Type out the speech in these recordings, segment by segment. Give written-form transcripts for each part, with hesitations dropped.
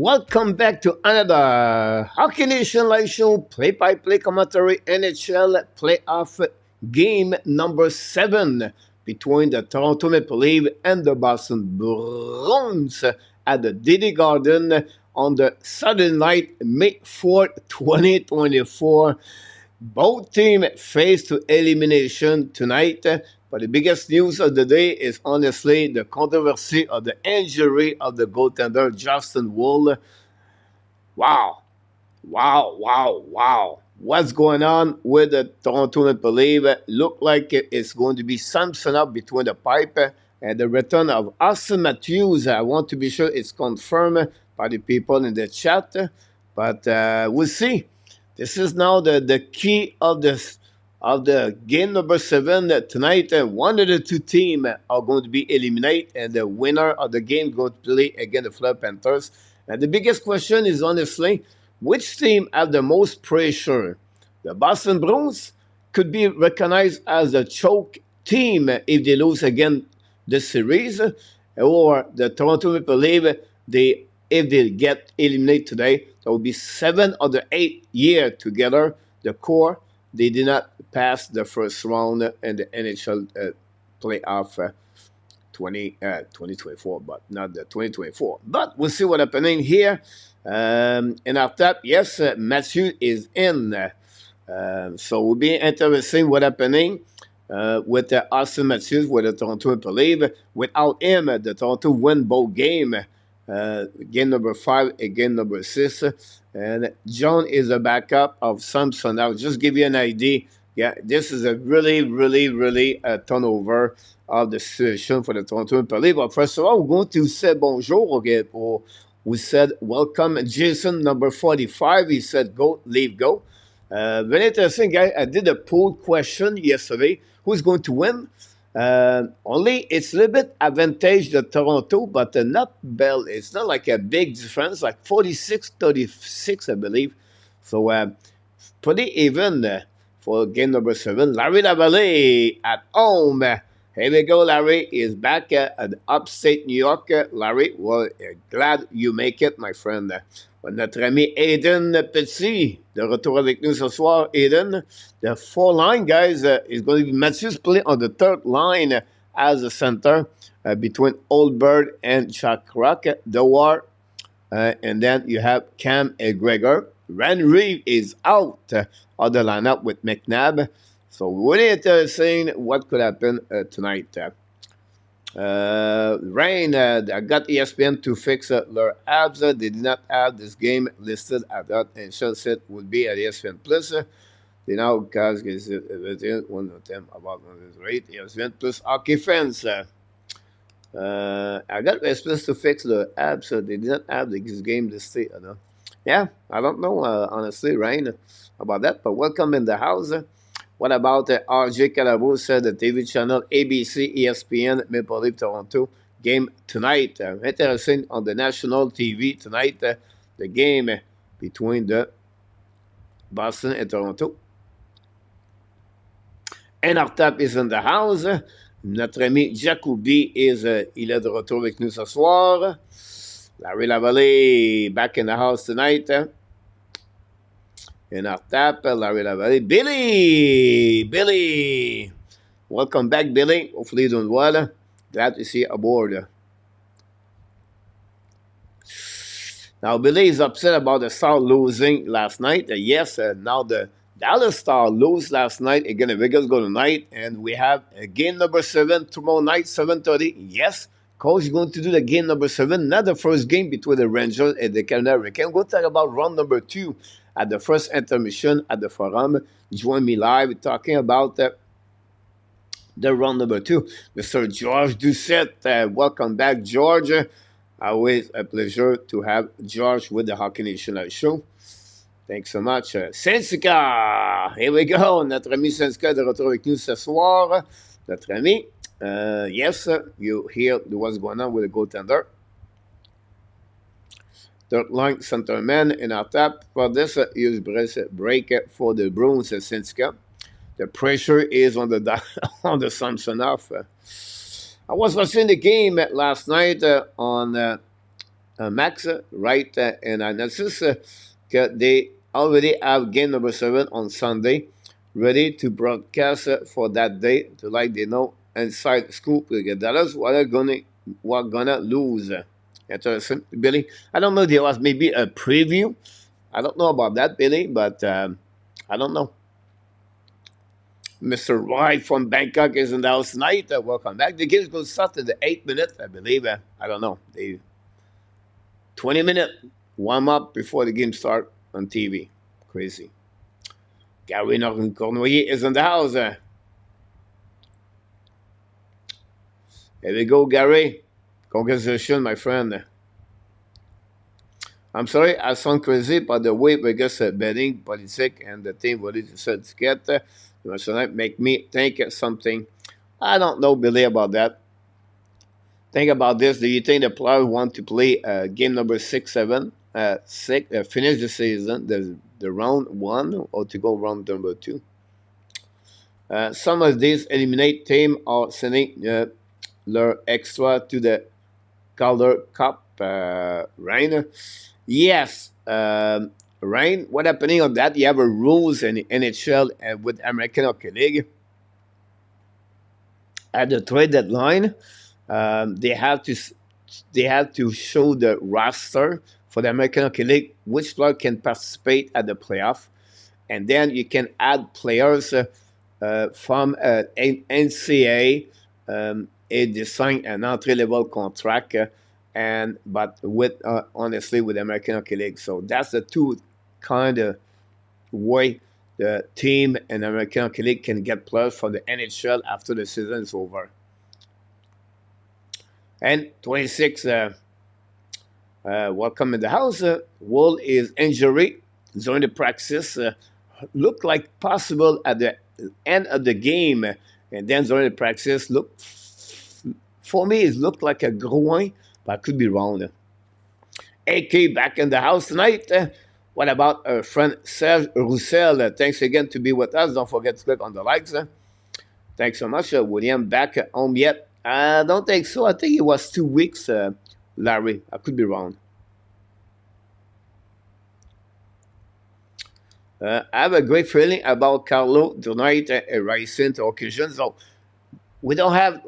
Welcome back to another Hockey Nation Live Show, play-by-play commentary NHL playoff game number 7 between the Toronto Maple Leafs and the Boston Bruins at the DD Garden on the Saturday night, May 4th, 2024. Both teams face to elimination tonight. But the biggest news of the day is honestly the controversy of the injury of the goaltender Justin Wool. Wow. What's going on with the Toronto Maple Leafs? Look like it's going to be Samson up between the pipe and the return of Auston Matthews. I want to be sure it's confirmed by the people in the chat. But we'll see. This is now the key of the game number 7 tonight. One of the two teams are going to be eliminated, and the winner of the game going to play against the Florida Panthers. And the biggest question is honestly, which team have the most pressure? The Boston Bruins could be recognized as a choke team if they lose again this series, or the Toronto Maple Leafs, if they get eliminated today, that will be 7 of the 8 years together. The core, they did not pass the first round in the NHL playoff 2024, but not the 2024. But we'll see what happening here. In our top, yes, Matthew is in. So will be interesting what happening with Auston Matthews with the Toronto Maple Leafs. Without him, the Toronto win both game. Game number 5 and game number 6. And John is a backup of Samson. I'll just give you an idea. Yeah, this is a really turnover of the situation for the Toronto Maple Leafs. But first of all, we're going to say bonjour. Okay, we said welcome Jason, number 45. He said go, leave, go. Very interesting, guy. I did a poll question yesterday. Who's going to win? Only it's a little bit advantage to Toronto, but not Bell. It's not like a big difference, like 46-36, I believe. So pretty even for game number 7. Larry Lavallée at home. Here we go, Larry is back at upstate New York. Larry, well, glad you make it, my friend. Notre ami Aiden Petit, de retour avec nous ce soir. Aiden, the 4 line, guys, is going to be Matthews playing on the 3rd line as a center between Oldberg and Chuck Rock. Dewar, and then you have Cam Gregor. Ran Reeve is out of the lineup with McNabb. So really interesting what could happen tonight. Rain, I got ESPN to fix their abs. They did not have this game listed at that, and Sean said would be at ESPN Plus. They now guys get one of them about one of rate ESPN Plus hockey fans. I got ESPN to fix the abs. They did not have this game listed. Yeah, I don't know honestly, Rain, about that. But welcome in the house. What about RJ Calabo said the TV channel ABC, ESPN, Maple Leaf Toronto game tonight. Interesting on the national TV tonight, the game between the Boston and Toronto. And our top is in the house. Notre ami Jacobi il est de retour avec nous ce soir. Larry Lavallée back in the house tonight. In our tap, Larry Lavallée. Billy! Welcome back, Billy. Hopefully you're doing well. Glad to see you aboard. Now, Billy is upset about the Stars losing last night. Yes, now the Dallas Stars lose last night. Again, the Vegas go tonight. And we have game number 7 tomorrow night, 7:30. Yes, Coach is going to do the game number 7. Not the first game between the Rangers and the Canada Hurricanes. We're going to talk about round number 2. At the first intermission at the forum. Join me live talking about the round number 2. Mr. George Doucette. Welcome back, George. Always a pleasure to have George with the Hockey Nation Live Show. Thanks so much. Sensica. Here we go. Notre ami Sensica de retour avec nous ce soir. Notre ami. Yes, you hear what's going on with the goaltender. 3rd line centerman in our top for this use break for the Bruins at Sensica. The pressure is on the on the Samsonov. I was watching the game last night on Max, right in analysis, they already have game number 7 on Sunday, ready to broadcast for that day. To like they know inside scoop, Dallas, what gonna lose. Interesting, Billy. I don't know. There was maybe a preview. I don't know about that, Billy, but I don't know. Mr. White from Bangkok is in the house tonight. Welcome back. The game's going to start in the 8 minutes, I believe. I don't know. They 20-minute warm up before the game start on TV. Crazy. Gary Norton Cornoyer is in the house. Here we go, Gary. Congratulations, my friend. I'm sorry, I sound crazy, but the way Vegas betting, politics, and the team what it said to get make me think something. I don't know, Billy, about that. Think about this. Do you think the players want to play game number 6, 7, finish the season, the round 1, or to go round number 2? Some of these eliminate team are sending their extra to the Calder Cup, Rain. Yes, Rain. What happening on that? You have a rules in the NHL with American Hockey League. At the trade deadline, they have to show the roster for the American Hockey League which player can participate at the playoff, and then you can add players from NCAA. They sign an entry level contract, but with honestly with the American Hockey League. So that's the two kind of way the team and American Hockey League can get players from the NHL after the season is over. And 26, welcome in the house. Wool is injury during the practice. Look like possible at the end of the game, and then during the practice, for me, it looked like a groin, but I could be wrong. AK back in the house tonight. What about our friend Serge Roussel? Thanks again to be with us. Don't forget to click on the likes. Thanks so much. William back at home yet? I don't think so. I think it was 2 weeks, Larry. I could be wrong. I have a great feeling about Carlo tonight rising to occasion. So we don't have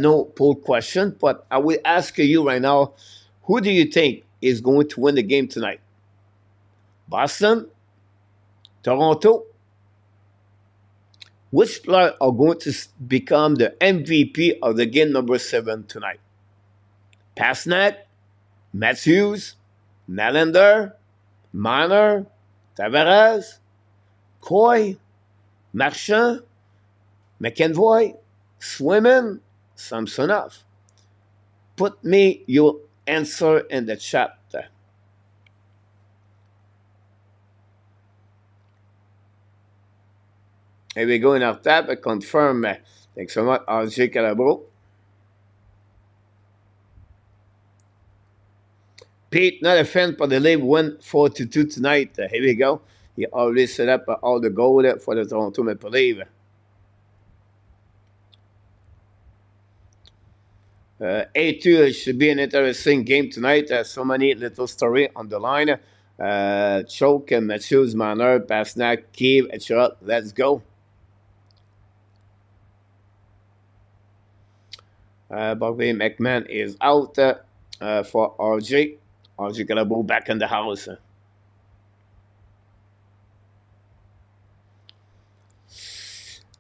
no poll question, but I will ask you right now, who do you think is going to win the game tonight? Boston? Toronto? Which player are going to become the MVP of the game number 7 tonight? Pasternak? Matthews? Nylander? Marner? Tavares? Coy? Marchand? McEnvoy? Swimmen? Samsonov? Put me your answer in the chat. Here we go in our tab. Confirm. Thanks so much, RJ Calabro. Pete, not a fan, but the Leaf win 4-2 tonight. Here we go. He already set up all the goal for the Toronto Maple Leafs. 8-2 should be an interesting game tonight. So many little story on the line. Choke, Matthews, Marner, Pasternak, Kiev, etc. Let's go. Bobby McMahon is out for RJ. RJ Calabo back in the house.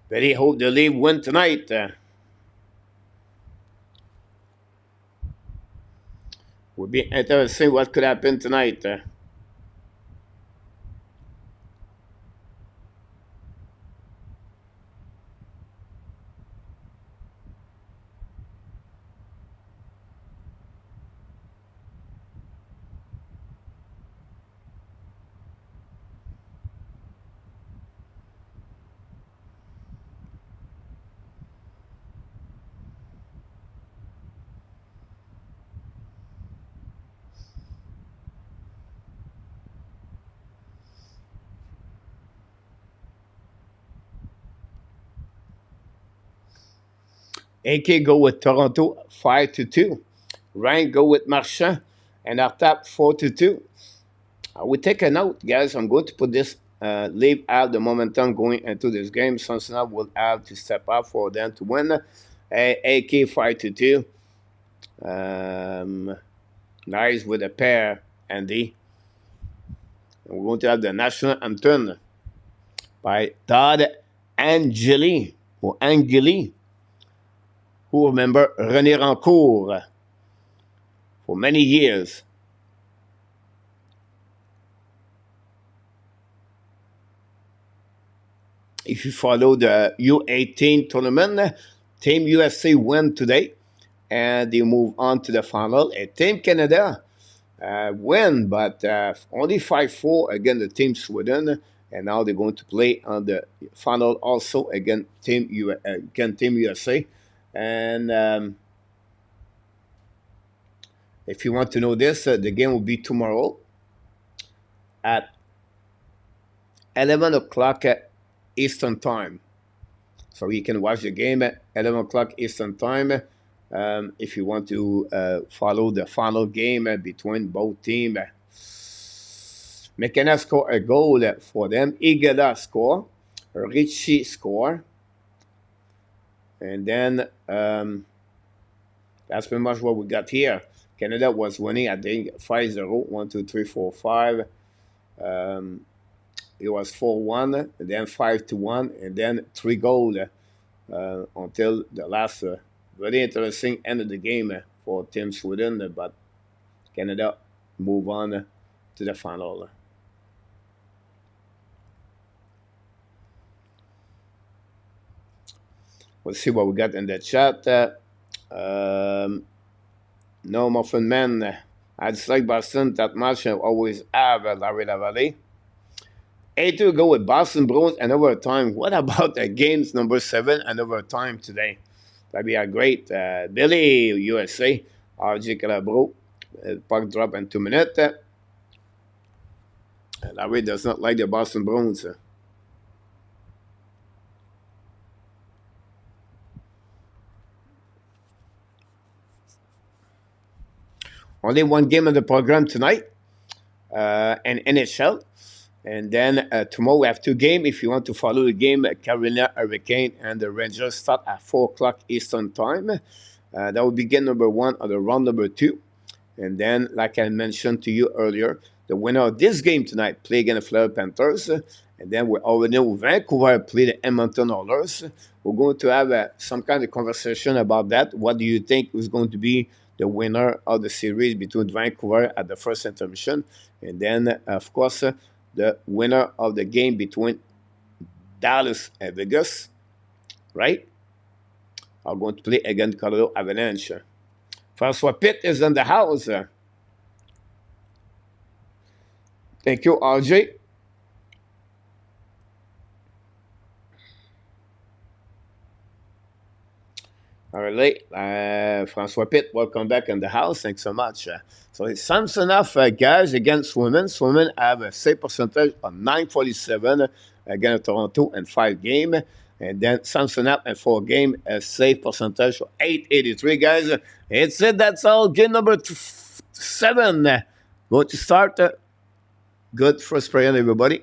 Very hope the Leaf win tonight. Would be interesting what could happen tonight. AK go with Toronto 5-2. Rank go with Marchand. And our top 4-2. We take a note, guys. I'm going to put this, leave out the momentum going into this game. Cincinnati will have to step up for them to win. AK 5-2. Nice with a pair, Andy. And we're going to have the national anthem by Todd Angeli, or Angeli, who remember René Rancourt for many years. If you follow the U18 tournament, Team USA win today, and they move on to the final. And Team Canada win, but only 5-4 against the Team Sweden. And now they're going to play on the final also against Team USA. And if you want to know this, the game will be tomorrow at 11 o'clock Eastern Time. So you can watch the game at 11 o'clock Eastern Time if you want to follow the final game between both teams. McKenna scored a goal for them. Iguodala score. Richie score. And then that's pretty much what we got here. Canada was winning, I think, 5-0. 1, 2, 3, 4, 5. It was 4-1, and then 5-1, and then 3 goals until the last very interesting end of the game for Team Sweden. But Canada move on to the final. Let's see what we got in the chat. No Muffin Man. I dislike Boston that much. I always have Larry Lavalley. 8-2 go with Boston Bruins and overtime. What about the games number 7 and overtime today? That'd be a great Billy USA. RJ Calabro. Puck drop in 2 minutes. Larry does not like the Boston Bruins. Only one game of the program tonight, and NHL. And then tomorrow we have 2 games. If you want to follow the game, Carolina Hurricane and the Rangers start at 4 o'clock Eastern Time. That will be game number 1 of the round number 2. And then, like I mentioned to you earlier, the winner of this game tonight play against the Florida Panthers. And then we already know Vancouver play the Edmonton Oilers. We're going to have some kind of conversation about that. What do you think is going to be the winner of the series between Vancouver at the first intermission? And then, of course, the winner of the game between Dallas and Vegas, right, are going to play against Colorado Avalanche. François Pitt is in the house. Thank you, RJ. All right, François Pitt, welcome back in the house. Thanks so much. So it's Samson enough, guys, against women. Women have a save percentage of 947 against Toronto in 5 games. And then Samson up in 4 games, a save percentage of 883, guys. It's it. That's all. Game number 7. Going to start. Good first prayer, everybody.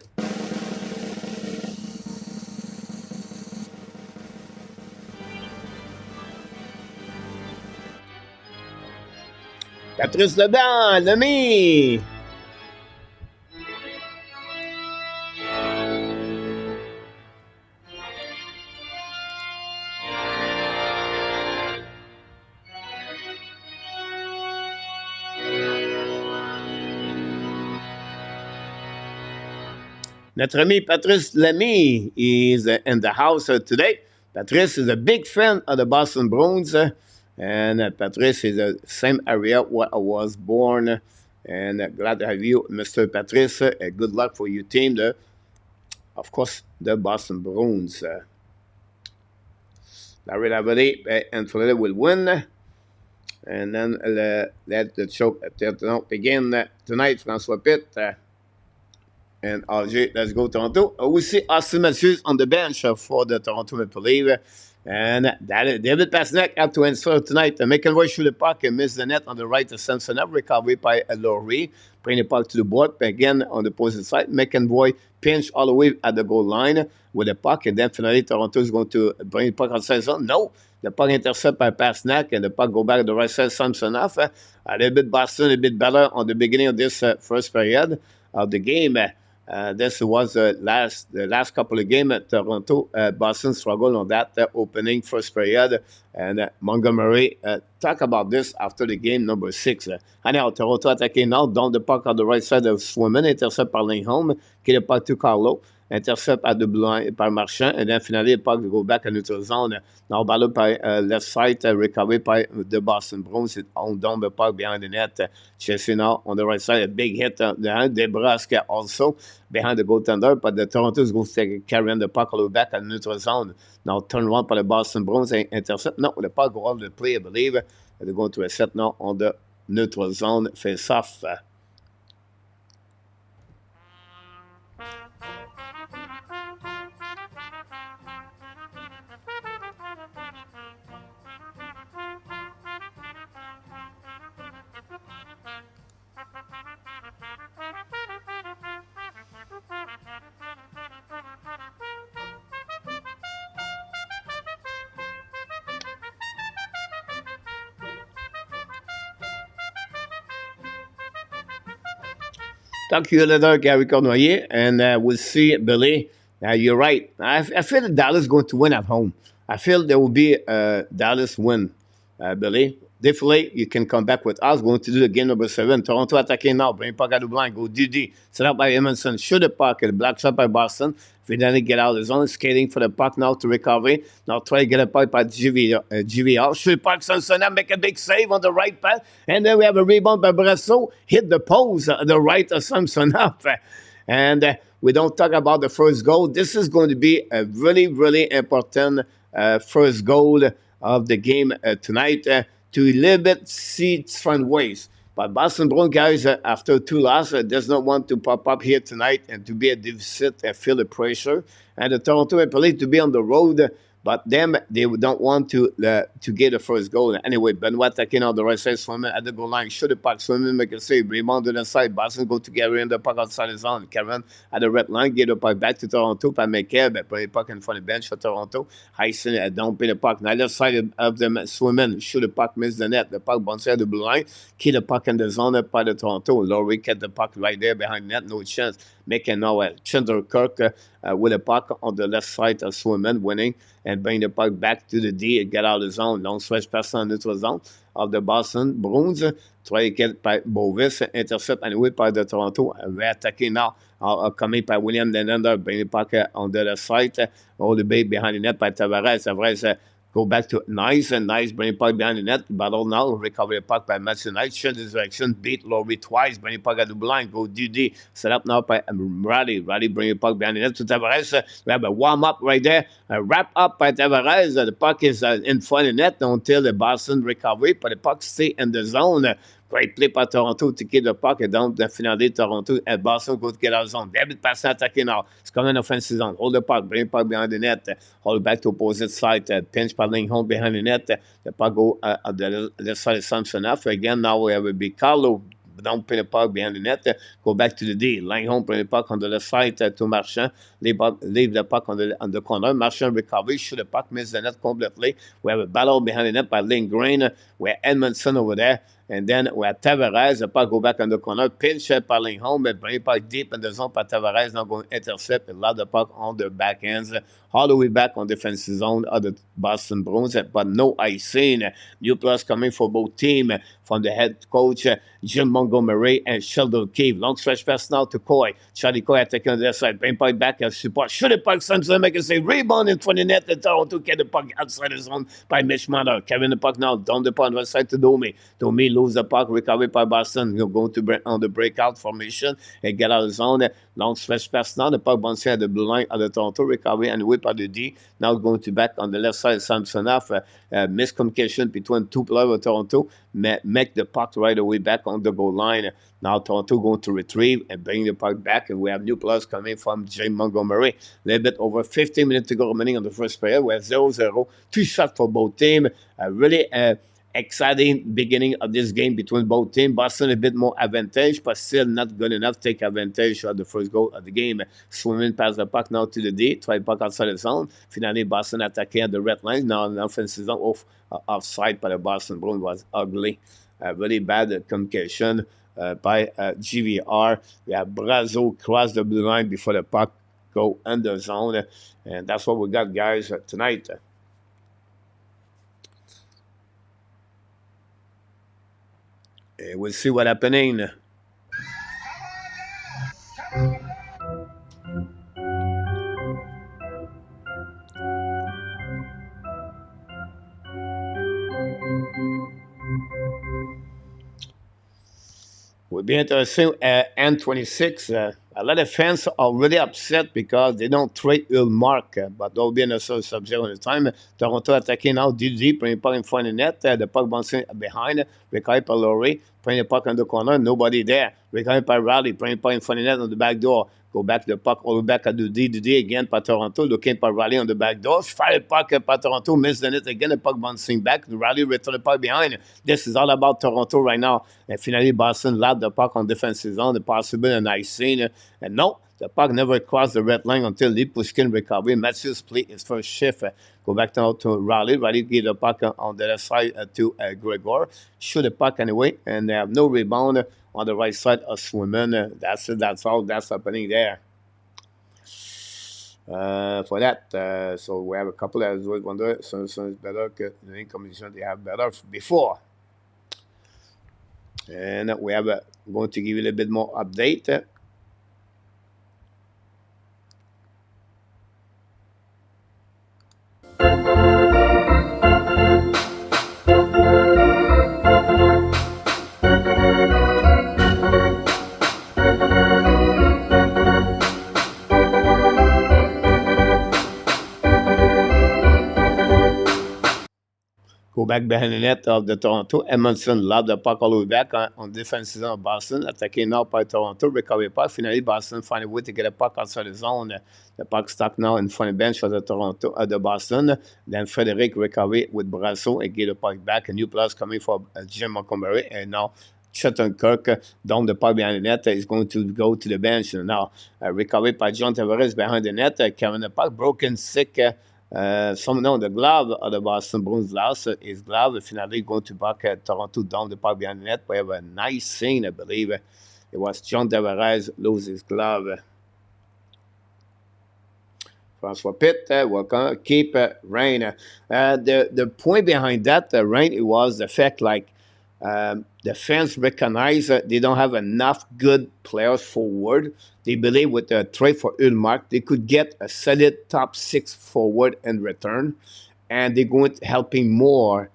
Patrice Leblanc, l'ami! Notre ami Patrice Lamy is in the house today. Patrice is a big fan of the Boston Bruins. And Patrice is the same area where I was born. And glad to have you, Mr. Patrice. Good luck for your team, of course, the Boston Bruins. Larry Lavalley and Florida will win. And then let the show begin tonight, François Pitt. And RJ, let's go Toronto. We see Auston Matthews on the bench for the Toronto Maple Leafs. And David Pastrnak have to answer tonight. McAvoy shoot the puck and miss the net on the right to Samsonov. Recovery by Laurie. Bring the puck to the board. Again, on the opposite side, McAvoy pinch all the way at the goal line with the puck. And then finally, Toronto is going to bring the puck outside zone. No. The puck intercept by Pastrnak and the puck go back to the right side, Samsonov. A little bit Boston, a bit better on the beginning of this first period of the game. This was the last couple of games at Toronto. Boston struggled on that opening first period. And Montgomery talk about this after the game number 6. Anyhow, Toronto attacking now, down the puck on the right side of Swimmen, intercept par Lindholm, qui le puck to Carlo. Intercept at the blue line par Marchand, and then finally the puck go back in neutral zone. Now balled by left side, recovered by the Boston Bruins. It on down the puck behind the net. Chasing now on the right side, a big hit behind DeBrusque also behind the goaltender, but the Toronto is going to carry the puck all the way back at neutral zone. Now turn around by the Boston Bruins and intercept. No, the puck go out of the play, I believe. They're going to reset now on the neutral zone face-off. Talk to you later, Gary Cornoyer, and we'll see, Billy. You're right. I feel that Dallas is going to win at home. I feel there will be a Dallas win, Billy. Definitely, you can come back with us. Going to do the game number 7. Toronto attacking now. Bring puck out of blind. Go DD. Set up by Emerson. Shoot the puck. The black shot by Boston. Finally get out of the zone. Skating for the puck now to recover. Now try to get a puck by GVR. Shoot the puck. Samsonov make a big save on the right pass. And then we have a rebound by Brasso. Hit the post on the right of Samsonov. And we don't talk about the first goal. This is going to be a really, really important first goal of the game tonight. To a little bit see different ways. But Boston Bruins guys, after 2 losses, does not want to pop up here tonight and to be a deficit and feel the pressure. And the Toronto Maple Leafs to be on the road, but them, they don't want to get the first goal. Anyway, Benoit attacking on the right side, Swimmen at the goal line, shoot the puck, Swimmen make a save, rebound to the side, Boston go together in the puck outside the zone. Kevin at the red line, get the puck back to Toronto, by McCabe, put the puck in front of the bench for Toronto. Heisen don't pay the puck. Now left side of them, Swimmen, shoot the puck, miss the net, the puck bounces at the blue line, kill the puck in the zone by the Toronto. Laurie get the puck right there behind net, no chance. Making now Chandler Kirk with a puck on the left side of Swimmen, winning and bring the puck back to the D and get out of the zone. Long stretch pass on neutral zone of the Boston Bruins. Try to get by Bovis, intercept anyway by the Toronto. Re-attacking now, coming by William Nylander, bring the puck on the left side, all the way behind the net by Tavares. Tavares go back to Nice, and Nice bring the puck behind the net. Battle now, recover the puck by Matthew Knight. Change the direction, beat Laurie twice, bring the puck at the blind, go DD. Set up now by Raleigh. Raleigh bring the puck behind the net to Tavares. We have a warm-up right there. A wrap-up by Tavares. The puck is in front of the net until the Boston recovery, but the puck stay in the zone. Great play by Toronto to keep the puck, and then finally Toronto and Boston go to get out of zone. David Pastrnak attacking now. It's coming offensive zone. Hold the puck, bring the puck behind the net. Hold it back to opposite side. Pinch by Lindholm behind the net. The puck go on the left side of Samsonov. Again, now we have a big Carlo. Don't pin the puck behind the net. Go back to the D. Lindholm bring the puck on the left side to Marchand. Leave the puck on the corner. Marchand recovery. Shoot the puck, miss the net completely. We have a battle behind the net by Lindgren. We have Edmondson over there. And then we have Tavares. The puck go back on the corner. Pinch by Lindholm. Bring the puck deep in the zone by Tavares. Now going to intercept and lob the puck on the backhands. All the way back on defensive zone of the Boston Bruins. But no icing. New plus coming for both teams from the head coach Jim Montgomery and Sheldon Keefe. Long stretch pass now to Coy. Charlie Coy attacking on the left side. Bring puck back as support. Shoot the puck. Samson make a save. Rebound in front of the net. The Toronto get the puck outside the zone by Mitch Marner. Carrying the puck now down the puck on the right side to Domi. Domi lose the puck. Recovered by Boston. You're going to on the breakout formation and get out of the zone. Long stretch pass now. The puck bouncing at the blue line of the Toronto. Recovery and whip at the D. Now going to back on the left side. Samsonov. Miscommunication between two players of Toronto. make the puck right away back on the goal line. Now Toronto going to retrieve and bring the puck back, and we have new plus coming from Jay Montgomery. A little bit over 15 minutes to go remaining on the first period. We have 0-0. 2 shots for both teams. Really exciting beginning of this game between both teams. Boston a bit more advantage, but still not good enough to take advantage of the first goal of the game. Swimming past the puck now to the D, try puck outside the zone. Finally, Boston attacking at the red line. Now an offensive zone offside by the Boston Bruins was ugly. Really bad communication by GVR. We have Brazo cross the blue line before the puck go in the zone. And that's what we got, guys, tonight. We'll see what happening. Will be interesting. N26. A lot of fans are really upset because they don't trade Ulmark, but that will be another subject on the time. Toronto attacking now DD, putting the puck in front of the net. The puck bouncing behind. Recovered by Laurie, putting the puck on the corner. Nobody there. Recovered by Raleigh, putting the puck in front of the net on the back door. Go back to the puck, all the way back at the D again by Toronto, looking for Raleigh on the back door. Fire the puck by Toronto, miss the net again, the puck bouncing back. Raleigh return the puck behind. This is all about Toronto right now. And finally, Boston lobbed the puck on defensive zone, the possible a nice scene. And no, the puck never crossed the red line until Lee Pushkin recovery. Matthews played his first shift. Go back now to Raleigh. Raleigh gave the puck on the left side to Gregor. Shoot the puck anyway, and they have no rebound on the right side of Swimmen. That's it. That's all that's happening there. For that, so we have a couple of wonder some is better. The Intermission they have better before, and we have going to give you a little bit more update. Go back behind the net of the Toronto. Edmondson lobbed the puck all the way back on defensive zone of Boston. Attacking now by Toronto. Recovery puck. Finally, Boston find a way to get a puck outside the zone. The puck stuck now in front of the bench of the Toronto, the Boston. Then Frederic recovery with Brasso and get the puck back. A new plus coming for Jim Montgomery. And now Shattenkirk down the puck behind the net is going to go to the bench. And now recovery by John Tavares behind the net. Carrying the puck. Broken stick. The glove of the Boston Bruins lost his glove. Finally going to back Toronto down the puck behind the net. We have a nice scene, I believe. It was John Tavares lose his glove. Francois Pitt, welcome. Keep Rain. The point behind that, Rain, it was the fact like the fans recognize they don't have enough good players forward. They believe with the trade for Ulmark, they could get a solid top 6 forward in return. And they're going to helping more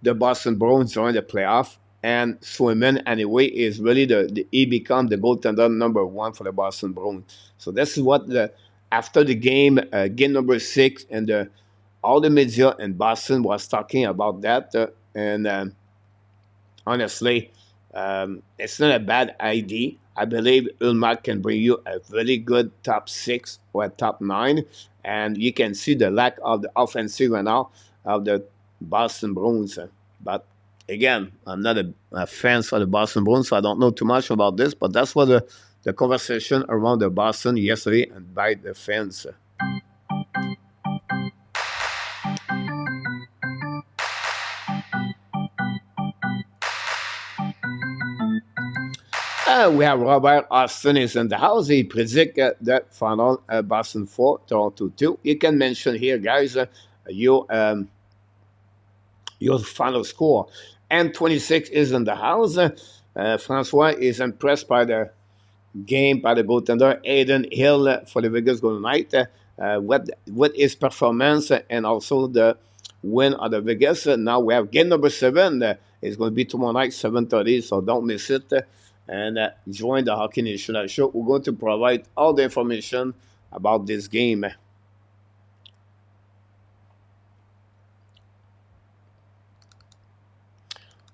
the Boston Bruins during the playoff. And Swimmen, anyway, is really he become the goaltender number 1 for the Boston Bruins. So this is what after the game, game number 6, and all the media in Boston was talking about that. Honestly, it's not a bad idea. I believe Ulmark can bring you a really good top 6 or a top 9. And you can see the lack of the offensive right now of the Boston Bruins. But again, I'm not a fan for the Boston Bruins, so I don't know too much about this. But that's what the conversation around the Boston yesterday and by the fans. We have Robert Auston is in the house. He predict the final Boston 4, Toronto 2. You can mention here, guys, your final score. N26 is in the house. Francois is impressed by the game by the goaltender Aiden Hill for the Vegas Golden Knights. With his performance and also the win of the Vegas. Now we have game number 7. It's going to be tomorrow night, 7:30, so don't miss it. And join the Hockey National Show. We're going to provide all the information about this game.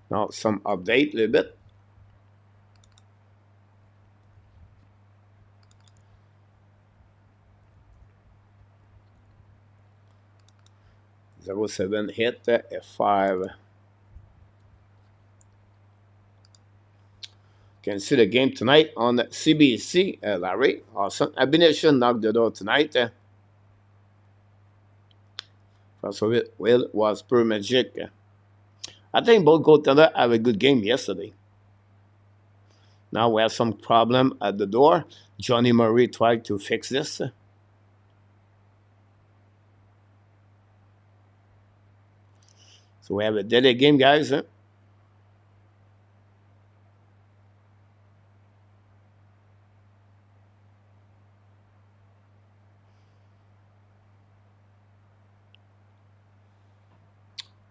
Now, some update a little bit. F7 hit F5. Can see the game tonight on CBC, Larry. Awesome. Intermission knocked the door tonight. First of it, Will was pure magic. I think both goaltenders have a good game yesterday. Now we have some problem at the door. Johnny Murray tried to fix this. So we have a deadly game, guys.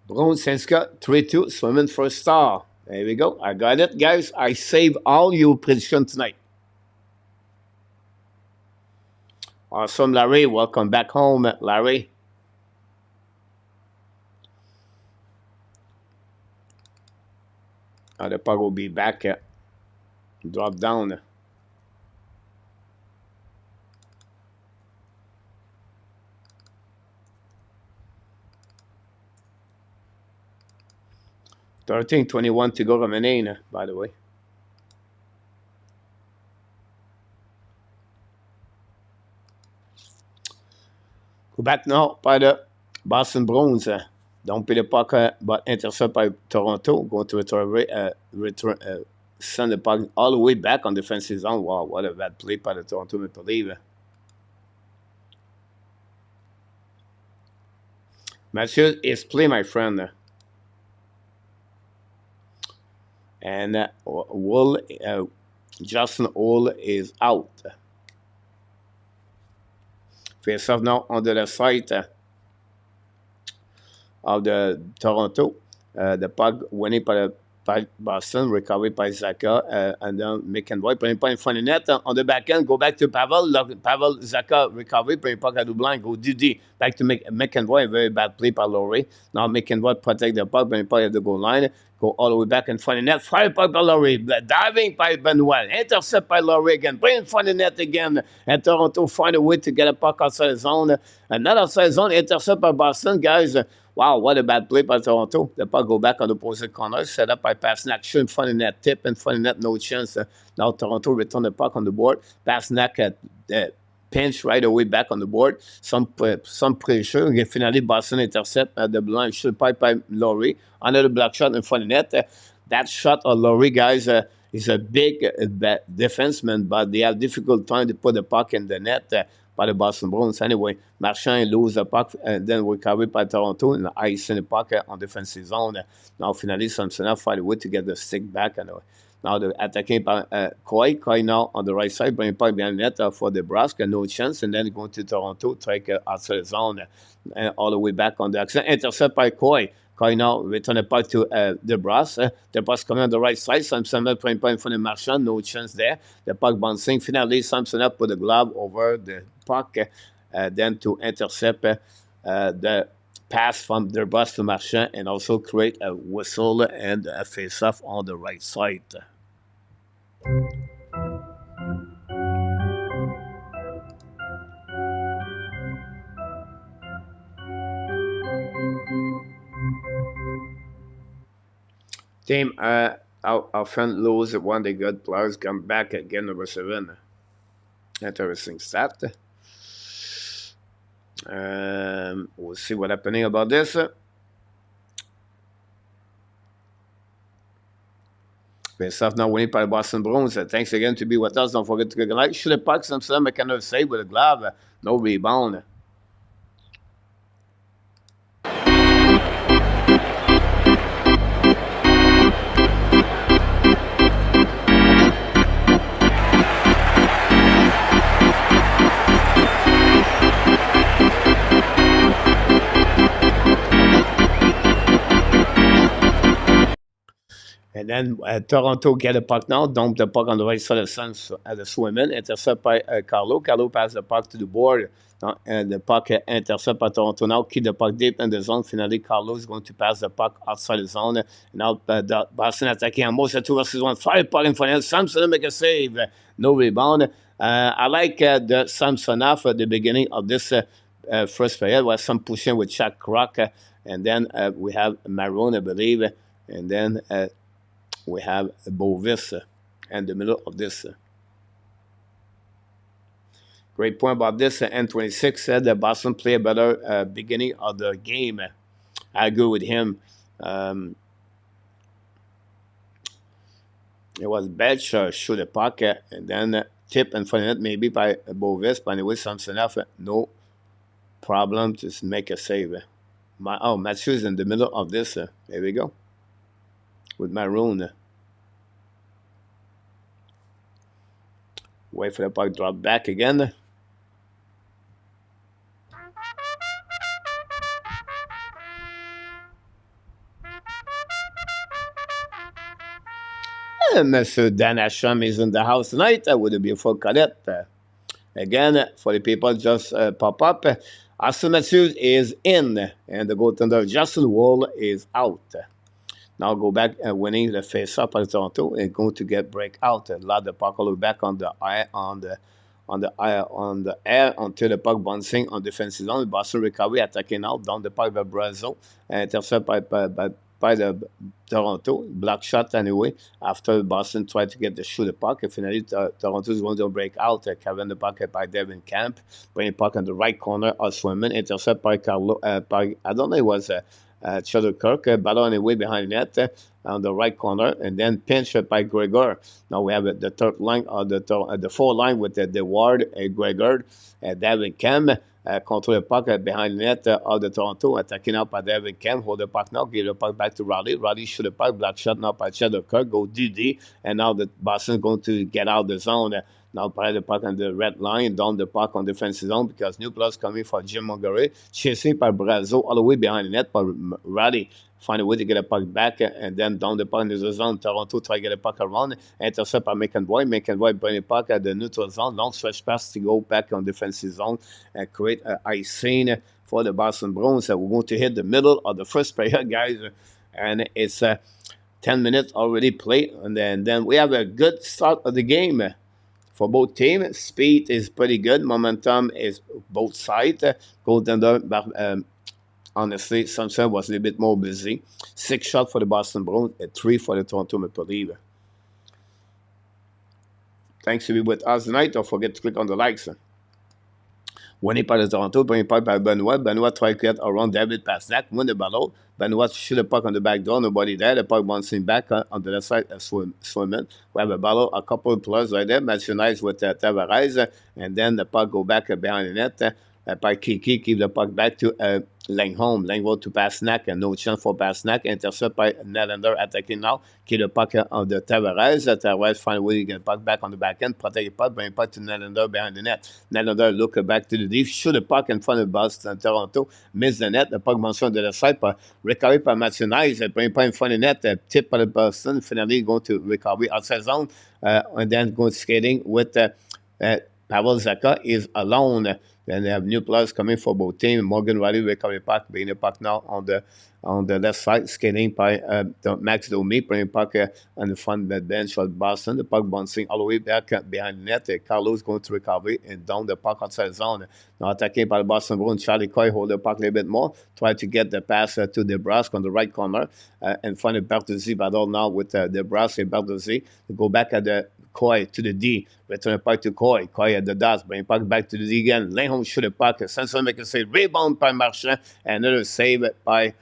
Bruins Senska 3-2, swimming for a star. There we go. I got it, guys. I saved all your predictions tonight. Awesome, Larry. Welcome back home, Larry. The puck will be back. Drop down. $13:21 to go remaining, by the way. Go back now by the Boston Bruins. Don't pay the puck, but intercept by Toronto. Go to send the puck all the way back on defensive zone. Wow, what a bad play by the Toronto Maple Leafs. Matthews is play, my friend. And Justin Hull is out. Face off now on the side of the Toronto. The puck winning by Boston, recovered by Zaka, and then McEnroy putting point in front of the net. On the back end, go back to Pavel. Pavel, Zaka, recovery, putting puck at the blind, go Didi. Back to McEnroy, very bad play by Laurie. Now McEnroy protect the puck, putting puck at the goal line. Go all the way back in front of the net. Fire puck by Laurie. Diving by Benoit. Intercept by Laurie again. Bring in front of the net again. And Toronto find a way to get a puck outside the zone. And not outside the zone. Intercept by Boston, guys. Wow, what a bad play by Toronto. The puck go back on the opposite corner. Set up by Pasternak. Shoot in front of the net. Tip in front of the net. No chance. Now Toronto return the puck on the board. Pasternak at pinch right away back on the board. Some pressure. And finally, Boston intercept at the blind. Shoot by Laurie. Another block shot in front of the net. That shot of Laurie, guys, is a big defenseman, but they have difficult time to put the puck in the net by the Boston Bruins. Anyway, Marchand lose the puck and then recovered by Toronto and ice in the puck on defensive zone. Now, finally, Samsonov find a way to get the stick back. Anyway. Now, the attacking by Koi now on the right side, bringing puck behind the net for Nebraska, no chance, and then going to Toronto, take outside the zone, all the way back on the action. Intercept by Koi. Koi now return the puck to Nebraska. The puck coming on the right side. Samsonov playing puck in front of Marchand, no chance there. The puck bouncing. Finally, Samsonov put the glove over the puck, then to intercept the pass from Nebraska to Marchand and also create a whistle and a face-off on the right side. Team, our friend lose one of the good players, come back again, number 7. Interesting stat. We'll see what's happening about this. Face off now winning by the Boston Bruins. Thanks again to be with us. Don't forget to click like. Shoot the puck, some kind of save with a glove. No rebound. And And then Toronto get the puck now, dump the puck on the right side of the sun at the Swimmen, intercept by Carlo. Carlo pass the puck to the board, and the puck intercept by Toronto now, keep the puck deep in the zone. Finally, Carlo is going to pass the puck outside the zone. Now, Boston attacking almost a 2-1, fire puck in front of Samson make a save. No rebound. I like the Samsonov at the beginning of this first period, was some pushing with Chuck Crock, and then we have Maroon, I believe, and then we have Bovis in the middle of this. Great point about this. N26 said that Boston played a better beginning of the game. I agree with him. It was bad shoot a puck, and then tip in front of it maybe by Bovis. But anyway, Samsonov, no problem to make a save. Matthews in the middle of this. There we go. With Maroon. Wait for the puck drop back again. And Mr. Dan Ashram is in the house tonight with a beautiful cadet. Again, for the people just pop up, Auston Matthews is in, and the goaltender Justin Wall is out. Now go back and winning the face-up at Toronto and going to get break out. A lot of the puck all the way back on the air until the puck bouncing on defensive zone. Boston recovery attacking out down the puck by Brazil and intercepted by the Toronto. Block shot anyway after Boston tried to get the shoot the puck. And finally, Toronto is going to break out. Carrying the puck by Devin Camp. Bringing the puck on the right corner of Swimmen. Intercept by Carlo. I don't know, it was Kirk, battle anyway behind the net on the right corner, and then pinch by Gregor. Now we have the third line, the fourth line with the Ward, Gregor, David Cam, control the puck behind the net of the Toronto, attacking out by David Cam, hold the puck now, give the puck back to Riley. Riley shoot the puck, block shot now by Kirk, go DD, and now the Boston going to get out the zone. Now play the puck on the red line, down the puck on defensive zone because new plus coming for Jim Montgomery, chasing by Brazil all the way behind the net, but Riley find a way to get a puck back and then down the puck in the zone. Toronto try to get a puck around, intercept by McEnroy bring the puck at the neutral zone, long stretch pass to go back on defensive zone and create an ice scene for the Boston Bruins. We're going to hit the middle of the first period, guys, and it's 10 minutes already played, and then we have a good start of the game. For both teams, speed is pretty good. Momentum is both sides. Goaltender, honestly, Samson was a little bit more busy. 6 shots for the Boston Bruins and 3 for the Toronto Maple Leafs. Thanks to be with us tonight. Don't forget to click on the likes. Winning by the Toronto, bringing puck by Benoit. Benoit tried to get around David Pastrnak, win the battle. Benoit shoot the puck on the back door, nobody there. The puck bouncing back on the left side of Swimmen. We have a battle, a couple of players right there. Match nice with Tavares, and then the puck go back behind the net. By Kiki, keep the puck back to Langholm. Langholm to Pastrnak, and no chance for Pastrnak. Intercept by Nylander attacking now. Keep the puck on the Tavares. Tavares find a way to get the puck back on the back end. Protect the puck, bring the puck to Nylander behind the net. Nylander look back to the deep, shoot the puck in front of Boston Toronto. Miss the net. The puck bounces on the left side. Recovery by Matthews, bring the puck in front of the net. Tip by the Boston. Finally going to recovery outside zone. And then going skating with Pavel Zacha is alone. Then they have new players coming for both teams. Morgan Riley recovery puck, bringing the puck now on the left side, skating by Max Domi, bringing the puck on the front bench of Boston. The puck bouncing all the way back behind the net. Carlos going to recovery and down the puck outside the zone. Now attacking by the Boston Bruins. Charlie Coy hold the puck a little bit more. Try to get the pass to DeBrusque on the right corner. And find Bertuzzi battle now with DeBrusque and Bertuzzi. Go back at the Coy to the D, return the puck to Coy at the dots, bring the puck back to the D again. Langholm shoot the puck, Samson make a save, rebound by Marchand, and another save by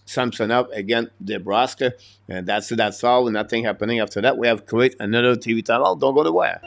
Samsonov again, DeBrusque, and that's all. Nothing happening after that. We have create another TV timeout. Don't go to where.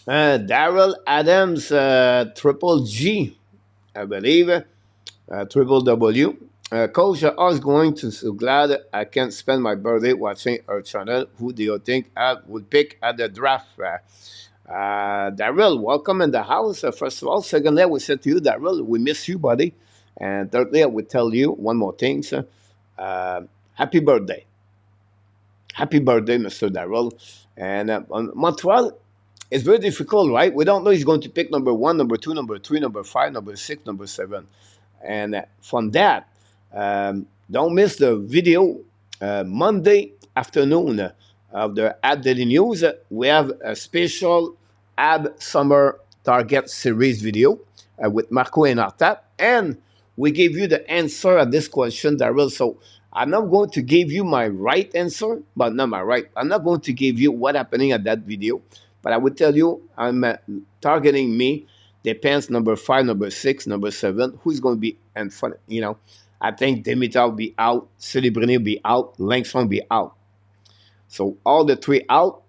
Daryl Adams, Triple G, I believe, Triple W. Coach, I was going to so glad I can't spend my birthday watching our channel. Who do you think I would pick at the draft? Daryl, welcome in the house. First of all, secondly, I would say to you, Daryl, we miss you, buddy. And thirdly, I would tell you one more thing, sir. Happy birthday. Happy birthday, Mr. Darrell. And Montreal is very difficult, right? We don't know he's going to pick number one, number two, number three, number five, number six, number seven. And from that, don't miss the video Monday afternoon of the Ab Daily News. We have a special Ab Summer Target Series video with Marco and Artap. And we gave you the answer at this question, Darrell. So I'm not going to give you my right answer, but not my right. I'm not going to give you what happening at that video, but I would tell you I'm targeting me. Depends number five, number six, number seven. Who's going to be in front? You know, I think Dimitar will be out, Celebrini will be out, Langston will be out. So all the three out.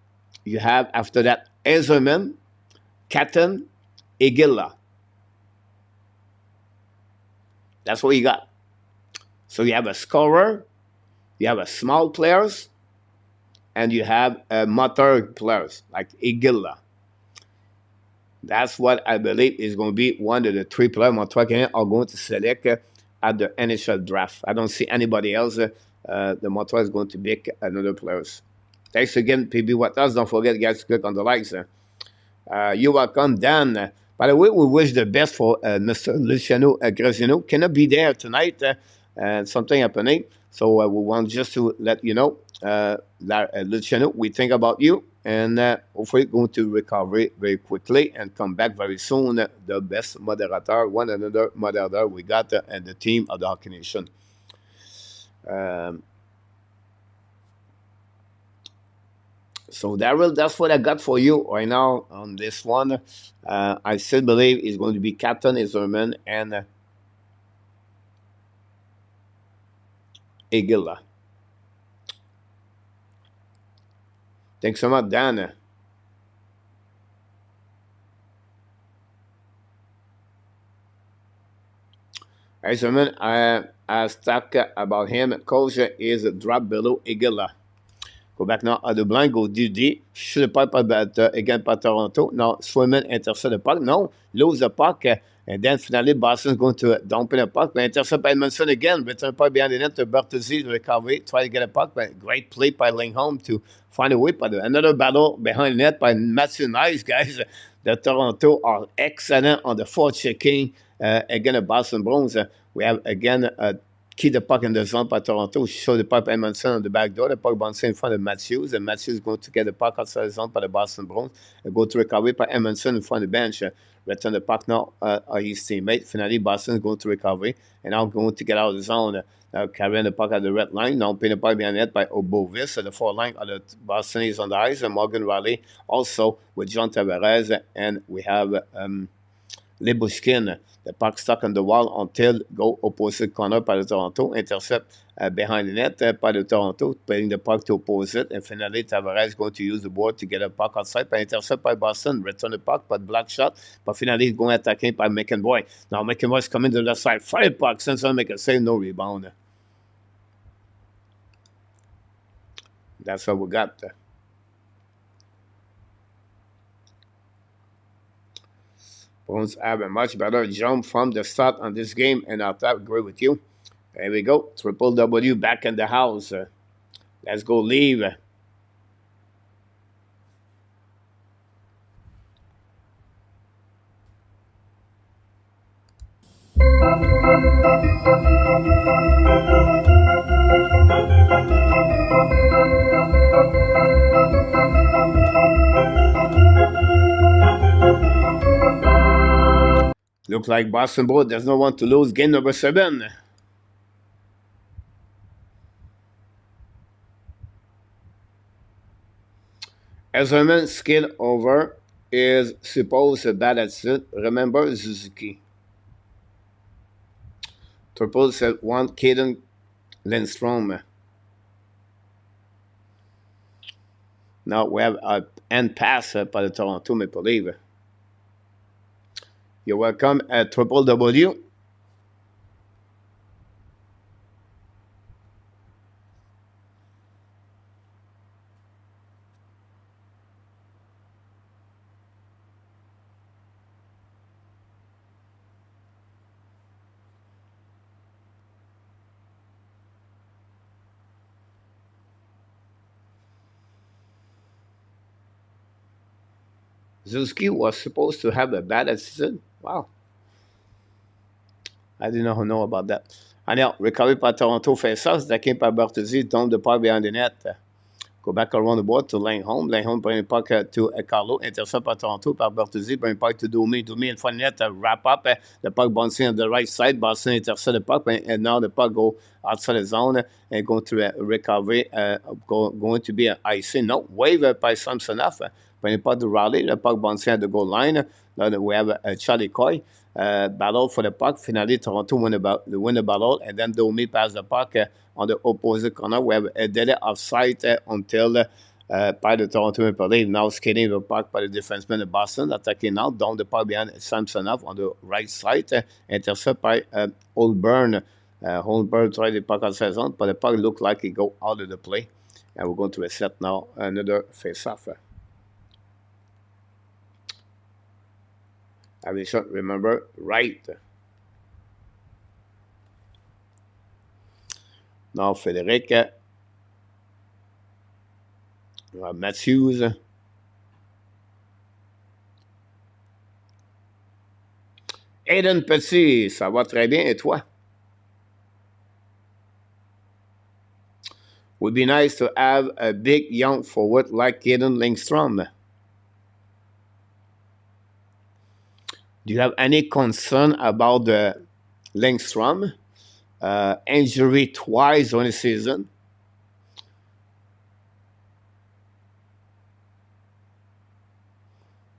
You have after that Ezerman, Catton, Igilla. That's what you got. So you have a scorer, you have a small players, and you have a motor players like Igilla. That's what I believe is going to be one of the three players Montreal Canadiens are going to select at the initial draft. I don't see anybody else. The Montreal is going to pick another players. Thanks again, PB Waters. Don't forget, guys, to click on the likes. You're welcome, Dan. By the way, we wish the best for Mr. Luciano Grazino. Cannot be there tonight. And something happening. So we want just to let you know, Luciano, we think about you, and hopefully going to recover very quickly and come back very soon. The best moderator, one another moderator we got, and the team of the Hockey Nation. So Daryl, that's what I got for you right now on this one. I still believe it's going to be Captain Iserman and Igilla. Thanks so much, Dan. Iserman, I talk about him. Coach is drop below Igilla. Go back now à de blanc, go DD. Sur le puck again par Toronto. No, Swayman intercept the puck. No, lose the puck. And then finally, Boston's going to dump in a puck. But intercept by Edmondson again. Return puck behind the net to Bertuzzi to recover. Try to get a puck. But great play by Lingholm to find a way. But another battle behind the net by Matthew. Nice, guys. The Toronto are excellent on the forechecking. Again, the Boston Bruins. We have again keep the puck in the zone by Toronto. Show the puck by Edmondson on the back door. The puck bouncing in front of Matthews. And Matthews is going to get the puck outside the zone by the Boston Bruins. And go to recovery by Edmondson in front of the bench. Return the puck now his teammate. Finally, Boston is going to recovery. And now going to get out of the zone. Now carrying the puck at the red line. Now paying the puck behind net by Obovis. The four line of the Boston is on the ice. And Morgan Riley also with John Tavares. And we have Lebushkin. The puck stuck on the wall until go opposite corner by the Toronto. Intercept behind the net by the Toronto, putting the puck to opposite. And finally, Tavares going to use the board to get a puck outside. By intercept by Boston. Return the puck, but block shot. But finally, he's going attacking by McEnroy. Now McEnroy is coming to the left side. Fire puck. Simpson make a save. No rebound. That's what we got. Bruins have a much better jump from the start on this game, and I'll agree with you. There we go. Triple W back in the house. Let's go leave. Looks like Boston Bruins does not want to lose game number 7. Ezerman skill over is supposed to bad at it. Remember Suzuki. Triple said 1 Caden Lindstrom. Now we have a end pass par le Toronto Maple Leafs. You're welcome at Triple W. Zuski was supposed to have a bad season. Wow. I did not know about that. Alors, recovery par Toronto fait ça, c'est attaqué par Bertuzzi, tombe de part behind the net. Go back around the board to Langholm. Langholm bring it back to Carlo. Intercept par Toronto par Bertuzzi. Bring it back to Domi. Domi in front of net. Wrap up. The puck bouncing on the right side. Boston intercept the puck. And now the puck go outside the zone and go to recovery. Going to be an icing. No, wave by Samsonov. Bring it back to Raleigh. The puck bouncing at the goal line. Now we have Charlie Coy. Battle for the puck. Finally, Toronto win the battle. And then Domi pass the puck on the opposite corner. We have a delay offside until by the Toronto Maple Leafs. Now skating the puck by the defenseman of Boston. Attacking now down the puck behind Samsonov on the right side. Intercept by Holmberg. Holmberg tried the puck on saison, but the puck looked like it go out of the play. And we're going to reset now another face-off. I will remember right. Now Frédéric. Matthews. Aiden Petit, ça va très bien, et toi? Would be nice to have a big young forward like Aiden Lindstrom. Do you have any concern about the Lindstrom? Injury twice during the season.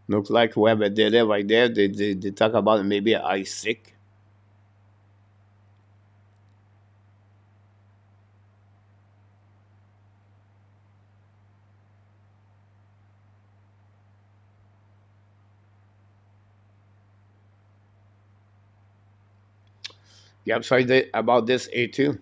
Looks like whoever did it right there, they talk about maybe an eye sick. You have sorry about this A2.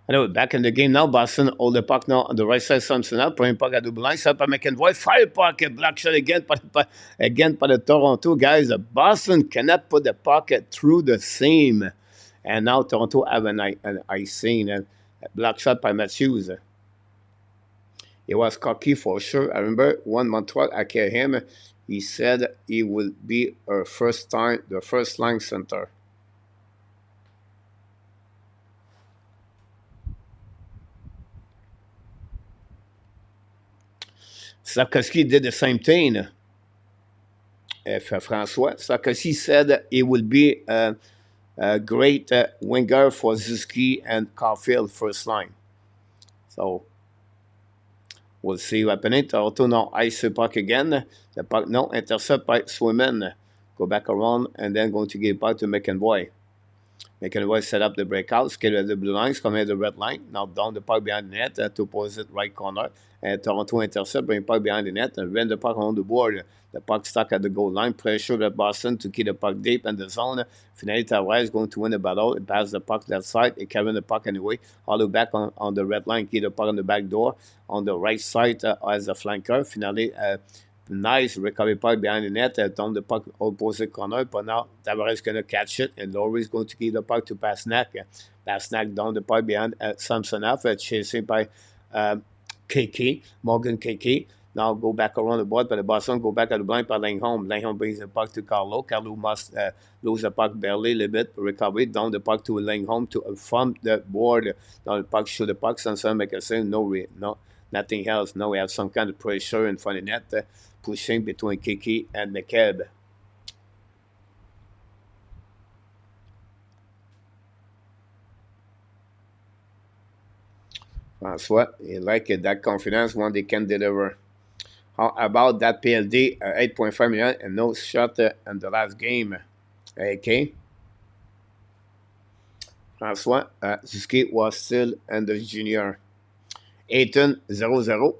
I know, back in the game now, Boston hold the puck now on the right side, Samson up, putting puck at double line, ça par McEnroy, fire puck, block shot again by the Toronto guys. Boston cannot put the puck through the seam. And now Toronto have an icing, a block shot by Matthews. He was cocky for sure. I remember one Montreal, I hear him, he said he will be the first line center. Sarkozy did the same thing. François. Sarkozy said he will be a great winger for Zuski and Caulfield first line. So we'll see what happens. Toronto now ice the puck again. The puck no intercept by Swimmen. Go back around and then going to give back to McEnroy. McEnroy set up the breakout, skate at the blue lines, come at the red line. Now down the puck behind the net to opposite right corner. And Toronto intercept, bring puck behind the net and run the puck on the board. The puck stuck at the goal line, pressure at Boston to keep the puck deep in the zone. Finally, Tavares going to win the battle. It passes the puck that side. It carrying the puck anyway. All the way back on the red line, keep the puck on the back door. On the right side as a flanker. Finally, nice recovery puck behind the net, down the puck opposite corner, but now Tavares is going to catch it, and Laurie is going to give the puck to Pasnak. Pasnak down the puck behind Samsonov, chasing by Morgan KK. Now go back around the board, but the Boston go back at the blind by Langholm. Langholm brings the puck to Carlo. Carlo must lose the puck barely a little bit, recovery, down the puck to Langholm from the board. Now the puck shoot the puck, Samson make a save, no, nothing else. Now we have some kind of pressure in front of the net. Pushing between Kiki and McCabe. François, you like that confidence when they can deliver. How about that PLD, 8.5 million and no shot in the last game? Okay. François, Zuski was still in the junior. Ayton, 0-0.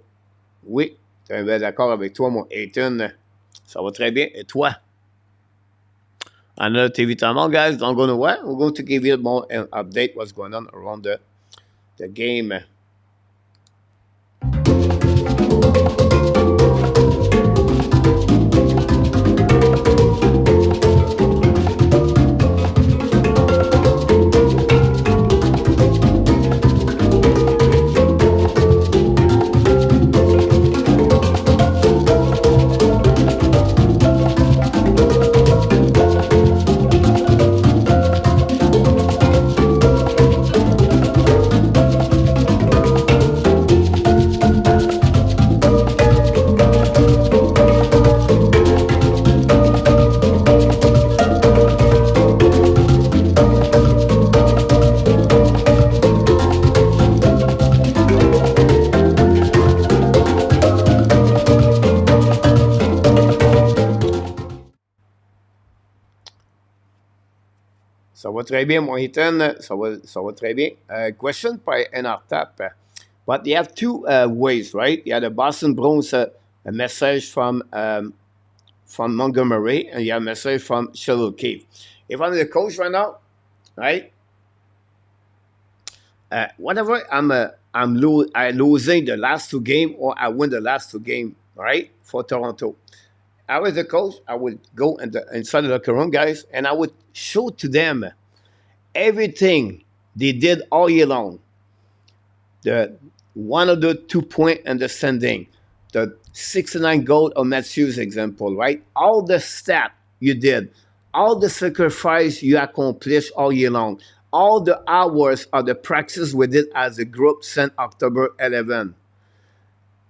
Oui, tu es bien d'accord avec toi, mon Ayton. Ça va très bien. Et toi? Another TV timeout, guys. Don't go nowhere. We're going to give you more an update what's going on around the game. Ça va très bien, mon Ethan. Ça va très bien. Question by NRTAP. But you have two ways, right? You have the Boston Bruins, a message from Montgomery, and you have a message from Shallow Cave. If I'm the coach right now, right? Whatever I'm losing the last two games or I win the last two games, right? For Toronto. I was the coach, I would go inside the locker room, guys, and I would show to them everything they did all year long. The one of the 2-point understanding, the 69 goal of Matthews example, right? All the stat you did, all the sacrifice you accomplished all year long, all the hours of the practice we did as a group since October 11.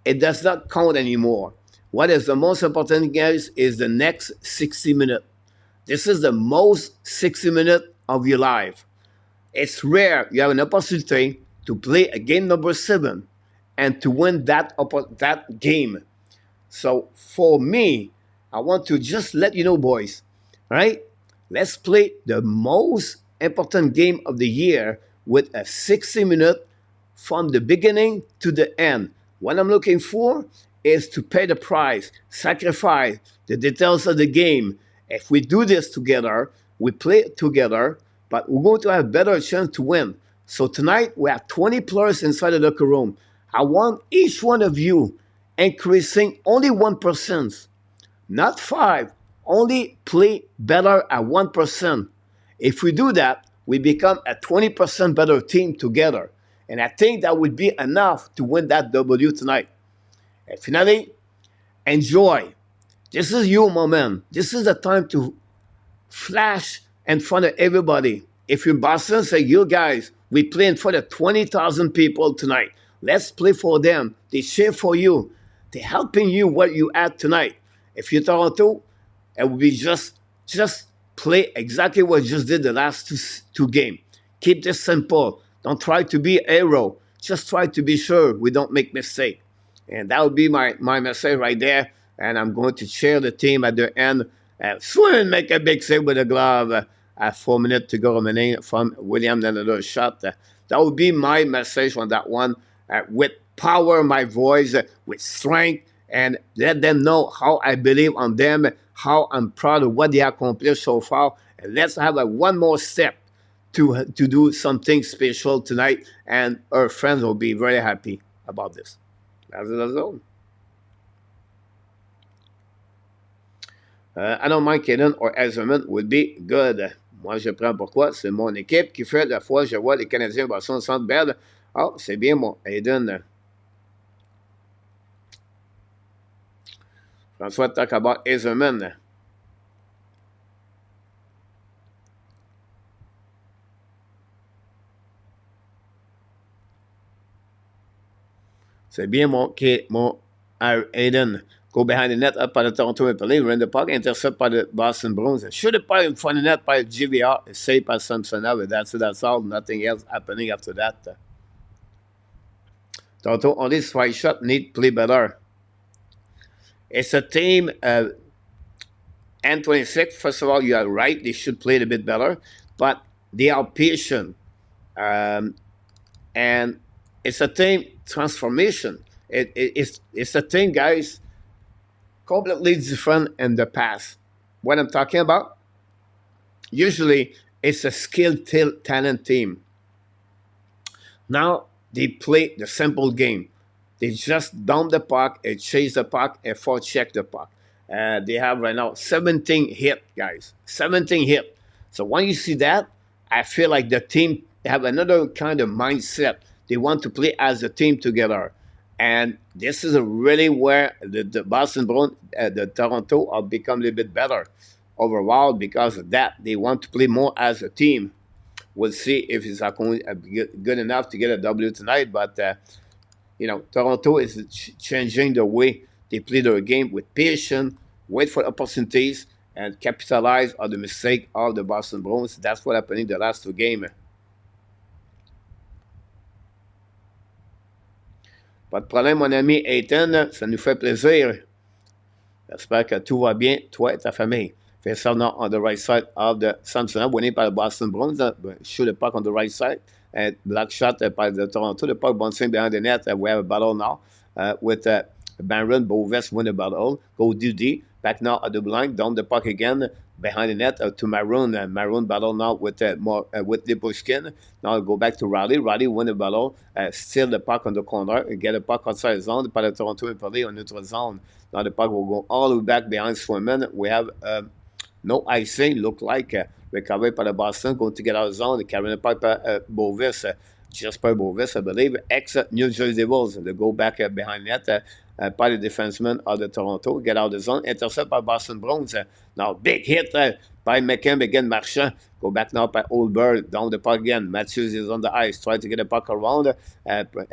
It does not count anymore. What is the most important, guys, is the next 60 minutes. This is the most 60 minutes of your life. It's rare you have an opportunity to play a game number 7 and to win that game. So for me, I want to just let you know, boys, right? Let's play the most important game of the year with a 60 minute from the beginning to the end. What I'm looking for is to pay the price, sacrifice the details of the game. If we do this together, we play together, but we're going to have a better chance to win. So tonight, we have 20 players inside the locker room. I want each one of you increasing only 1%, not 5, only play better at 1%. If we do that, we become a 20% better team together. And I think that would be enough to win that W tonight. And finally, enjoy. This is your moment. This is the time to flash in front of everybody. If you're in Boston, say, you guys, we play in front of 20,000 people tonight. Let's play for them. They cheer for you. They're helping you what you had tonight. If you're Toronto, it would be just play exactly what you just did the last two games. Keep this simple. Don't try to be a hero. Just try to be sure we don't make mistakes. And that would be my message right there. And I'm going to cheer the team at the end. Swim, make a big save with a glove. At 4 minutes to go remaining from William, then another shot. That would be my message on that one. With power, my voice, with strength, and let them know how I believe on them, how I'm proud of what they accomplished so far. And let's have one more step to do something special tonight. And our friends will be very happy about this. That's all. I don't mind Kaden or Ezerman would be good. Moi, je prends pourquoi? C'est mon équipe qui fait la fois je vois les Canadiens Boston au Centre Bell. Oh, c'est bien, mon Aiden. François, talk about Ezerman. C'est bien, mon Aiden. Go behind the net up by the Toronto Maple Leafs. Run the puck, intercept by the Boston Bruins. Shoot it by in front of the net by GVR. Saved by Samsonov. That's all. Nothing else happening after that. Toronto only strike shot. Need play better. It's a team. N26. First of all, you are right. They should play a bit better, but they are patient. And It's a team transformation. It's a team, guys, completely different in the past. What I'm talking about, usually it's a skilled talent team. Now they play the simple game. They just dump the puck and chase the puck and forecheck the puck. They have right now 17 hit, guys. 17 hit. So when you see that, I feel like the team have another kind of mindset. They want to play as a team together. And this is really where the Boston Bruins, the Toronto, are become a little bit better overall because of that. They want to play more as a team. We'll see if it's good enough to get a W tonight. But, Toronto is changing the way they play their game with patience, wait for opportunities, and capitalize on the mistake of the Boston Bruins. That's what happened in the last two games. Pas de problème, mon ami Ethan, ça nous fait plaisir. J'espère que tout va bien, toi et ta famille. Face off now on the right side of the Samsonite, winning by the Boston Bruins. Shoot the puck on the right side. And block shot by the Toronto. The puck bouncing behind the net. We have a battle now with Barron. Beauvais win the battle. Go DD. Back now at the blind. Down the puck again behind the net to Maroon. Maroon battle now with Lipushkin. Now go back to Riley. Riley win the battle. Steal the puck on the corner. Get the puck outside the zone. By the Toronto Maple on neutral zone. Now the puck will go all the way back behind Swimmen. We have no icing. Look like recovered by the Boston. Going to get out of the zone. Carrying the puck by Beauvais. Jasper Beauvais, I believe. Ex-New Jersey Devils. They go back behind net. By the defenseman of the Toronto. Get out of the zone. Intercept by Boston Bruins. Now, big hit by McKim again, Marchand. Go back now by Oldberg. Down the puck again. Matthews is on the ice. Try to get the puck around.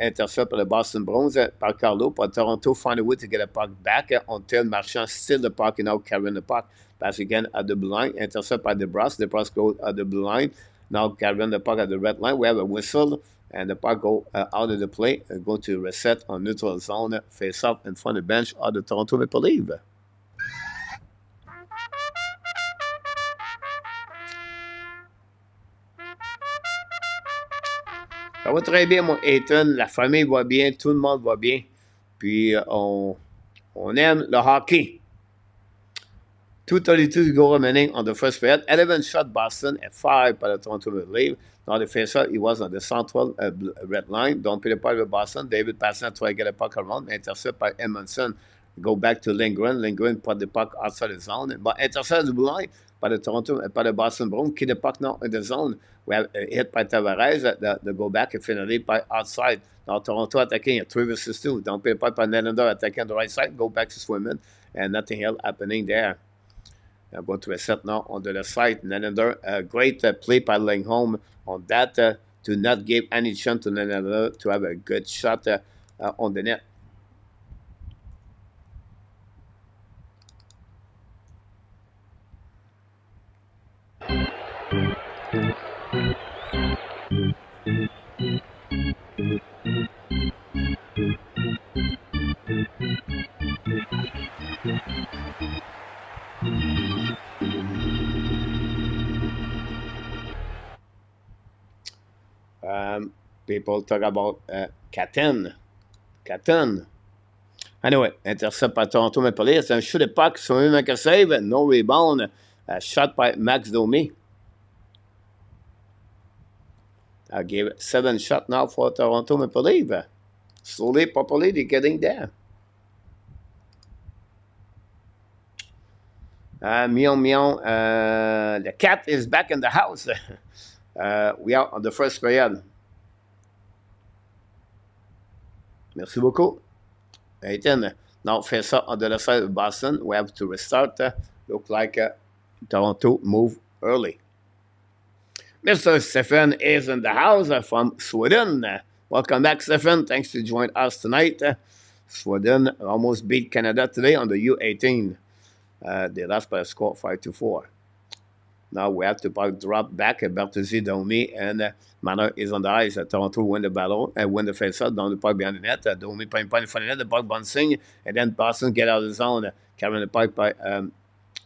Intercept by the Boston Bruins. By Carlo. But Toronto find a way to get the puck back until Marchand steal the puck and now carrying the puck. Pass again at the blue line. Intercept by DeBrus. DeBrus goes at the blue line. Now carrying the puck at the red line. We have a whistle. And the puck go out of the play, go to reset on neutral zone, face up in front of the bench of the Toronto Maple Leafs. Ça va très bien, mon Ethan. La famille va bien, tout le monde va bien. Puis on aime le hockey. 2:32 to go remaining on the first period. 11 shot Boston and 5 by the Toronto Maple Leafs. Now the facer, he was on the central red line. Don't pay the puck with Boston. David passing try to get a puck around. Intercept by Edmondson. Go back to Lindgren. Lindgren put the puck outside the zone. But intercept the blue line by the Boston Bruins. Keep the puck now in the zone. We have hit by Tavares. The go back and finally by outside. Now Toronto attacking a 3 versus 2. Don't pay the puck by Nylander attacking the right side. Go back to Swimmen. And nothing else happening there. I'm going to reset now on the left side. Nylander, great play by Lindholm on that to not give any chance to Nylander to have a good shot on the net. People talk about Katen. Anyway, intercept by Toronto Maple Leafs. And shoot the puck, so we make a save. No rebound. Shot by Max Domi. I gave 7 shots now for Toronto Maple Leafs. Slowly, properly, they're getting there. Mion. The cat is back in the house. We are on the first period. Merci beaucoup. Ethan, now face up on the left side of Boston. We have to restart. Look like Toronto move early. Mr. Stefan is in the house from Sweden. Welcome back, Stefan. Thanks to join us tonight. Sweden almost beat Canada today on the U18. They lost by a score 5-4. Now we have to drop back. Bertuzzi, Domi, and Manor is on the ice. Toronto win the battle and win the face-off down the puck behind the net. Domi playing point in front of the net, the puck bouncing, and then Boston get out of the zone. Carrying the puck by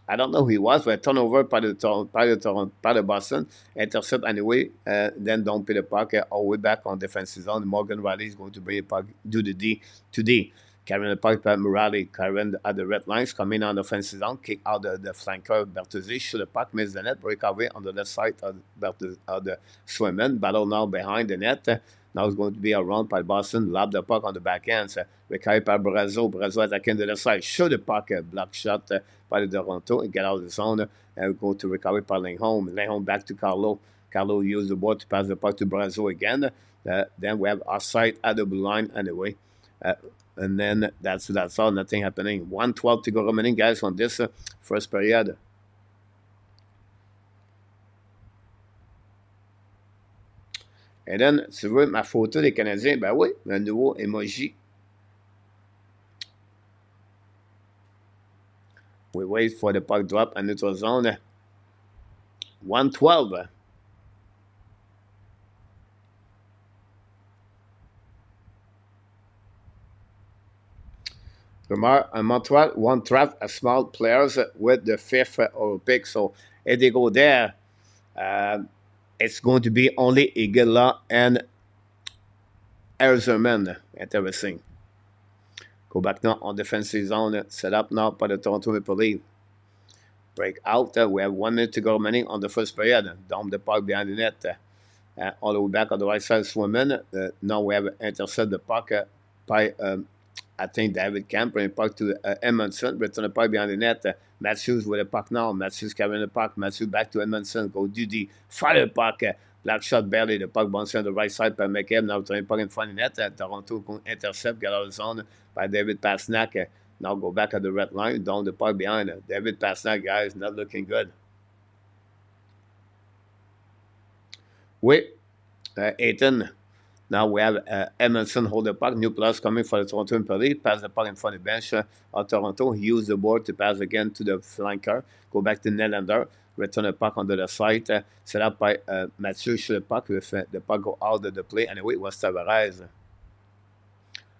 I don't know who he was, but turnover by the Boston. Intercept anyway, then don't pay the puck all the way back on defensive zone. Morgan Riley is going to bring the puck, do the D to D. Carrying the puck by Murali, carrying at the red lines, coming on the offensive zone, kick out the flanker, Bertuzzi, shoot the puck, miss the net, break away on the left side of the Swimmen, battle now behind the net. Now it's going to be a run by Boston, lob the puck on the backhand. Recovered by Brazo attacking the left side, shoot the puck, block shot by the Toronto, and get out of the zone, and go to recovery by Lindholm back to Carlo. Carlo used the ball to pass the puck to Brazo again. Then we have offside at the blue line anyway. And then that's all, nothing happening. 1:12 to go remaining, guys, on this first period. Et then, tu veux ma photo des Canadiens? Ben oui, un nouveau emoji. We wait for the puck drop à neutral zone. 1:12. Montreal won't draft small players with the 5th Olympic. So if they go there, it's going to be only Igala and Erzerman. Interesting. Go back now on defensive zone. Set up now by the Toronto Maple Leafs. Break out. We have 1 minute to go remaining on the first period. Dump the puck behind the net. All the way back on the right side, Swimmen. Now we have intercept the puck by, I think, David Kemp. Bring the puck to Edmondson. Return the puck behind the net. Matthews with the puck now. Matthews carrying the puck. Matthews back to Edmondson. Go do the fire the puck. Black shot barely. The puck bouncing on the right side by McCabe. Now turning the puck in front of the net. Toronto intercept. Get out of the zone by David Pastrnak. Now go back at the red line. Down the puck behind. David Pastrnak, guys, not looking good. Wait. 18. Now we have Edmondson hold the puck. New plus coming for the Toronto Maple Leafs. Pass the puck in front of the bench of Toronto. He used the board to pass again to the flanker. Go back to Nylander. Return the puck onto the side. Set up by Matthews. Shoot the puck. With the puck go out of the play. Anyway, it was Tavares.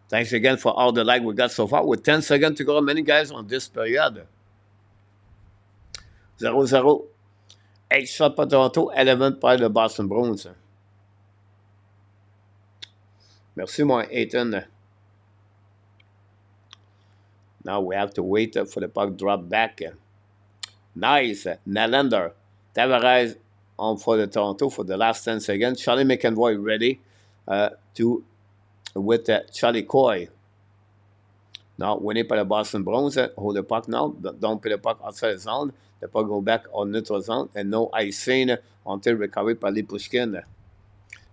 Thanks again for all the like we got so far. With 10 seconds to go remaining, guys, on this period. 0-0. 8 shots by Toronto. 11 by the Boston Bruins. Merci, mon Ethan. Now we have to wait for the puck drop back. Nice. Nylander. Tavares on for the Toronto for the last 10 seconds. Charlie McAvoy ready with Charlie Coy. Now winning by the Boston Bruins. Hold the puck now. Don't put the puck outside the zone. The puck go back on neutral zone. And no icing until recovered by Lipushkin.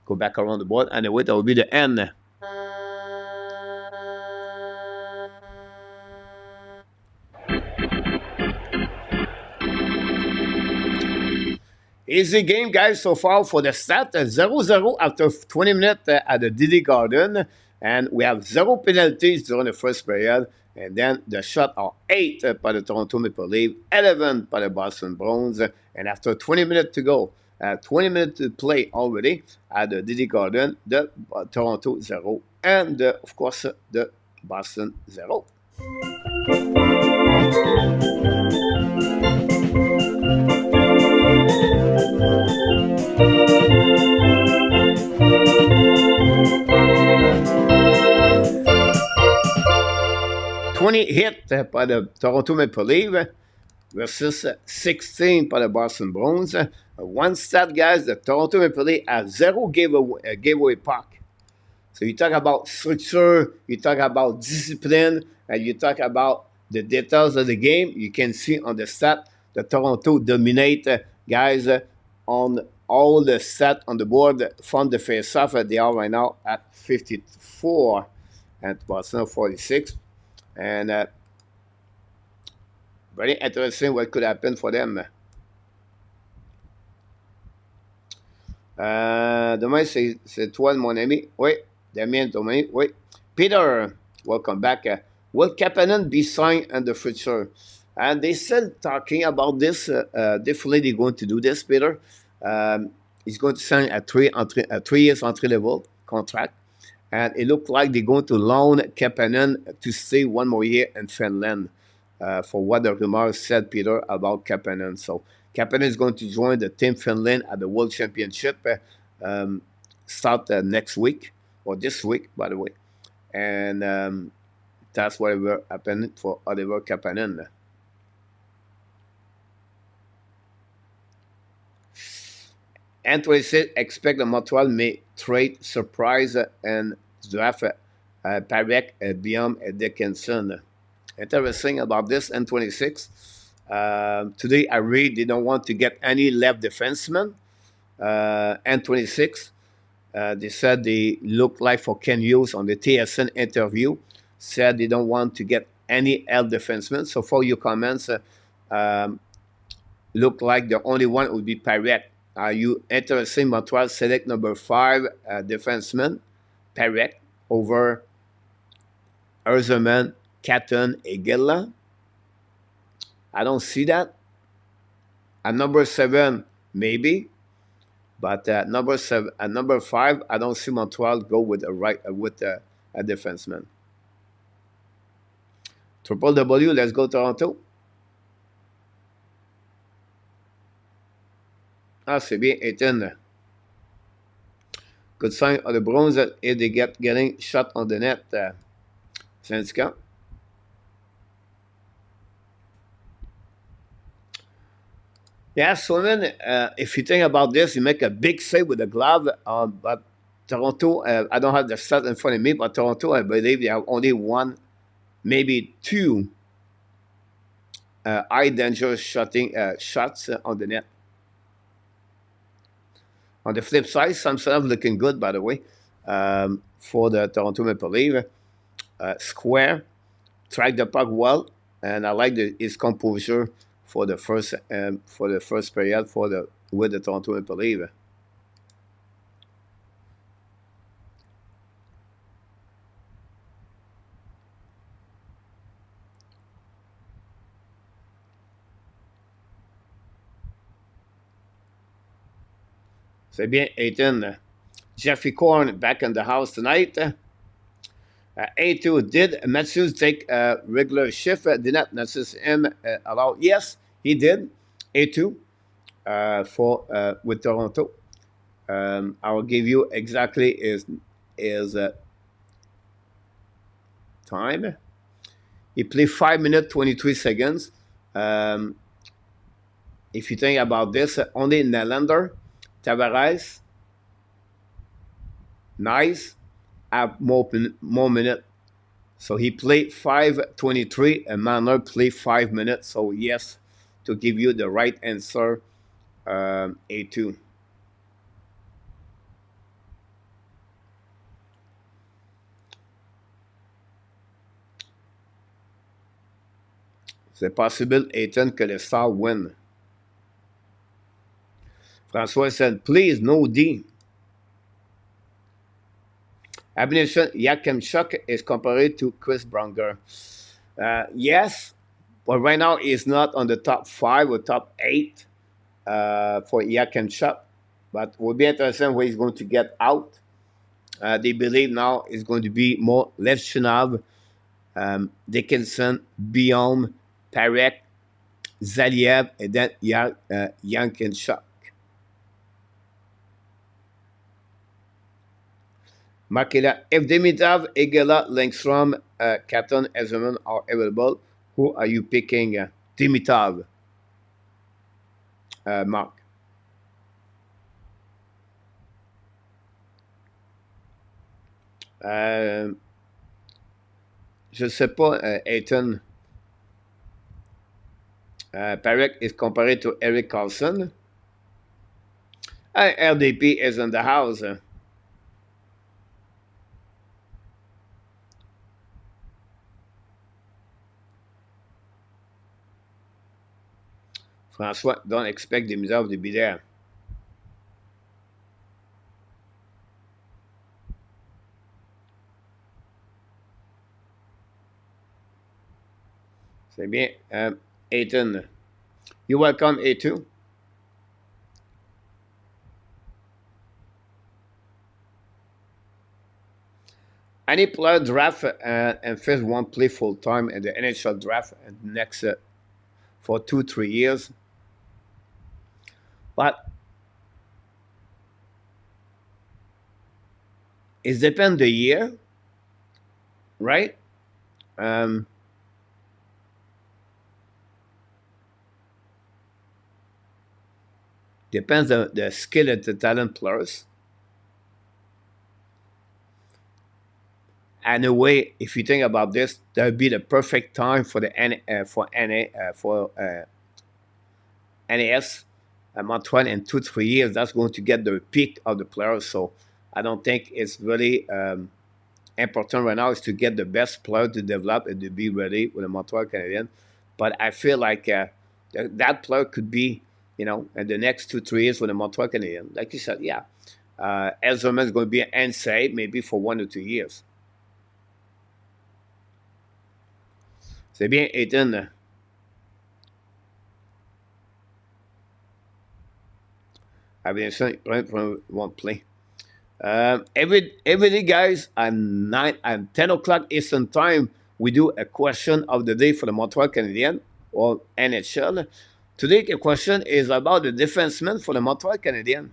Go back around the board. Anyway, that will be the end. Easy game, guys, so far for the stat. 0-0 after 20 minutes at the TD Garden. And we have 0 penalties during the first period. And then the shot are 8 by the Toronto Maple Leafs, 11 by the Boston Bruins. And after 20 minutes to go, 20 minutes to play already at the TD Garden, the Toronto 0 and, of course, the Boston 0. Hit by the Toronto Maple Leafs versus 16 by the Boston Bruins. One stat, guys, the Toronto Maple Leafs have 0 giveaway puck. So you talk about structure, you talk about discipline, and you talk about the details of the game. You can see on the stat the Toronto dominate, guys, on all the stats on the board from the face-off. They are right now at 54 and Boston 46. And very interesting what could happen for them. Demain, c'est toi, mon ami. Oui, Damien, Domain. Oui. Peter, welcome back. Will Kapanen be signed in the future? And they still talking about this. Definitely they're going to do this, Peter. He's going to sign a 3 years entry-level contract. And it looked like they're going to loan Kapanen to stay 1 more year in Finland. for what the rumors said, Peter, about Kapanen. So Kapanen is going to join the Team Finland at the World Championship start next week, or this week, by the way. And that's whatever happened for Oliver Kapanen. N26 expect the Montreal may trade surprise and draft Parek, Biam, and Dickinson. Interesting about this N26. Today I read they don't want to get any left defenseman. N26. They said they look like for Ken Hughes on the TSN interview. Said they don't want to get any L defenseman. So for your comments, look like the only one would be Parek. Are you interested in Montreal select number 5 defenseman, Parek, over Erzerman, Catton, Egela? I don't see that. At number 7, maybe. But at number 5, I don't see Montreal go with a defenseman. Triple W, let's go Toronto. Ah, c'est bien, Ethan. Good sign of the Bruins if they getting shot on the net. Syndicat. Yeah, Swimmen, if you think about this, you make a big save with the glove. But Toronto, I don't have the stat in front of me, but Toronto, I believe they have only 1, maybe 2 high danger shots on the net. On the flip side, Samsonov looking good, by the way, for the Toronto Maple Leafs. Square, track the puck well, and I like his composure for the first period with the Toronto Maple Leafs. C'est bien, Ethan. Jeffrey Korn back in the house tonight. A2, did Matthews take a regular shift? Did not notice him allow? Yes, he did. A2 with Toronto. I will give you exactly his time. He played 5 minutes 23 seconds. If you think about this, only Nylander, Tavares, Nice have more minutes. So he played 5:23, and Marner played 5 minutes. So yes, to give you the right answer, A2. C'est possible, Ethan, que les Stars win. François said, please, no D. Abination Yakimchuk is compared to Chris Bronger. Yes, but right now he's not on the top 5 or top 8 for Yakimchuk. But it will be interesting where he's going to get out. They believe now it's going to be more Levchinov, Dickinson, Biom, Parek, Zaliev, and then Yankinchuk. Makeda, if Dimitrov, Egela, Langstrom, Captain Ezerman are available, who are you picking? Dimitrov, Mark. Je ne sais pas, Aiton. Parek is compared to Eric Carlson. LDP is in the house. François, don't expect himself to be there. C'est bien. Aiton. You're welcome, A2. any player draft and first one play full time in the NHL draft and next for 2 3 years. But it depends the year, right? Um, depends the skill and the talent players. And a way, if you think about this, that would be the perfect time for the NAS Montreal in 2 3 years. That's going to get the peak of the players. So I don't think it's really important right now is to get the best player to develop and to be ready with the Montreal Canadiens. But I feel like that player could be, in the next 2 3 years with the Montreal Canadiens. Like you said, yeah. Ezerman is going to be an NSA maybe for 1 or 2 years. C'est bien, Ethan. Intermission, won't play. Every day, guys, at 10 o'clock Eastern Time, we do a question of the day for the Montreal Canadiens or NHL. Today, the question is about the defenseman for the Montreal Canadiens.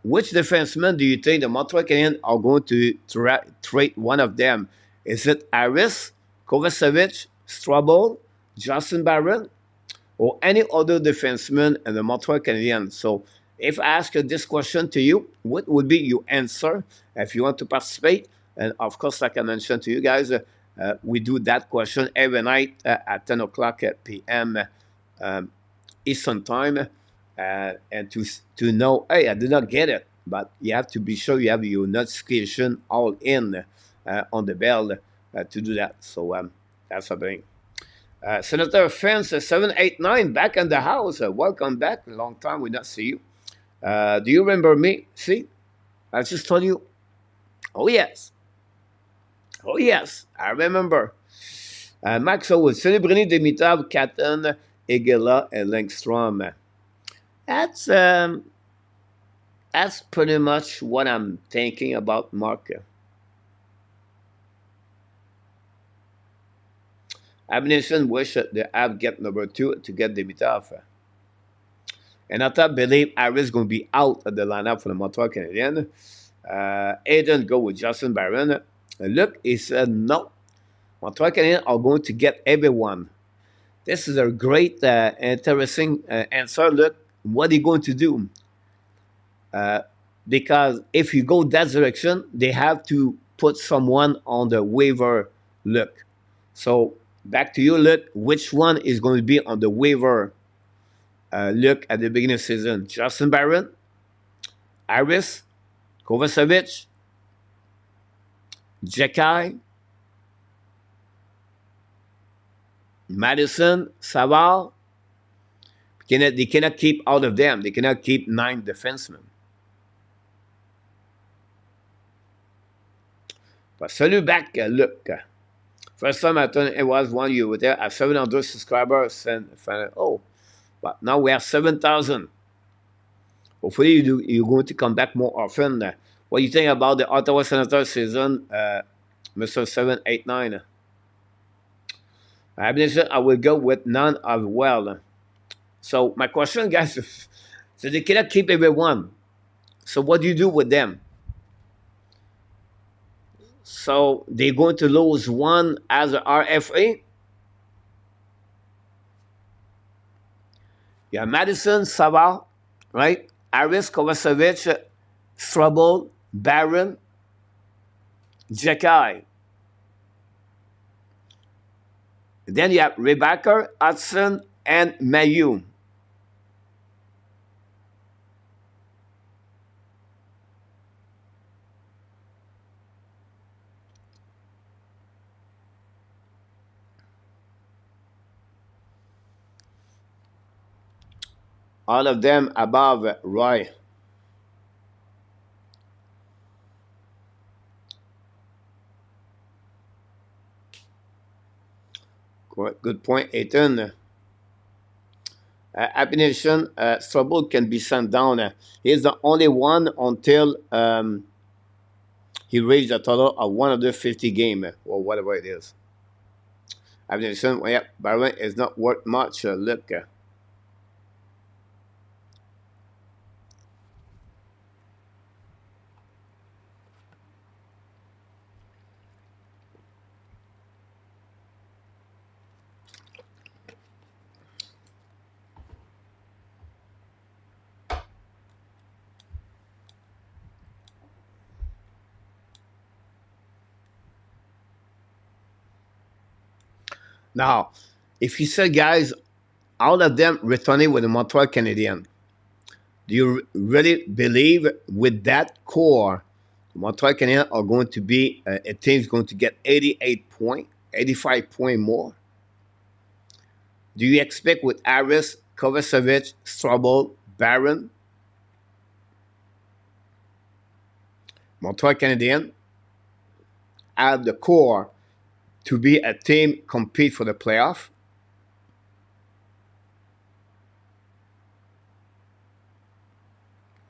Which defenseman do you think the Montreal Canadiens are going to trade one of them? Is it Harris, Kovacevic, Strobel, Justin Barron, or any other defenseman in the Montreal Canadiens? So if I ask this question to you, what would be your answer if you want to participate? And of course, like I mentioned to you guys, we do that question every night at 10 o'clock p.m. Eastern Time. And to know, hey, I did not get it, but you have to be sure you have your notification all in on the bell to do that. So that's happening. Senator Fence 789 back in the house. Welcome back. A long time we not see you. Do you remember me? See, I just told you. Oh yes, I remember. Maxo with Celebrini, Dimitrov, Katten, Egela, and Langstrom. That's pretty much what I'm thinking about Mark. Abnation wish the app get number 2 to get Dimitrov. And I thought believe Harris going to be out of the lineup for the Montreal Canadiens. Aiden go with Justin Barron. Look, he said no. Montreal Canadiens are going to get everyone. This is a great, interesting answer. Look, what are you going to do? Because if you go that direction, they have to put someone on the waiver look. So back to you, look, which one is going to be on the waiver look at the beginning of the season? Justin Barron, Harris, Kovacevic, Jekai, Madison, Savard. They cannot keep all of them. They cannot keep 9 defensemen. But salut back, look. First time I thought it was 1 year with there at 700 subscribers. But now we have 7,000. Hopefully you're going to come back more often. What do you think about the Ottawa Senators season, Mr. 789? I will go with none of well. So my question, guys, so they cannot keep everyone. So what do you do with them? So they're going to lose one as a RFA. You have Madison, Savard, right? Harris, Kovacevic, Strobel, Barron, Jekai. Then you have Rebecca, Hudson, and Mayu. All of them above Roy. Good point, Ethan. Intermission, Strobel can be sent down. He's the only one until He reached a total of 150 games, or whatever it is. Abnation, well, yeah, Byron is not worth much. Look. Now, if you said, guys, all of them returning with the Montreal Canadiens, do you really believe with that core, Montreal Canadiens are going to be a team's going to get 88 points, 85 points more? Do you expect with Harris, Kovacevic, Strobel, Barron, Montreal Canadiens have the core to be a team compete for the playoff?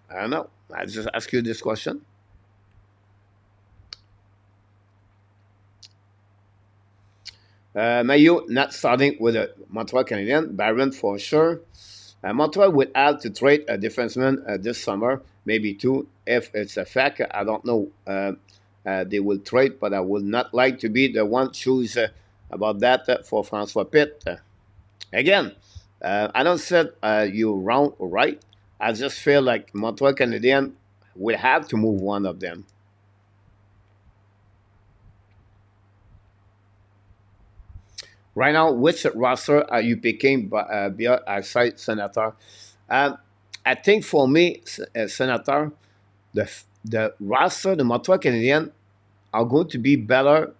I don't know. I just ask you this question. Mayo not starting with a Montreal Canadian. Barron for sure. Montreal would have to trade a defenseman this summer, maybe two, if it's a fact. I don't know. They will trade, but I would not like to be the one choose about that for Francois Pitt. Again, I don't say you wrong or right. I just feel like Montreal Canadian will have to move one of them. Right now, which roster are you picking via outside Senator? Um, I think for me, Senator, the roster, the Montreal Canadiens are going to be better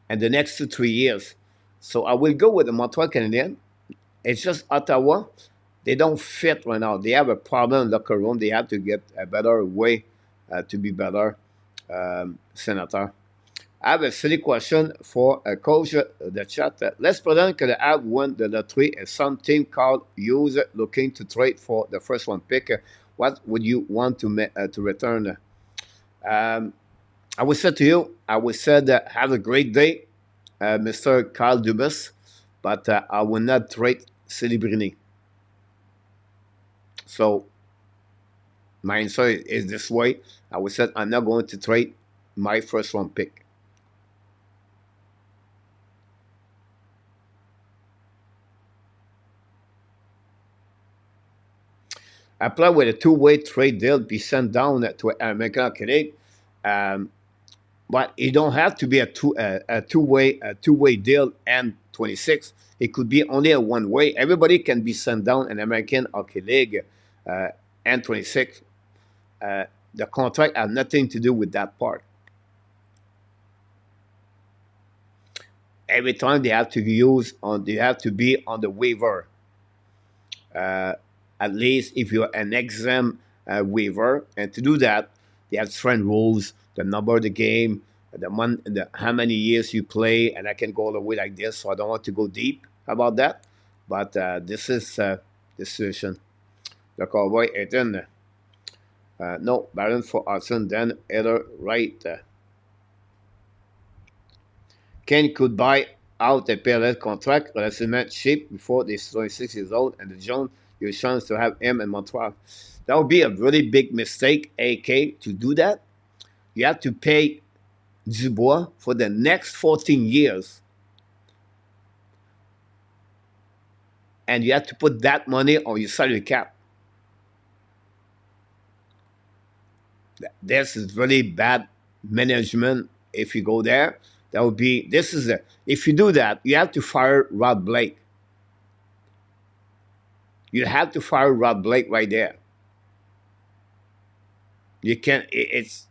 in the next 2 3 years. So I will go with the Montreal Canadiens. It's just Ottawa. They don't fit right now. They have a problem in the locker room. They have to get a better way to be better, Senator. I have a silly question for a coach the chat. Let's pretend que the Habs won the lottery and some team called use looking to trade for the first one pick. What would you want to return? I would say to you, I would say that have a great day, Mr. Carl Dubas, but I will not trade Celebrini. So my answer is this way. I would say I'm not going to trade my first one pick. Apply with a two-way trade deal, be sent down to an American colleague. Um, but it don't have to be a two-way deal and 26. It could be only a one way. Everybody can be sent down an American Hockey League and 26. The contract has nothing to do with that part. Every time they have to be on the waiver. Uh, at least if you're an exam waiver, and to do that, they have certain rules, the number of the game, how many years you play, and I can go all the way like this. So I don't want to go deep about that, but this is the solution. The Cowboy Ethan, no Baron for Austin, then either right. Ken could buy out a PLS contract relatively cheap before he's 26 years old, and the Jones, your chance to have him in Montreal. That would be a really big mistake, AK, to do that. You have to pay Dubois for the next 14 years. And you have to put that money on your salary cap. This is really bad management if you go there. That would be, if you do that, you have to fire Rod Blake. You have to fire Rod Blake right there. You can't, this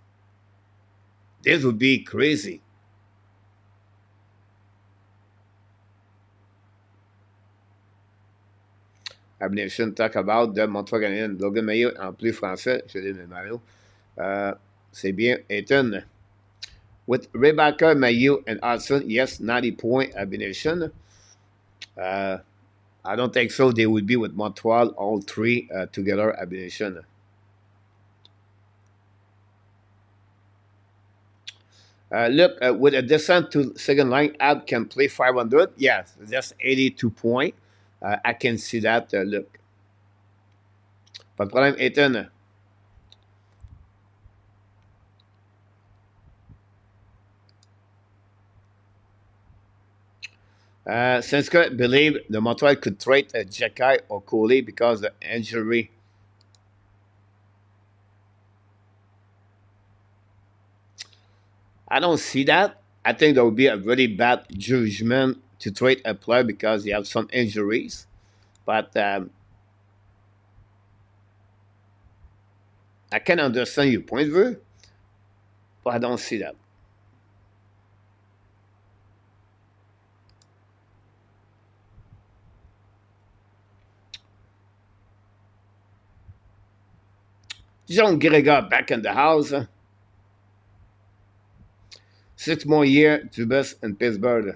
would be crazy. Abnation talk about de Montreal Canadien. Logan Mayo en plus français, je l'ai Mario. C'est bien. Ethan. With Rebecca, Mayu, and Hudson, yes, 90 point Abnation. I don't think so. They would be with Montreal, all three together, Abnation. Look, with a descent to second line, Ab can play 500. Yes, that's 82 points. I can see that. Look, pas de problème, Ethan. Since I believe the Montreal could trade Jekai or Coley because of the injury. I don't see that. I think that would be a really bad judgment to trade a player because he has some injuries. But I can understand your point of view, but I don't see that. Jean Gregor back in the house. 6 more years to best in Pittsburgh.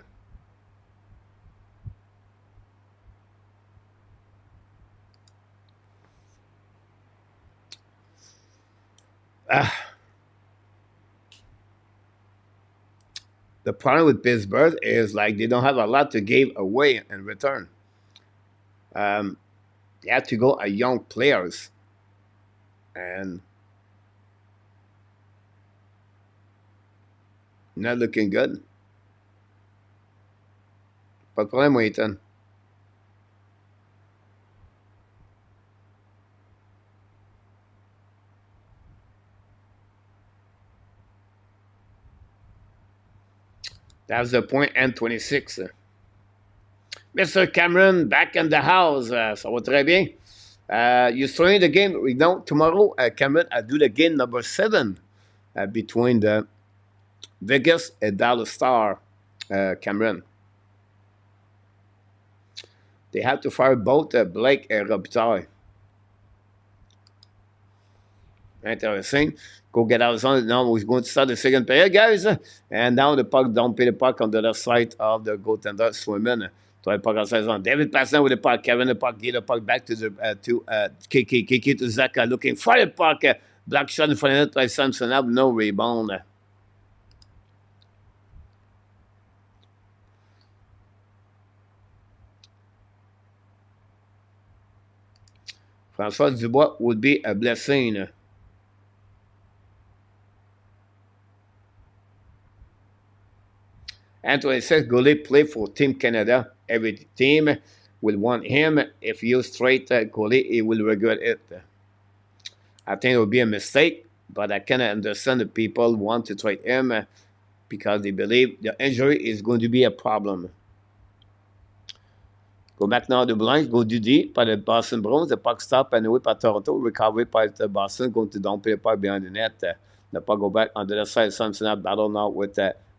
The problem with Pittsburgh is like they don't have a lot to give away in return. Um, they have to go at young players, and not looking good. Pas de problème, Ethan. That's the point, N26. Mr. Cameron, back in the house. Ça va très bien. You're starting the game. We know tomorrow, Cameron, I do the game number 7 between the Vegas and Dallas Star, Cameron. They have to fire both Blake and Robitaille. Interesting. Go get out on. Now we're going to start the second period, guys. And now the puck, don't pay the puck on the left side of the goaltender swimming. To puck on 16 David passing with the puck. Kevin the puck, get the puck back to the Kiki to Zaka looking for the puck. Black shot in front of it by Samson up, no rebound. François Dubois would be a blessing. Antoine says Goulet play for Team Canada. Every team will want him. If you straight Goulet, he will regret it. I think it would be a mistake, but I cannot understand the people want to trade him because they believe the injury is going to be a problem. Go back now to Blanche, go du D par le Boston Bruins, the puck stop anyway par Toronto, recovery by the Boston, going to dump the puck behind the net. The puck go back on the other side, Samson up battle now with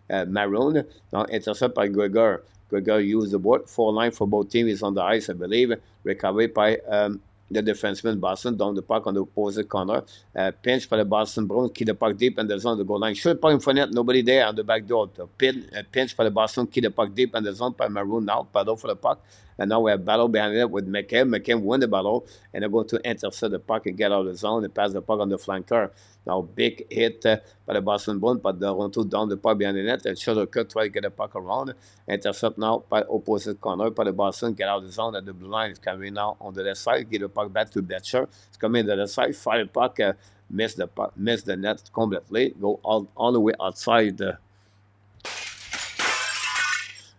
Maroon. Now intercept by Gregor. Gregor used the board. 4 line for both teams is on the ice, I believe. Recovery by the defenseman Boston down the puck on the opposite corner. Pinch for the Boston Bruins. Keep the puck deep in the zone of the goal line. Shoot puck in front net. Nobody there on the back door. Pinch for the Boston. Keep the puck deep in the zone by Maroon now. Battle for the puck. And now we have battle behind it with McKim. McKim win the battle. And they're going to intercept the puck and get out of the zone and pass the puck on the flanker. Now big hit by the Boston Bruins, but Toronto down the puck behind the net. And shoulder cut, try to get the puck around. Intercept now by opposite corner by the Boston. Get out of the zone at the blue line. It's coming now on the left side. Get the puck back to Betcher. It's coming to the side. Fire the puck. Miss the net completely. Go all the way outside.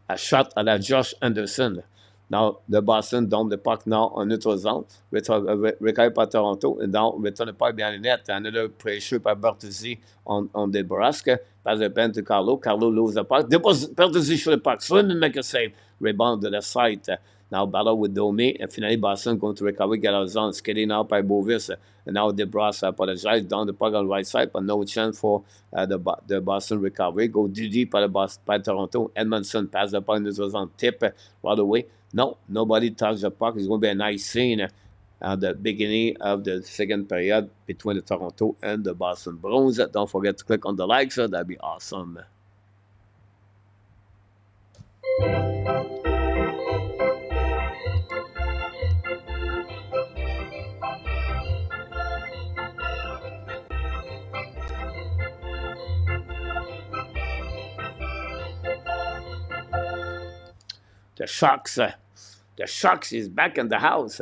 A shot à la Josh Anderson. Now, the Boston down the puck now on neutral zone. Recovered by Toronto. And now, return the puck behind the net. Another pressure by Bertuzzi on Nebraska. Pass the pen to Carlo. Carlo loses the puck. Bertuzzi shoot the puck. Swim and make a save. Rebound to the side. Now, battle with Domi. And finally, Boston going to recover. Get out of zone. Skating out by Bovis. And now, DeBrus apologized. Down the puck on the right side. But no chance for the Boston recovery. Go deep by Toronto. Edmondson pass the puck in the zone. Tip right away. No, nobody touched the puck. It's going to be a nice scene at the beginning of the second period between the Toronto and the Boston Bruins. Don't forget to click on the likes. That'd be awesome. The Sharks. The Sharks is back in the house.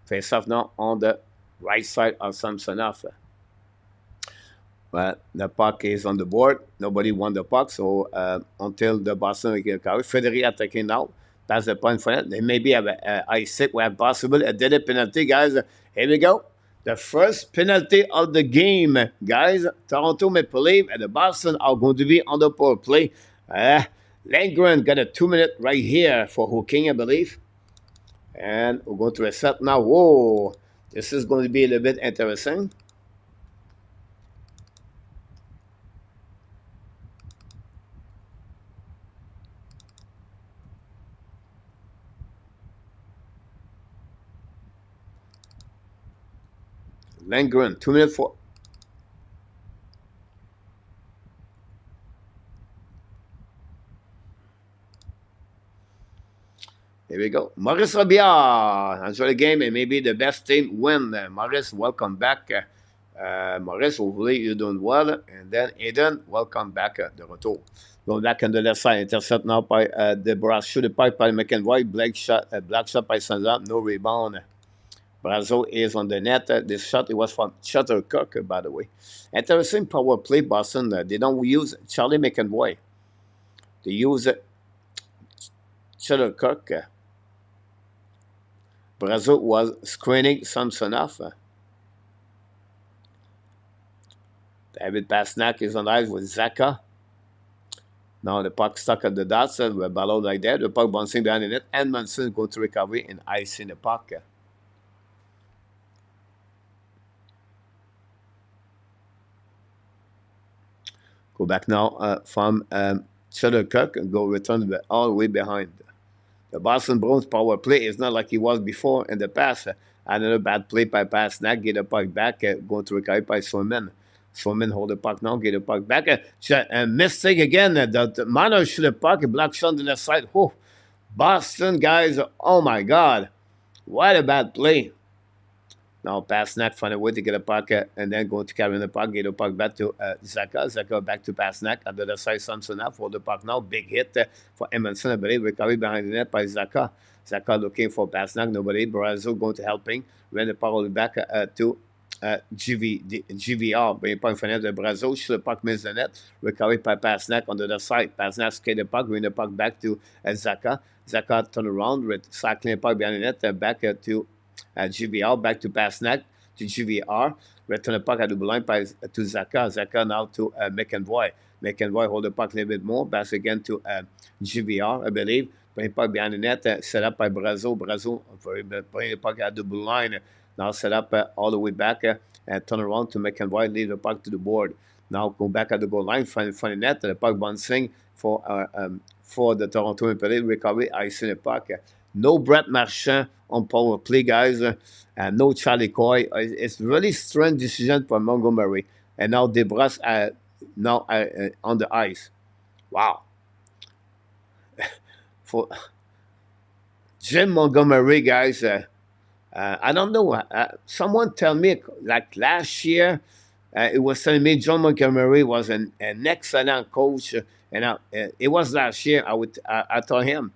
Face off now on the right side of Samsonov. But the puck is on the board. Nobody won the puck, so until the Boston get covered. Federic attacking now. Pass the point for it. They maybe have a ice sick. We have possible a dead penalty, guys. Here we go. The first penalty of the game, guys. Toronto Maple Leafs and the Boston are going to be on the power play. Langren got a 2-minute right here for hooking, I believe. And we're going to reset now. Whoa. This is going to be a little bit interesting. Langren, 2 minutes for. Here we go. Maurice Robillard. Enjoy the game and maybe the best team win. Maurice, welcome back. Maurice, hopefully you're doing well. And then Aiden, welcome back. De retour. Going back on the left side. Intercept now by Deborah. Shoot the pipe by McEnroy. Black shot by Sanzap. No rebound. Brazo is on the net. This shot, it was from Shuttlecock, by the way. Interesting power play, Boston. They don't use Charlie McEnroy. They use Shuttlecock. Brazo was screening Samsonov. David Pastrnak is on ice with Zaka. Now the puck stuck at the dots. We're ballowed like that. The puck bouncing behind the net. Edmondson go to recovery and ice in the puck. Go back now from Shuttlecock and go return all the way behind. The Boston Bruins power play is not like it was before in the past. Another bad play by Pastrnak, get the puck back, going to recover by Swayman. Swayman hold the puck now, get the puck back. Mistake again, the Marner shoot the puck, a block shot on the left side. Oh, Boston guys, oh my God. What a bad play. Now Pastrnak find a way to get a puck and then go to carry the puck, get the puck back to Zaka. Zaka back to Pastrnak. On the other side, Samsonov for the puck now. Big hit for Edmondson, I believe. Recovery behind the net by Zaka. Zaka looking for Pastrnak. Nobody. Brazo going to helping. Ran the puck all the way back to GVR. Bring the puck in front of the Brazo. Shoot the puck, miss the net. Recovery by Pastrnak on the other side. Pastrnak skate the puck. Bring the puck back to Zaka. Zaka turn around. Cycling the puck behind the net. Back to GVR, back to Pastrnak, to GVR, return the puck at the blue line to Zaka. Zaka now to McEnroy. McEnroy hold the puck a little bit more, pass again to GVR, I believe. Bring the puck behind the net, set up by Brazo. Brazo bring the puck at the blue line. Now set up all the way back and turn around to McEnroy, leave the puck to the board. Now go back at the goal line, find the net, the puck bouncing for the Toronto Maple Leafs, recovery, ice in the puck. No Brett Marchand on power play, guys. No Charlie Coy. It's really strange decision for Montgomery. And now DeBrus now on the ice. Wow. For Jim Montgomery, guys, I don't know. Someone tell me, like last year, it was telling me John Montgomery was an excellent coach. And it was last year. I told him,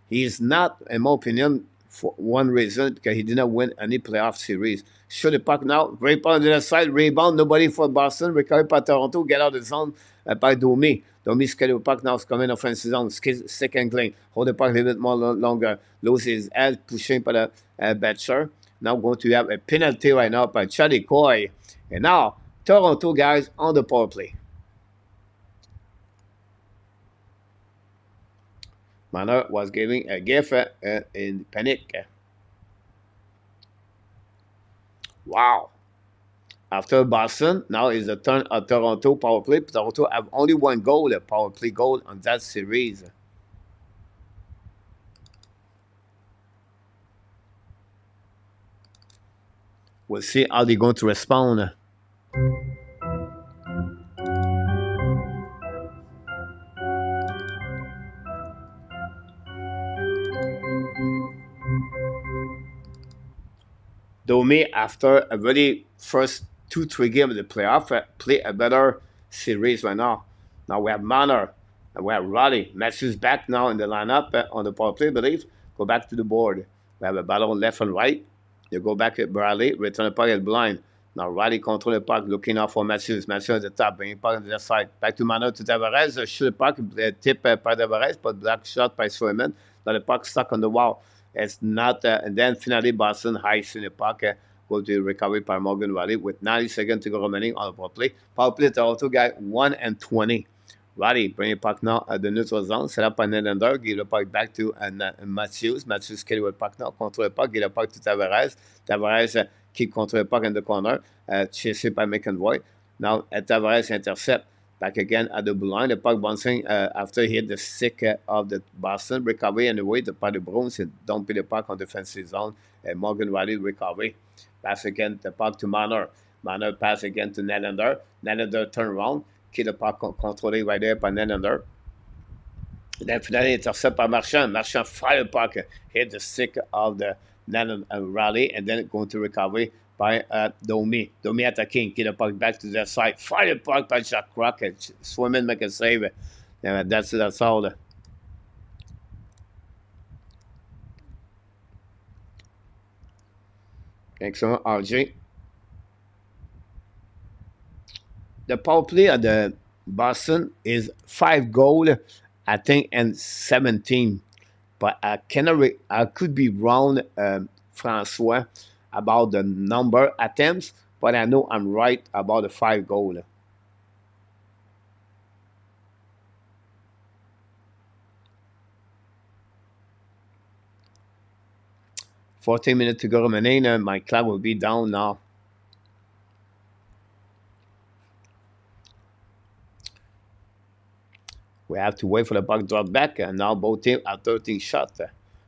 he's not, in my opinion, for one reason, because he did not win any playoff series. Shoot the puck now. Great puck on the other side. Rebound. Nobody for Boston. Recovery by Toronto. Get out of the zone by Domi. Domi schedule the puck now. Is coming offensive zone. Second clean. Hold the puck a little bit more longer. Lose his head. Pushing by the Betcher. Now going to have a penalty right now by Charlie Coy. And now, Toronto guys on the power play. Marner was giving a gift in panic. Wow. After Boston, now is the turn of Toronto power play. Toronto have only one goal, a power play goal on that series. We'll see how they're going to respond. Domi, after a really first 2-3 games of the playoff, play a better series right now. Now we have Marner. And we have Riley. Matthews back now in the lineup on the power play, I believe. Go back to the board. We have a ballon left and right. You go back at Bradley, return the puck at blind. Now Riley control the puck, looking out for Matthews. Matthews at the top, bringing puck on the left side. Back to Mano to Tavares. Shoot the puck, tip by Tavares, but black shot by Swayman. Now the puck stuck on the wall. It's not, and then finally Boston hides in the puck. Go to recovery by Morgan Riley with 90 seconds to go remaining on the power play. Power play, Toronto guy 1 and 20. Riley bring the puck now at the neutral zone, set up an under, give the puck back to Matthews. Matthews carry the puck now, control the puck, give the puck to Tavares. Tavares keep control the puck in the corner, chased by McEnroy. Now Tavares intercept, back again at the blue line. The puck bouncing after he hit the stick of the Boston. Recovery anyway, by the Bruins, and dumping the puck on the defensive zone. Morgan Riley recovery. Pass again the puck to Manor. Manor pass again to Nylander. Nylander turn around. Keep the puck controlé right there by Nylander. Then finally intercept by Marchand. Marchand fire the puck, hit the stick of the Nylander Riley, and then going to recovery by Domi. Domi attacking, keep the puck back to their side. Fire the puck by Jack Crockett. Swim make a save. And that's all. Excellent, RJ. The power play of the Boston is 5 goals, I think, and 17. But I could be wrong, Francois, about the number attempts, but I know I'm right about the 5 goals. 14 minutes to go remaining. My clock will be down now. We have to wait for the puck drop back, and now both teams are 13 shots.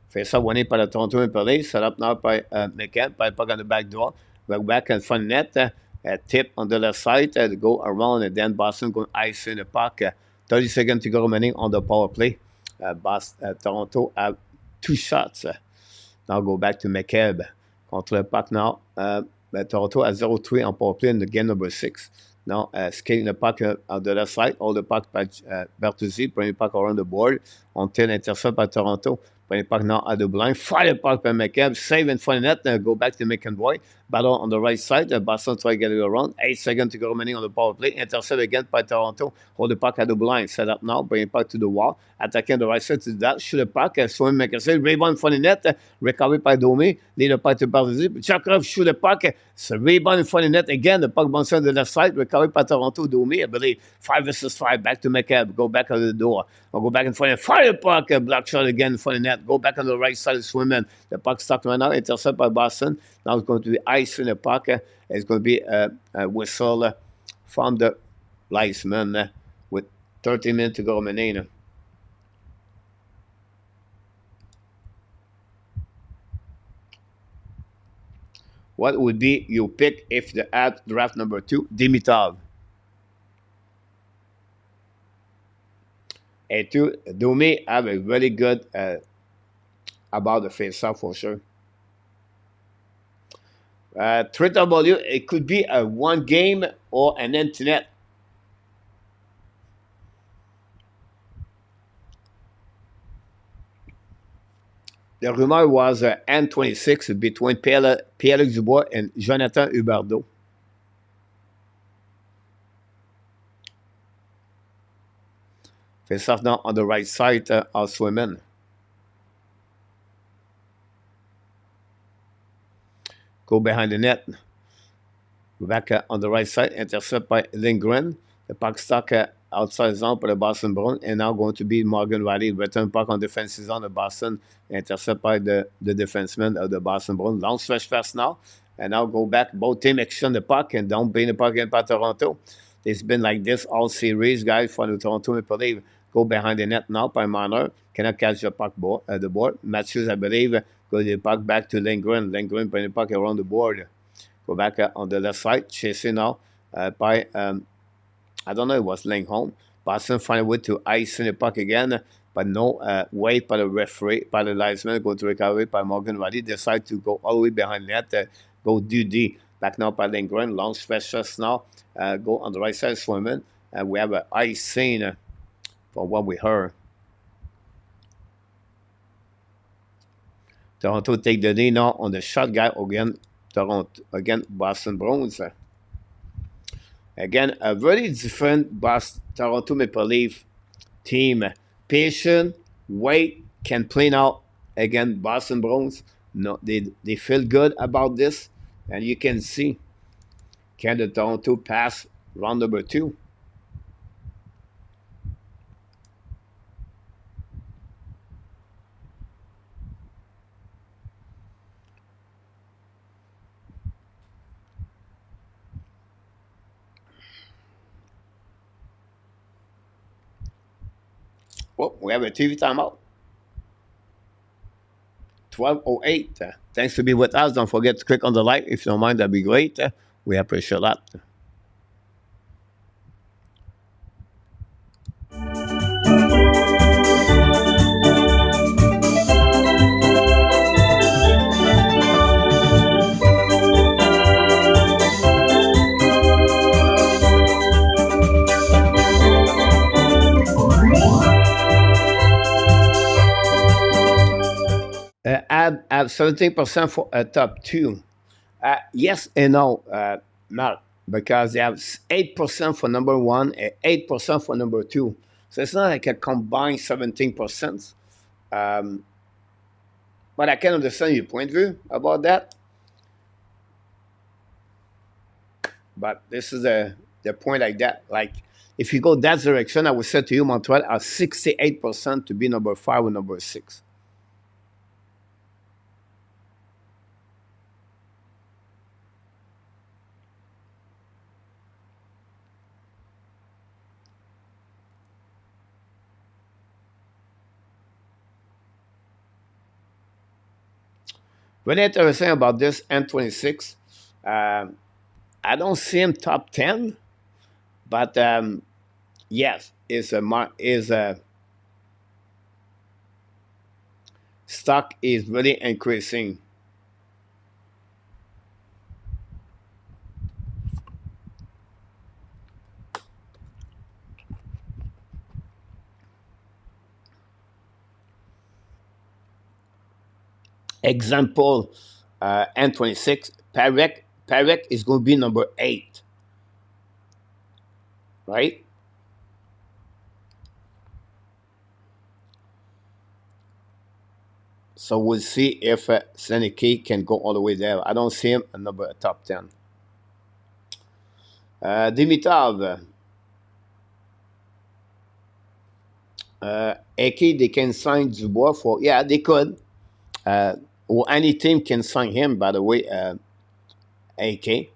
Face-off winning by the Toronto Maple Leafs, set up now by McCann, by puck on the back door. We're back in front net, tip on the left side, to go around, and then Boston going ice in the puck. 30 seconds to go remaining on the power play. Toronto have 2 shots. Now go back to McCabe. Contre le puck now. Toronto has 0-3 on power play in the game number 6. Now, skating the puck on the left side, all the puck by Bertuzzi, bring the puck around the board until intercept by Toronto. Bring the puck now at the blind, fire the puck by McCabe, save in front of net, go back to McEnroy. Battle on the right side, Boston try to get it around. 8 seconds to go remaining on the power play. Intercept again by Toronto. Hold the puck at the blind, set up now, bring the puck to the wall. Attacking the right side to that, shoot the puck, swim, make a save, rebound in front of net, recovery by Domi, lead the puck to Bertuzzi. Chakov shoot the puck, so rebound in front of net again, the puck bouncing on the left side, recovery by Toronto, Domi, I believe 5 versus 5, back to McCabe, go back out the door. I'll go back in front of fire the puck, block shot again in front of net, go back on the right side of swimming. The puck stuck right now, intercept by Boston. Now it's going to be ice in the puck. It's going to be a whistle from the linesman with 30 minutes to go remaining. What would be your pick if the draft number 2, Dimitrov? And two, Domi have a really good about the face-off for sure. W, it could be a 1 game or an internet. The rumor was N26 between Pierre-Luc Dubois and Jonathan Huberdeau. Face off now on the right side of Swayman. Go behind the net. Back on the right side, intercept by Lindgren. The puck stuck outside zone for the Boston Bruins, and now going to be Morgan Riley. Return puck on defensive zone of Boston, intercept by the defenseman of the Boston Bruins. Long stretch pass now, and now go back. Both teams exchange the puck and don't bring the puck in by Toronto. It's been like this all series, guys, for the Toronto Maple Leafs. Go behind the net now by Marner. Cannot catch the puck at the board. Matthews, I believe, go the puck back to Lindgren. Lindgren bring the puck around the board. Go back on the left side. Chasing now by, I don't know, it was Lindholm. Boston find a way to ice in the puck again, but no wait by the referee, by the linesman. Go to recovery by Morgan Riley. Decide to go all the way behind net. Go DD. Back now by Lindgren. Long stretch now. Go on the right side, Swayman. We have an ice scene from what we heard. Toronto take the lead now on the shot guy again. Toronto again, Boston Bruins. Again, a very different Toronto Maple Leaf team. Patient, wait, can play now. Again, Boston Bruins. No, they feel good about this, and you can see can the Toronto pass round number 2. Oh, we have a TV timeout. 12:08. Thanks for being with us. Don't forget to click on the like if you don't mind. That'd be great. We appreciate that. Add 17% for a top 2. Yes and no, Mark, because they have 8% for number 1 and 8% for number 2. So it's not like a combined 17%. But I can understand your point of view about that. But this is the point like that. Like, if you go that direction, I would say to you, Montreal are 68% to be number 5 or number 6. Very interesting about this N26. I don't see him top 10, but yes, is a stock is really increasing. Example, N26, Parek is going to be number 8, right? So we'll see if Seneke can go all the way there. I don't see him a number top 10. Dimitrov. Eki, they can sign Dubois for, yeah, they could. Or any team can sign him, by the way, AK.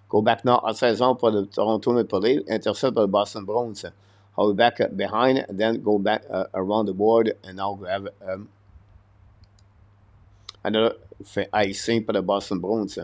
Go back now à saison pour le Toronto Maple Leafs, intercept by the Boston Bruins. Hold back behind, and then go back around the board, and now we have another icing for the Boston Bruins.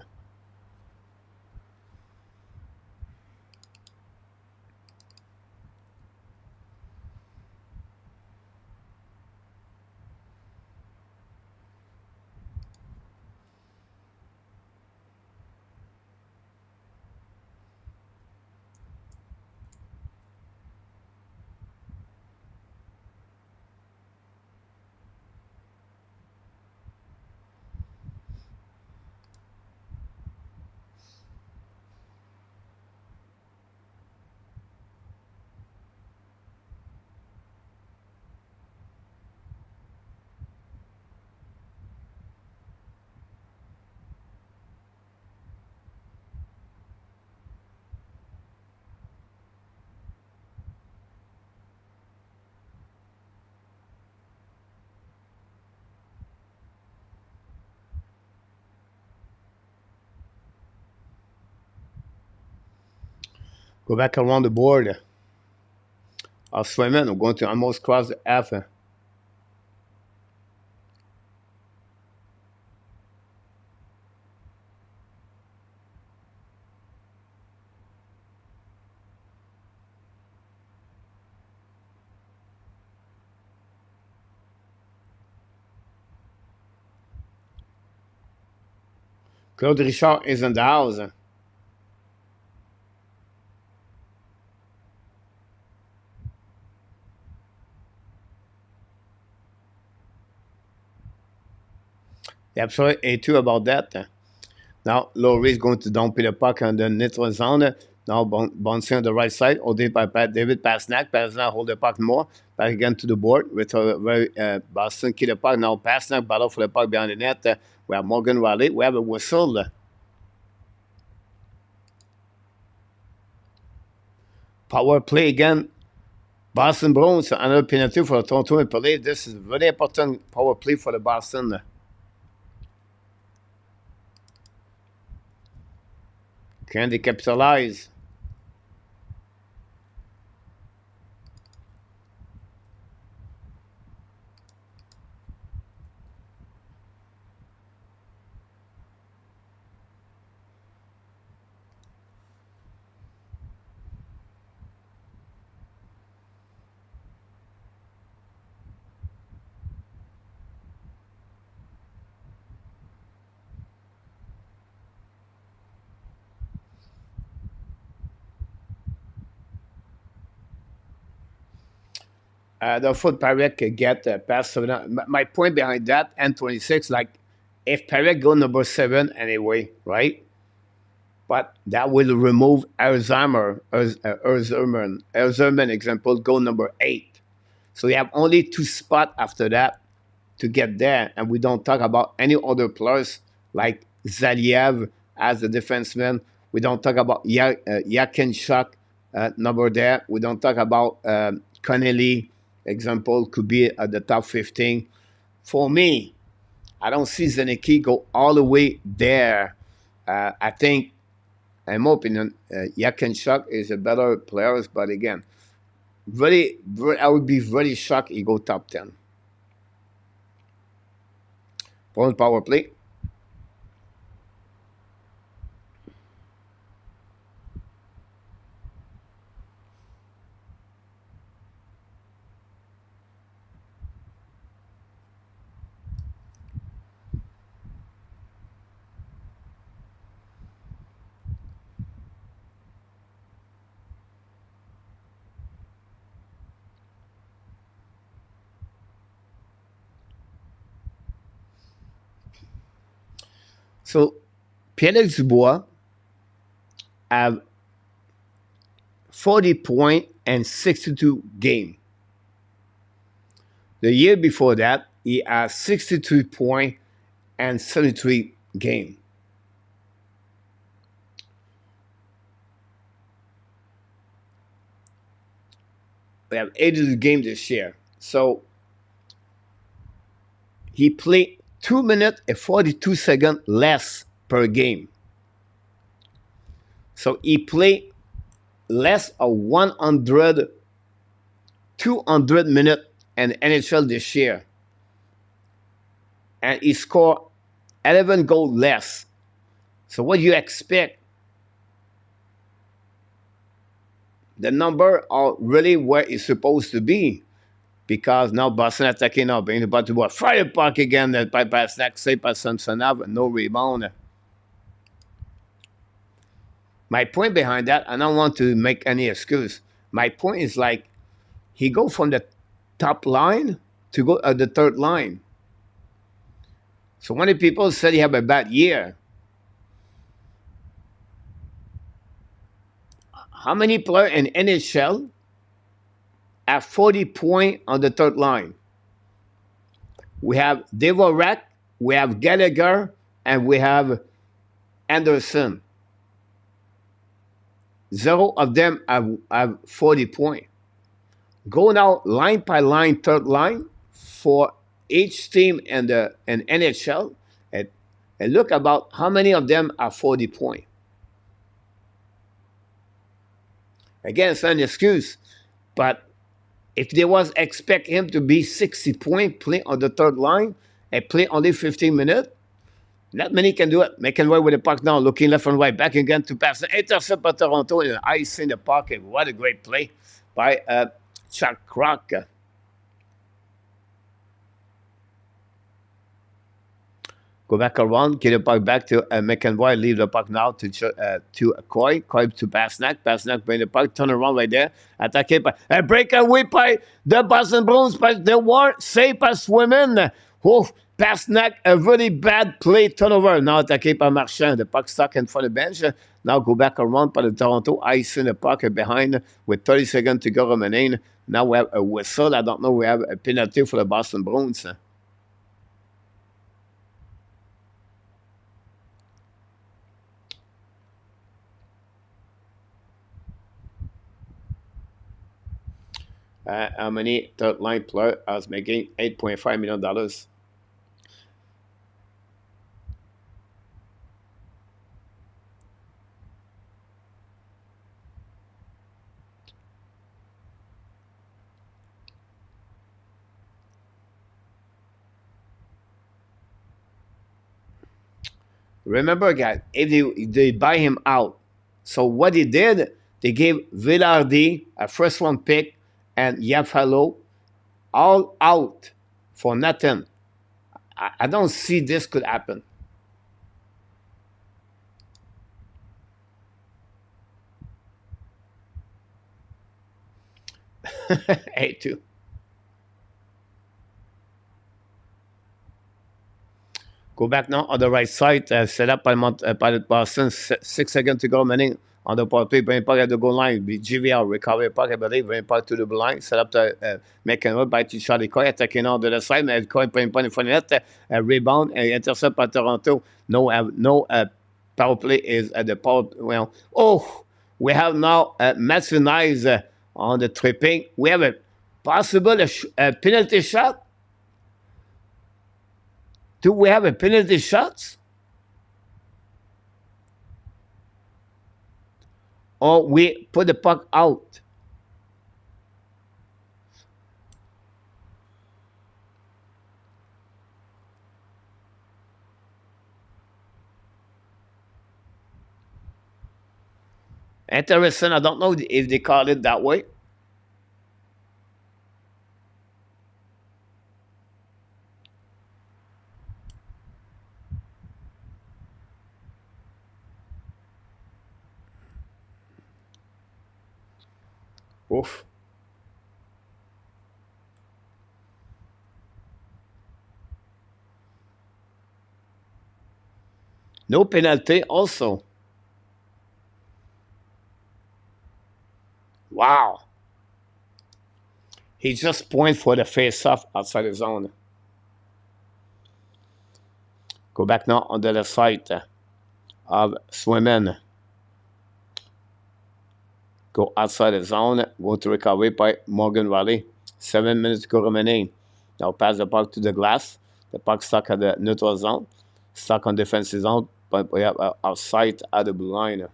Go back around the board. I'll swim in. I'm going to almost cross the F. Claude Richard is in the house. Absolutely true about that. Now, Laurie is going to dump the puck on the neutral zone. Now, bouncing on the right side, holding by David Pasnak. Pasnak hold the puck more. Back again to the board with Boston keep the puck. Now, Pasnak battle for the puck behind the net. We have Morgan Riley. We have a whistle. Power play again. Boston Bruins, another penalty for Toronto Maple Leafs. This is a very important power play for the Boston. Can they capitalize? The foot Parek could get past 7. My point behind that, and 26, like, if Parek go number 7 anyway, right? But that will remove Erzheimer, Erzheimer example, go number 8. So you have only 2 spots after that to get there. And we don't talk about any other players like Zaliev as a defenseman. We don't talk about Yakinchuk number there. We don't talk about Connelly, example, could be at the top 15. For me, I don't see Zanicki go all the way there. I think, in my opinion, Yakinchuk is a better player, but again, I would be very shocked he go top 10. Power play. So, Pierre Dubois have 40 points and 62 games. The year before that, he had 62 points and 73 games. We have 80 games this year. So, he played 2 minutes and 42 seconds less per game. So he played less of 200 minutes in NHL this year. And he scored 11 goals less. So what do you expect? The number are really where it's supposed to be. Because now Boston attacking now, being about to what? Fire the puck again, by Pasnak, saved by Samsonov, no rebound. My point behind that, I don't want to make any excuse. My point is like, he go from the top line to go the third line. So many people said he have a bad year. How many players in NHL at 40 points on the third line? We have Dvorak, we have Gallagher, and we have Anderson. 0 of them have 40 points. Go now line by line, third line, for each team in NHL, and look about how many of them are 40 points. Again, it's not an excuse, but if they was expect him to be 60 points, play on the third line, and play only 15 minutes, not many can do it. Making way with the puck now, looking left and right, back again to pass. Intercept by Toronto, and ice in the pocket. What a great play by Chuck Crock. Go back around, get the puck back to McEnroy, leave the puck now to Coy to Pasnak. Pasnak bring the puck, turn around right there, attaqué by a breakaway by the Boston Bruins, but they were safe as women. Oh, Pasternak, a really bad play turnover. Now attaqué par Marchand. The puck stuck in front of the bench. Now go back around by the Toronto, icing the puck behind with 30 seconds to go remaining. Now we have a whistle. I don't know. We have a penalty for the Boston Bruins. How many third line player is making $8.5 million? Remember, guys, if they buy him out, so what they did, they gave Villardi a first round pick and Yafalo all out for nothing. I don't see this could happen. Hey, too. Go back now on the right side, set up by Boston, 6 seconds to go, remaining on the power play, bring puck at the goal line, GVL, recover puck, I believe, bring puck to the blue line, set up the make a by to Charlie Coy, attacking on the side, mais Coy bring puck in front of net, rebound, intercept by Toronto, no power play is at the power, well, oh, we have now Matthews on the tripping, we have a possible penalty shot. Do we have a penalty shots? Or we put the puck out? Interesting. I don't know if they call it that way. Oof. No penalty also. Wow. He just pointed for the face-off outside the zone. Go back now on the left side of Swimmen. Go outside the zone. Go to recovery by Morgan Valley. 7 minutes to go remaining. Now pass the puck to the glass. The puck stuck at the neutral zone. Stuck on defensive zone. But we have outside at the blue line.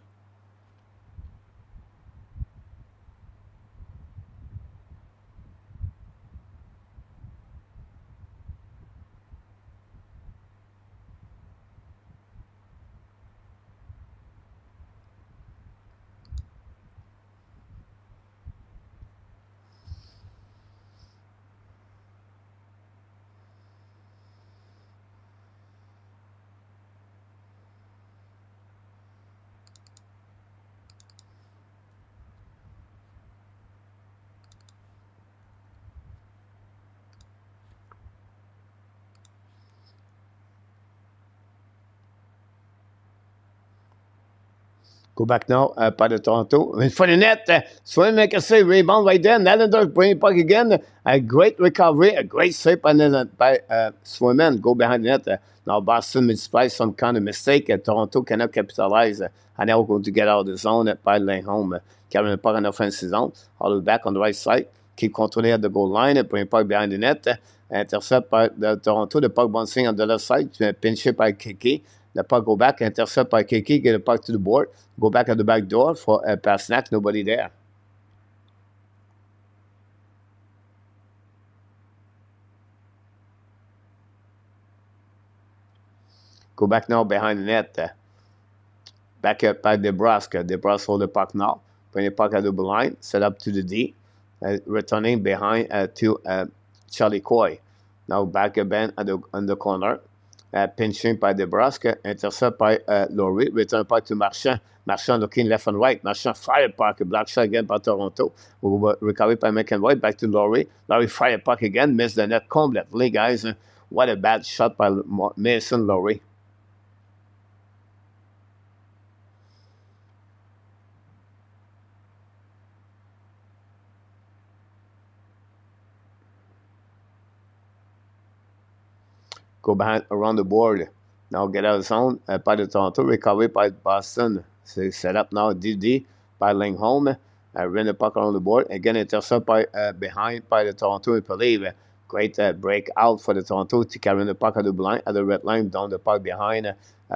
Go back now by the Toronto. In front of the net, Swim make a save, rebound right there. Nylander bring it back again. A great recovery, a great save by Swimmen. Go behind the net. Now Boston misplays some kind of mistake. Toronto cannot capitalize. And now we're going to get out of the zone by lane home. Carrying the puck in the offensive zone. All the way back on the right side. Keep controlling at the goal line. Bring it back behind the net. Intercept by the Toronto. The puck bouncing on the left side. Pinch it by Kiki. The puck go back, intercept by Kiki, get the puck to the board, go back at the back door for a Pasternak, nobody there. Go back now behind the net. Back up by DeBrusque. DeBrusque hold the puck now. Bring the puck at the blue line, set up to the D. Returning behind to Charlie Coy. Now back again on the corner. Pinching by DeBrusque, intercept by Laurie, return puck to Marchand. Marchand looking left and right. Marchand fire puck, black shot again by Toronto. Recovery by McEnroy, back to Laurie. Laurie fire puck again, missed the net completely, guys. What a bad shot by Mason Lowry. Go behind around the board. Now get out of zone by the Toronto. Recovery by Boston. So set up now DD by Lingholm. Run the puck around the board. Again, intercept by behind by the Toronto. I believe. Great break out for the Toronto to carry the puck at the blind at the red line. Down the puck behind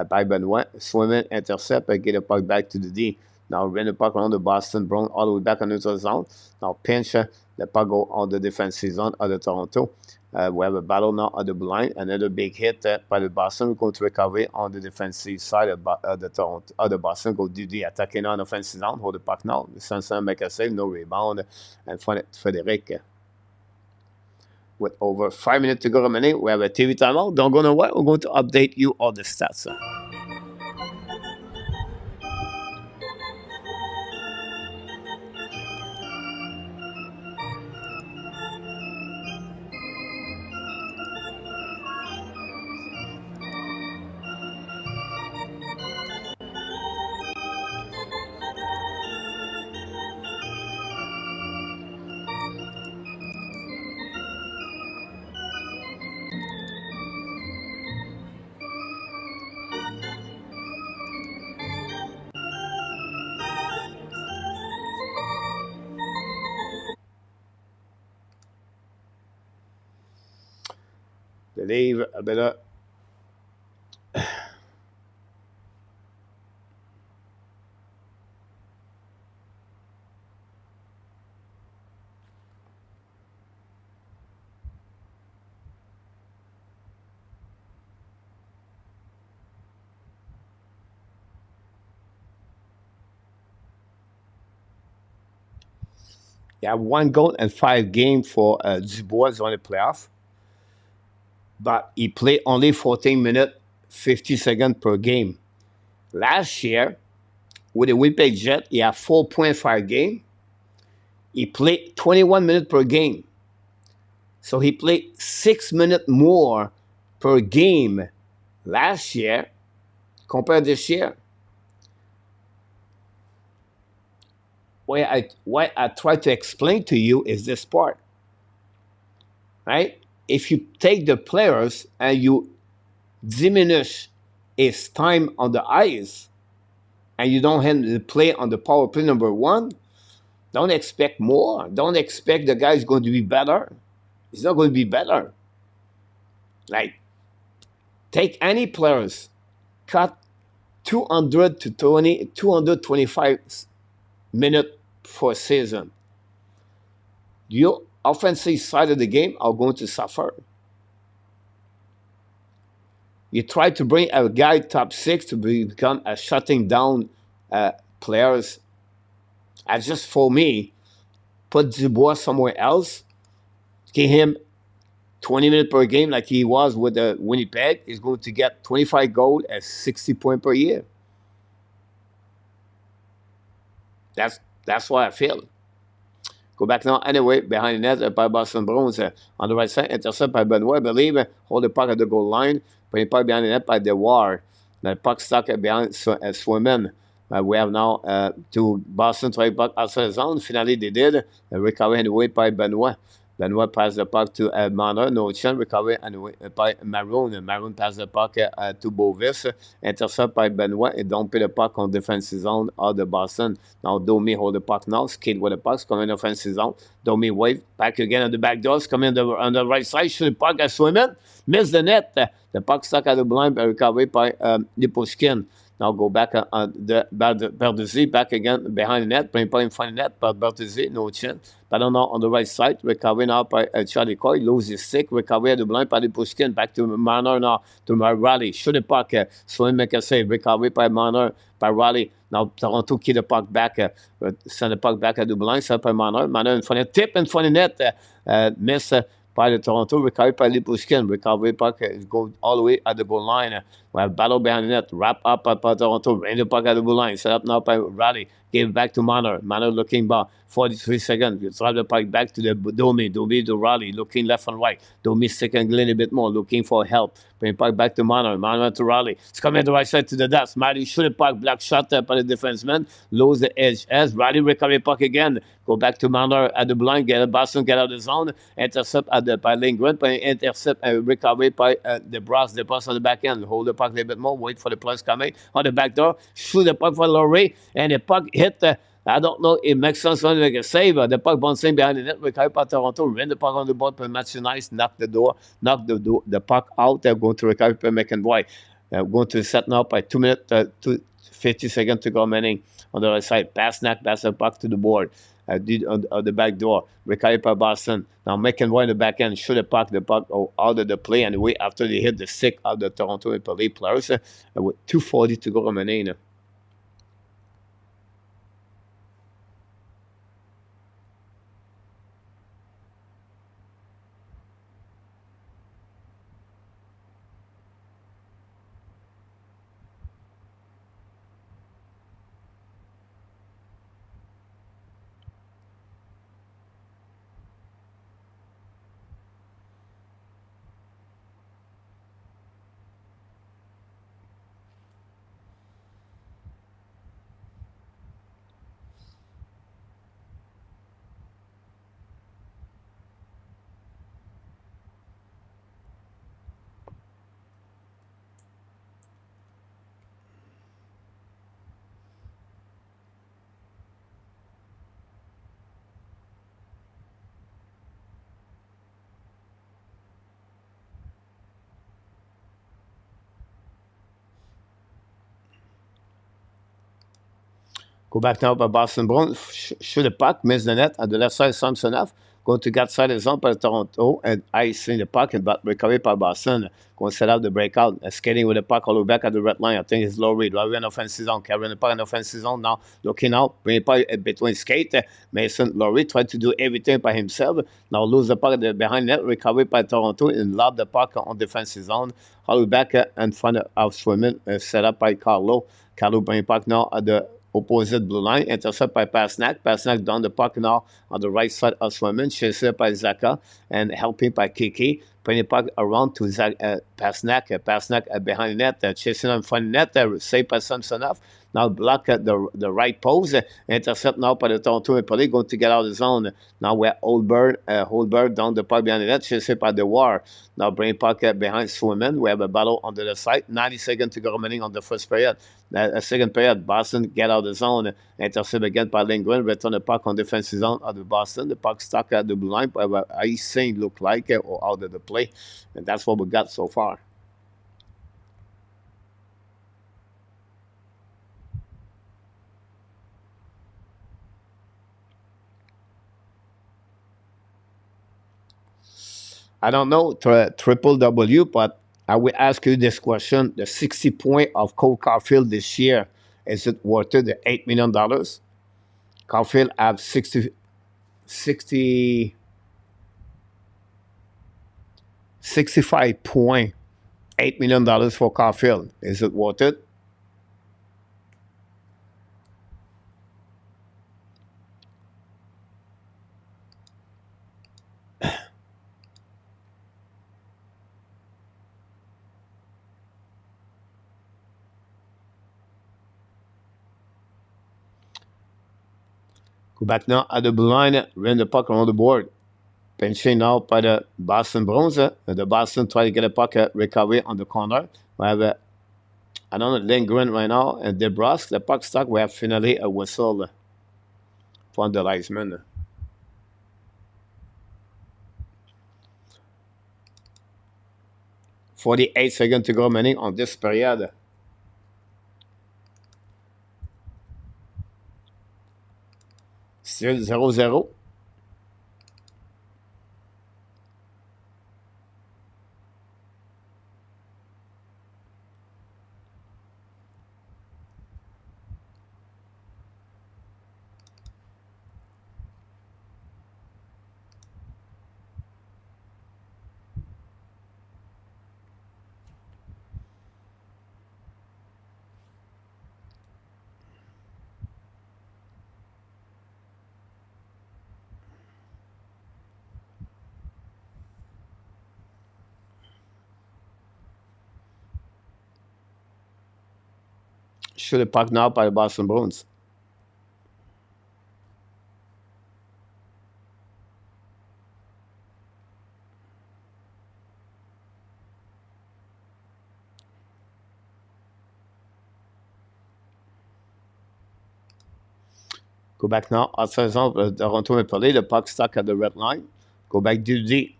by Benoit. Swimming, intercept, get the puck back to the D. Now run the puck around the Boston Bruins all the way back on neutral zone. Now pinch the puck go on the defensive zone of the Toronto. We have a battle now on the blind. Another big hit by the Boston. We're going to recover on the defensive side of the Toronto. The Boston go do the attacking on offensive zone. Hold the puck now. Sanson make a save. No rebound. And Frederic. With over 5 minutes to go remaining, we have a TV timeout. Don't go nowhere. We're going to update you all the stats. They leave a bit of you have 1 goal and 5 games for Dubois on the playoff. But he played only 14 minutes, 50 seconds per game. Last year, with the Winnipeg Jet, he had 4.5 games. He played 21 minutes per game. So he played 6 minutes more per game last year compared to this year. What I try to explain to you is this part, right? If you take the players and you diminish his time on the ice and you don't have the play on the power play number 1, don't expect more. Don't expect the guy's going to be better. He's not going to be better. Like, take any players, cut 200 to 225 minutes for a season. Your offensive side of the game are going to suffer. You try to bring a guy top 6 to become a shutting down players. And just for me, put Dubois somewhere else, give him 20 minutes per game like he was with the Winnipeg. He's going to get 25 goals at 60 points per year. That's why I feel. Go back now. Anyway, behind the net by Boston Bruins. On the right side, intercept by Benoit. I believe. Hold the puck at the goal line. Put the puck behind the net by Dewar. The puck stuck behind Swimmen. We have now to Boston try puck outside the zone. Finally, they did. Recovery anyway by Benoit. Benoit passed the puck to Marner. No chance. Recovery anyway by Maroon. Maroon passed the puck to Bovis. Intercept by Benoit. And don't put the puck on defensive zone of the Boston. Now Domi hold the puck now. Skate with the pucks. Come in offensive zone. Domi wave. Back again at the back doors. Come in on the right side. Shoot the puck at Swimmen. Miss the net. The puck stuck at the blind. Recovery by Lipushkin. Now go back on the Bertuzzi, back again behind the net, playing in front of the net, but Bertuzzi, no chance. But now on the right side, recovery now by Charlie Coy, lose his stick, recovery at the blind by the Pushkin, back to Marner now, to Raleigh, shoot the puck, Swim make a save, recovery by Marner, by Raleigh. Now Toronto keep the puck back, send the puck back at the blind, set by Marner, Marner in front of tip in front of the net, miss by the Toronto, recovery by Lipushkin, recovery puck, go all the way at the goal line. We have battle behind the net. Wrap up by Toronto. Rain the puck at the blue line. Set up now by Riley. Give it back to Manor. Manor looking back. 43 seconds. You drive the puck back to the Domi. Domi to Riley. Looking left and right. Domi second a bit more. Looking for help. Bring the puck back to Manor. Manor to Riley. It's coming at the right side to the dust. Matthews shoot the puck. Black shot by the defenseman. Lose the edge. As Riley recovery puck again. Go back to Manor at the blind. Get a Boston. Get out of the zone. Intercept at the by Lindgren. Intercept and recovery by the Brass. The pass on the back end. Hold the puck a little bit more. Wait for the plus coming on the back door. Shoot the puck for Laurie. And the puck hit the. I don't know if it makes sense to make a save. The puck bouncing behind the net. Recovered by Toronto. Ran the puck on the board by Matthew Nice. Knock the puck out. They're going to recover by McEnroy. Going to set now by 2 minutes, 50 seconds to go remaining on the right side. Pass the puck to the board. Did on the back door. Recovered by Boston. Now McEnroy in the back end. Shoot the puck out of the play anyway after they hit the stick of the Toronto Maple Leaf players. With 2:40 to go remaining. Go back now by Boston Bruins. Shoot the puck, miss the net at the left side, Samsonov. Going to get side of the zone by Toronto and icing the puck, but recovered by Boston. Going to set up the breakout. Skating with the puck all the way back at the red line. I think it's Laurie. Laurie in offensive zone. Carrying the puck in offensive zone now. Looking out. Bring the puck between skate. Mason Laurie tried to do everything by himself. Now lose the puck behind net. Recovered by Toronto and lob the puck on defensive zone. All the way back in front of Swimmin. Set up by Carlo. Carlo bring the puck now at the opposite blue line, intercept by Pasnak. Pasnak down the puck now on the right side of Swimmin, chased by Zaka, and helping by Kiki. Putting the puck around to Pasnak. Pasnak behind the net, chasing on front of the net, saved by Samsonov. Now block at the right post. Intercept now by the Toronto Maple Leafs, going to get out of the zone. Now we're Holberg down the puck behind the net, chased by the War. Now bring puck behind Swimmin. We have a battle on the side. 90 seconds to go remaining on the first period. Second period, Boston get out of the zone. Intercept again by Lindgren. Return the puck on defensive zone of the Boston. The puck stuck at the blue line. I think look like or out of the play. And that's what we got so far. I don't know triple W, but I will ask you this question: the 60 point of Cole Caulfield this year, is it worth it? The $8 million. Caulfield have 65.8 million dollars for Caulfield. Is it worth it? Go back now at the blue line, run the puck around the board. Pinching now by the Boston Bruins. The Boston try to get a puck recovery on the corner. We have I don't know, Lindgren right now and DeBrusque. The puck stuck. We have finally a whistle from the linesman. 48 seconds to go remaining on this period. Still 0-0. Shoot the puck now by the Boston Bruins. Go back now. Outside zone, Toronto Maple Leafs. The puck stuck at the red line. Go back D.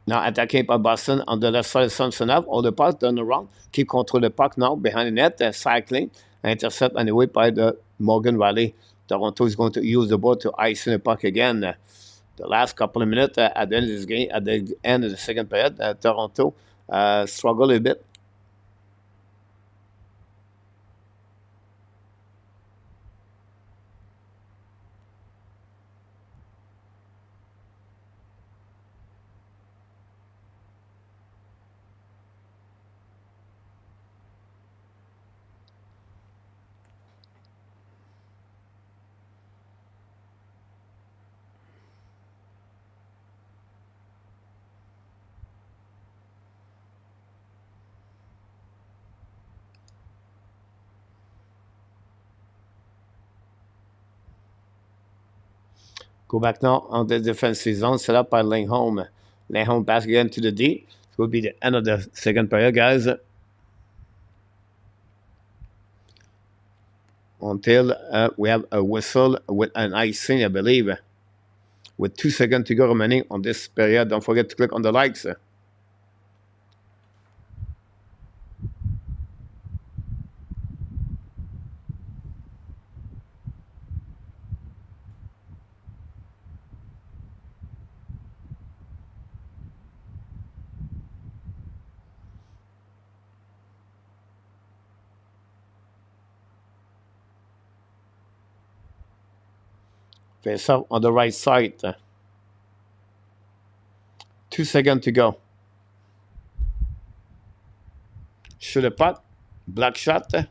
Now attacking by Boston on the left side of Samsonov. All the puck done around. Keep control the puck now behind the net. Cycling. Intercept anyway by the Morgan Riley. Toronto is going to use the ball to ice in the puck again. The last couple of minutes at the end of this game, at the end of the second period, Toronto struggled a bit. Go back now on the defensive zone, set up by Lindholm. Lindholm pass again to the D. It will be the end of the second period, guys. Until we have a whistle with an icing, I believe. With 2 seconds to go remaining on this period. Don't forget to click on the likes. Face up on the right side. 2 seconds to go. Shoot a puck. Block shot. Here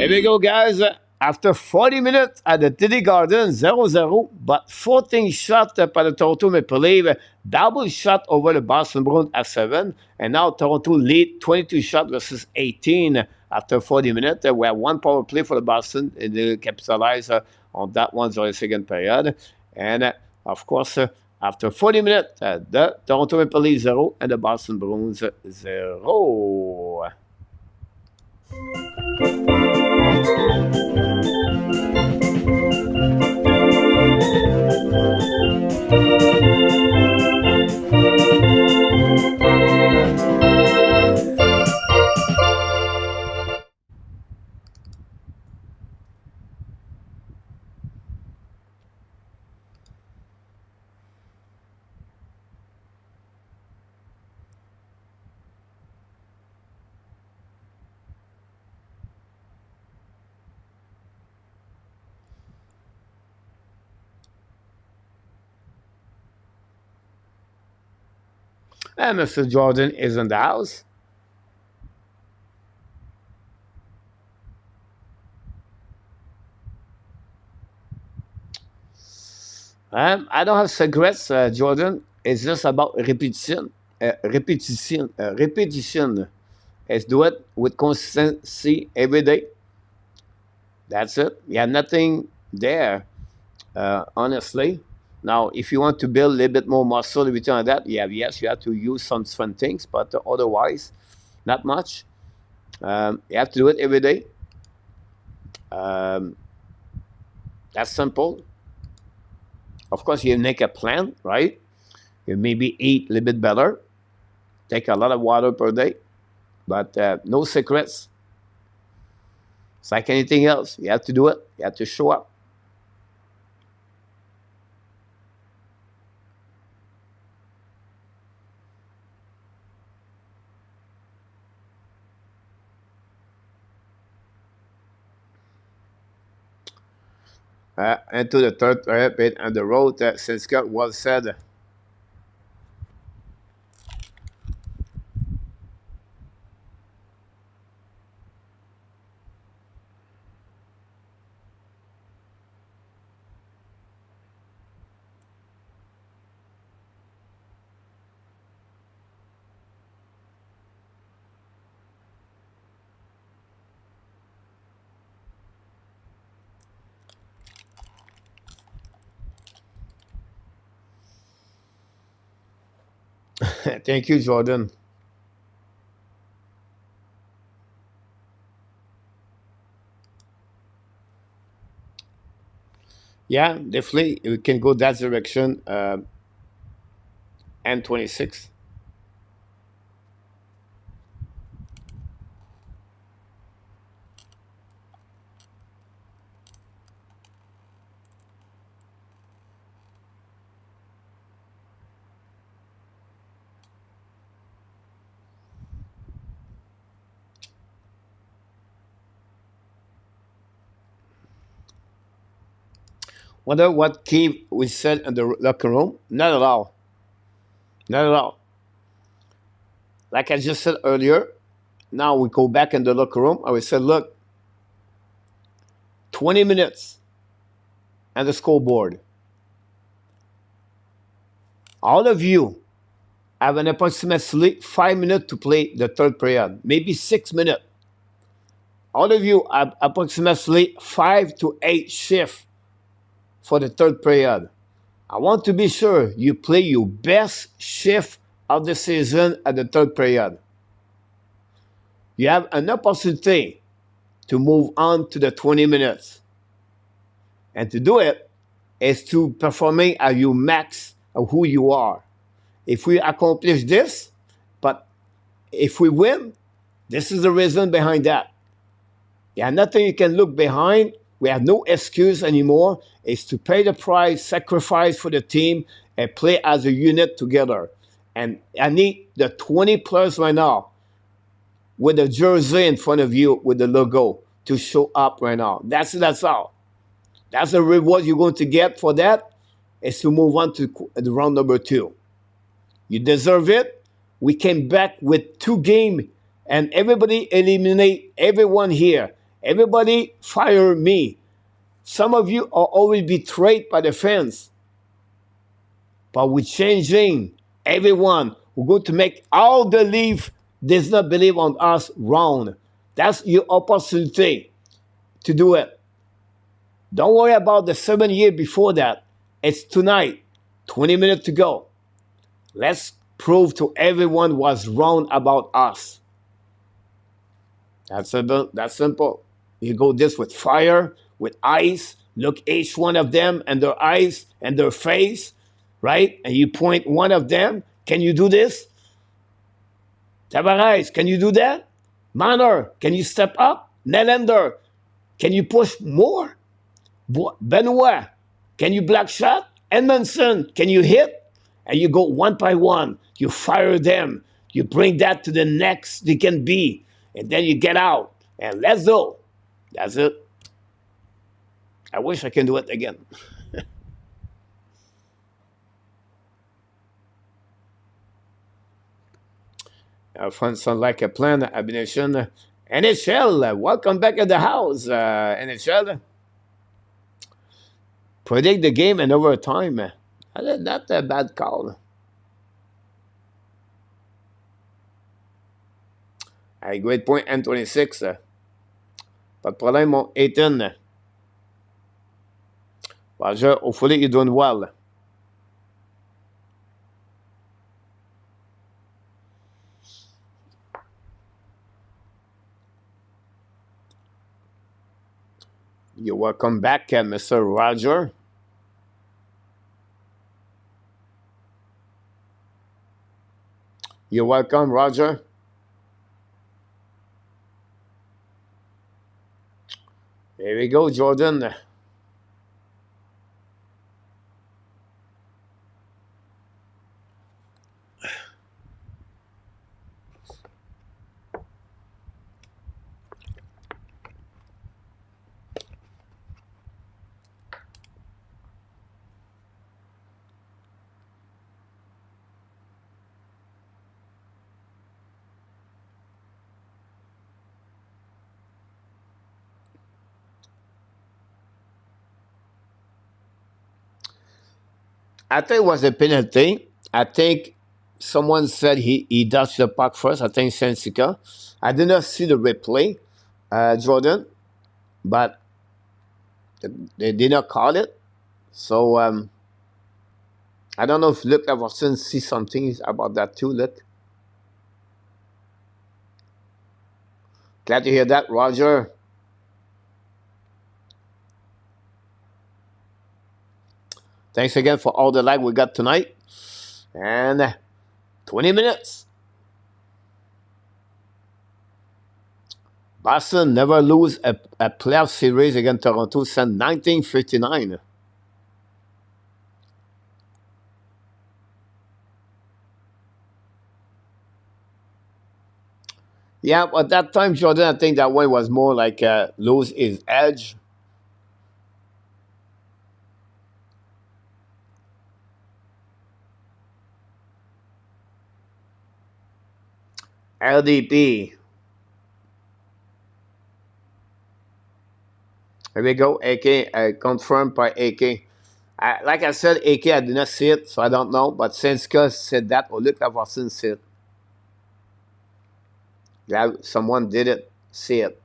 we go, guys. After 40 minutes at the TD Garden, 0-0, but 14 shots by the Toronto Maple Leafs, double shot over the Boston Bruins at 7, and now Toronto lead 22 shots versus 18 after 40 minutes. We have one power play for the Boston, and they capitalize on that one during the second period. And, of course, after 40 minutes, the Toronto Maple Leafs 0 and the Boston Bruins 0. And Mr. Jordan is in the house. I don't have cigarettes, Jordan. It's just about repetition. Repetition. Let's do it with consistency every day. That's it. You have nothing there, honestly. Now, if you want to build a little bit more muscle, everything like that, yeah, yes, you have to use some fun things, but otherwise, not much. You have to do it every day. That's simple. Of course, you make a plan, right? You maybe eat a little bit better, take a lot of water per day, but no secrets. It's like anything else. You have to do it. You have to show up. Into the third bit on the road, since Scott was said. Thank you, Jordan. Yeah, definitely we can go that direction. And 26. Wonder what team we said in the locker room? Not at all. Not at all. Like I just said earlier, now we go back in the locker room and we said, look, 20 minutes and the scoreboard. All of you have an approximately 5 minutes to play the third period, maybe 6 minutes. All of you have approximately 5 to 8 shifts for the third period. I want to be sure you play your best shift of the season at the third period. You have an opportunity to move on to the 20 minutes. And to do it is to performing at your max of who you are. If we accomplish this, but if we win, this is the reason behind that. Yeah, nothing you can look behind. We have no excuse anymore. It's to pay the price, sacrifice for the team, and play as a unit together. And I need the 20 players right now with the jersey in front of you with the logo to show up right now. That's all. That's the reward you're going to get for that, is to move on to the round number 2. You deserve it. We came back with 2 games, and everybody eliminate everyone here. Everybody fire me. Some of you are always betrayed by the fans. But we're changing everyone. We're going to make all the leave does not believe on us round. That's your opportunity to do it. Don't worry about the 7 years before that. It's tonight. 20 minutes to go. Let's prove to everyone what's wrong about us. That's simple. That's simple. You go this with fire, with ice. Look each one of them and their eyes and their face, right? And you point one of them. Can you do this? Tavares, can you do that? Manor, can you step up? Nylander, can you push more? Benoit, can you block shot? Edmondson, can you hit? And you go one by one. You fire them. You bring that to the next they can be. And then you get out. And let's go. That's it. I wish I can do it again. Fun sound like a plan. Abination. NHL, welcome back at the house. NHL. Predict the game in overtime. Not a bad call. Hey, great point, N26. Pas de problème, mon Ethan. Roger, hopefully you're doing well. You're welcome back, Mr. Roger. You're welcome, Roger. There we go, Jordan. I think it was a penalty. I think someone said he touched the puck first. I think Sensica. I did not see the replay, Jordan, but they did not call it. So I don't know if Luke Everson sees something about that too, Luke. Glad to hear that, Roger. Thanks again for all the like we got tonight. And 20 minutes. Boston never lose a playoff series against Toronto since 1959. Yeah, at that time, Jordan, I think that one was more like lose his edge. LDP. Here we go, AK, confirmed by AK. Like I said, AK, I did not see it, so I don't know. But since Gus said that, or Luke Everson said, glad someone did it, see it.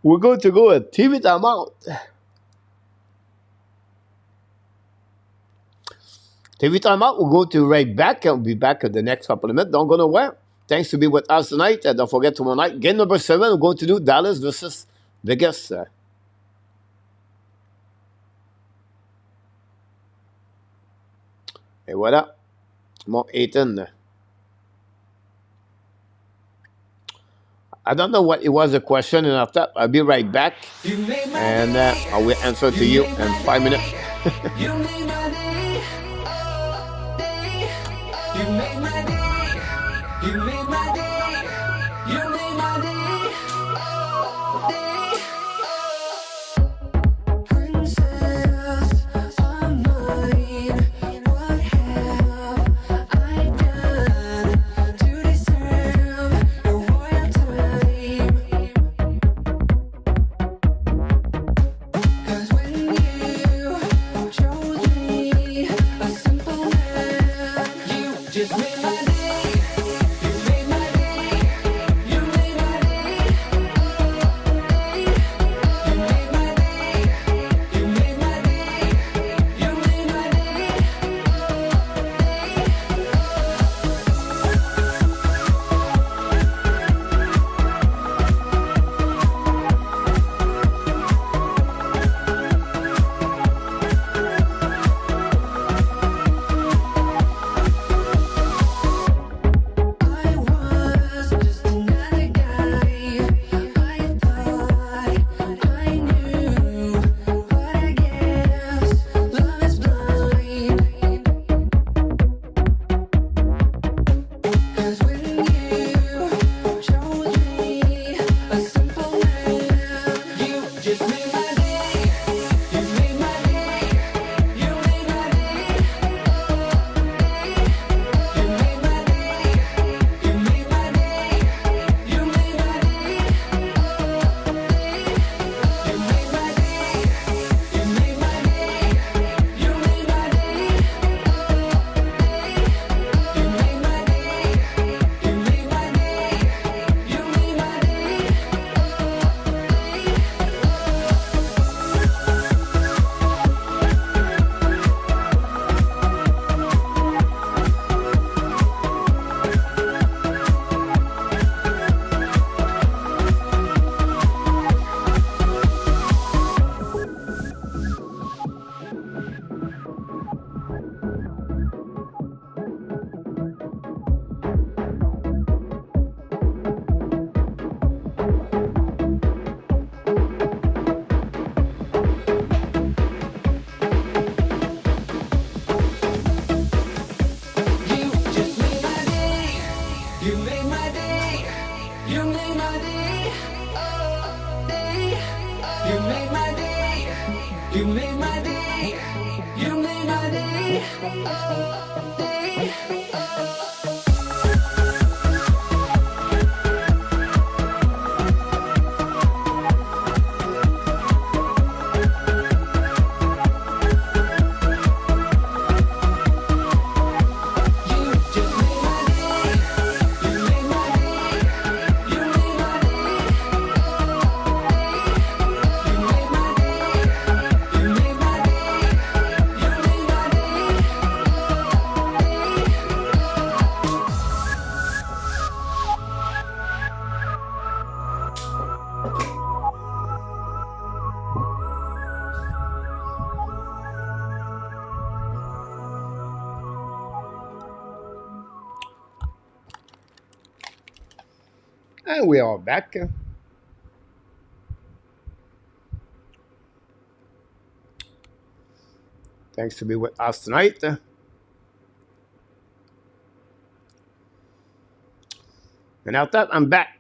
We're going to go at TV timeout. TV timeout, we'll go to right back. I'll be back in the next couple of minutes. Don't go nowhere. Thanks to be with us tonight. Don't forget tomorrow night. Game number 7, we're going to do Dallas versus Vegas. Et voilà. Mon Ethan. I don't know what it was the question, and after I'll be right back. And I will answer to you in 5 minutes. You made my day. You made my day. You made my day. You made my day. Princess of mine, what have I done to deserve your royal time? 'Cause when you chose me, a simple man, you just made my day. And we are back. Thanks to be with us tonight. And after that, I'm back.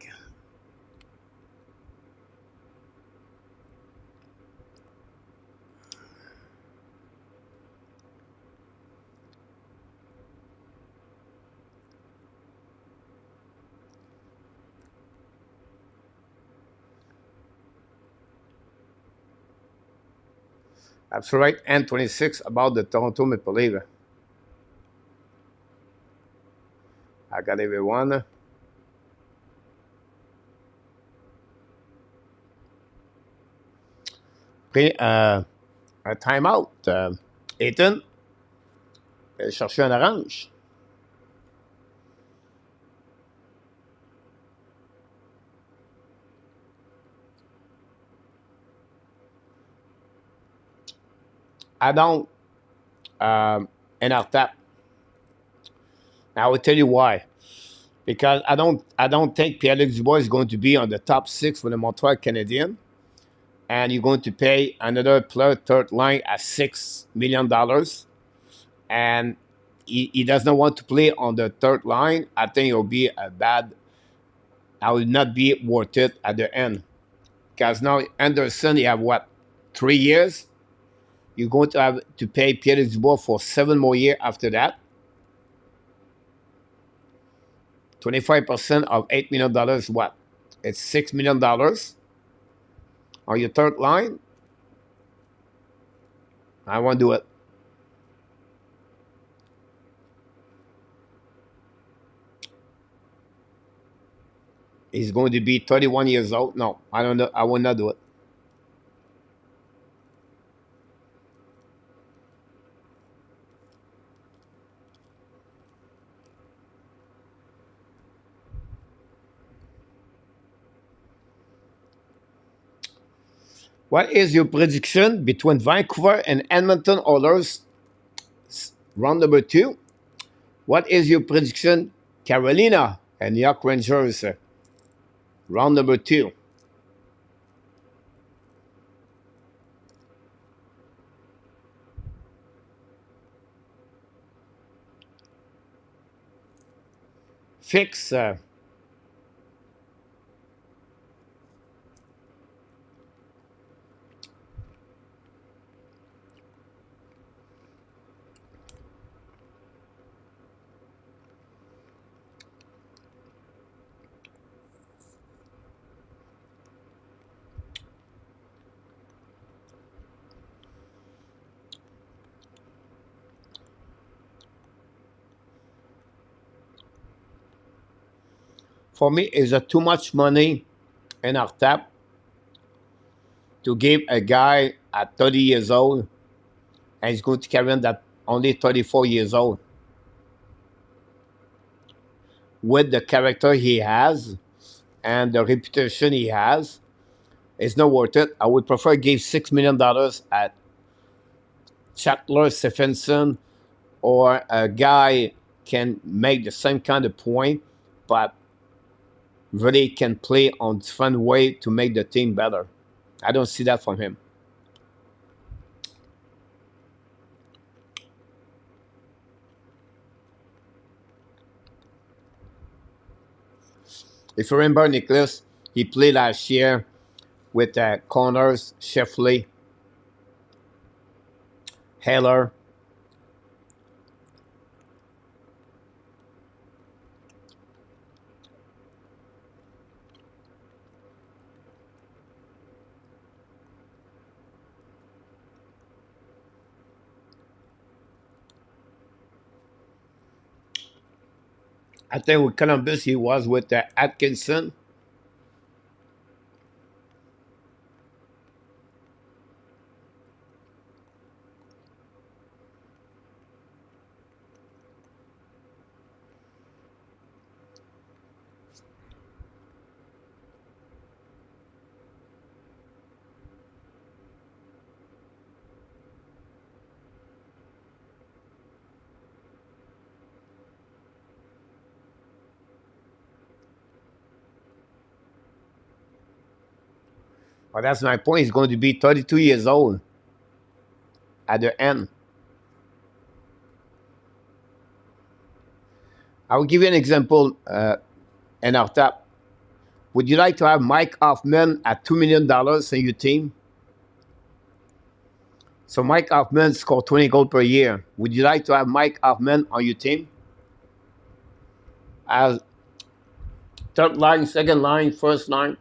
That's right, and 26 about the Toronto Maple Leafs. I got everyone. Pris un time-out. Ethan, elle chercher un orange. I don't in our tap. I will tell you why. Because I don't think Pierre-Luc Dubois is going to be on the top six for the Montreal Canadiens. And you're going to pay another player third line at $6 million. And he does not want to play on the third line. I think it'll be a bad. I will not be worth it at the end. Because now Anderson, you have what, 3 years? You're going to have to pay Pierre Dubois for 7 more years after that. 25% of $8 million, what? It's $6 million on your third line. I won't do it. He's going to be 31 years old. No, I don't know. I will not do it. What is your prediction between Vancouver and Edmonton Oilers round number 2? What is your prediction Carolina and New York Rangers round number 2? Fix. For me, is too much money in our tap to give a guy at 30 years old and he's going to carry on that only 34 years old with the character he has and the reputation he has. It's not worth it. I would prefer give $6 million at Chatler Stephenson, or a guy can make the same kind of point, but really can play on different way to make the team better. I don't see that from him. If you remember, Nicholas, he played last year with Connors, Sheffley, Heller. I think with Columbus, he was with Atkinson. Well, that's my point. He's going to be 32 years old at the end. I will give you an example in our top. Would you like to have Mike Hoffman at $2 million in your team? So Mike Hoffman scored 20 goals per year. Would you like to have Mike Hoffman on your team? As third line, second line, first line?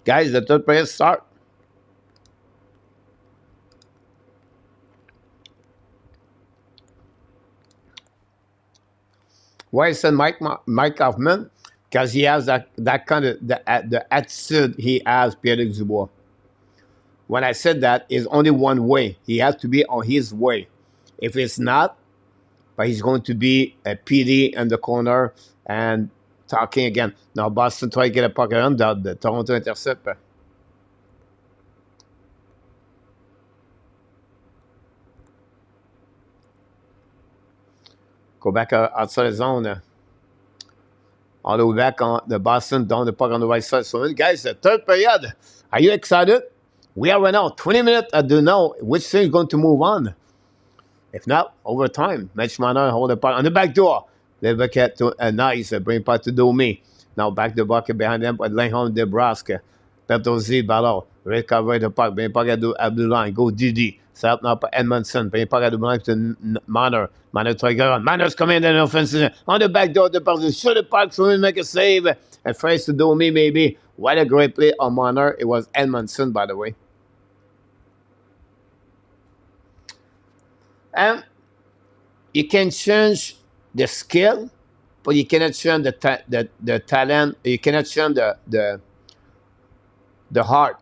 Guys, the third player start. Why is it Mike Hoffman? Because he has that kind of the attitude he has, Pierre-Luc Dubois. When I said that, is only one way. He has to be on his way. If it's not, but he's going to be a PD in the corner and talking again. Now Boston try to get a puck around the Toronto intercept. Go back outside the zone. All the way back on the Boston, down the puck on the right side. So, guys, the third period. Are you excited? We are right now 20 minutes. I don't know which team is going to move on. If not, overtime. Mitch Marner hold the puck on the back door. They look at to nice. Bring puck to Domi. Now back the bucket behind them. But Lehon, Nebraska. Petozzi, Ballon. Recover the puck. Bring puck at the line. Go Didi. Set up now for Edmondson. Bring puck at the line to Marner. Marner try to get on. Marner's coming in the offensive. On the back door, the puck. Shoot the puck so we make a save. And first to Domi, maybe. What a great play on Marner. It was Edmondson, by the way. And you can change the skill, but you cannot change the talent. You cannot change the heart.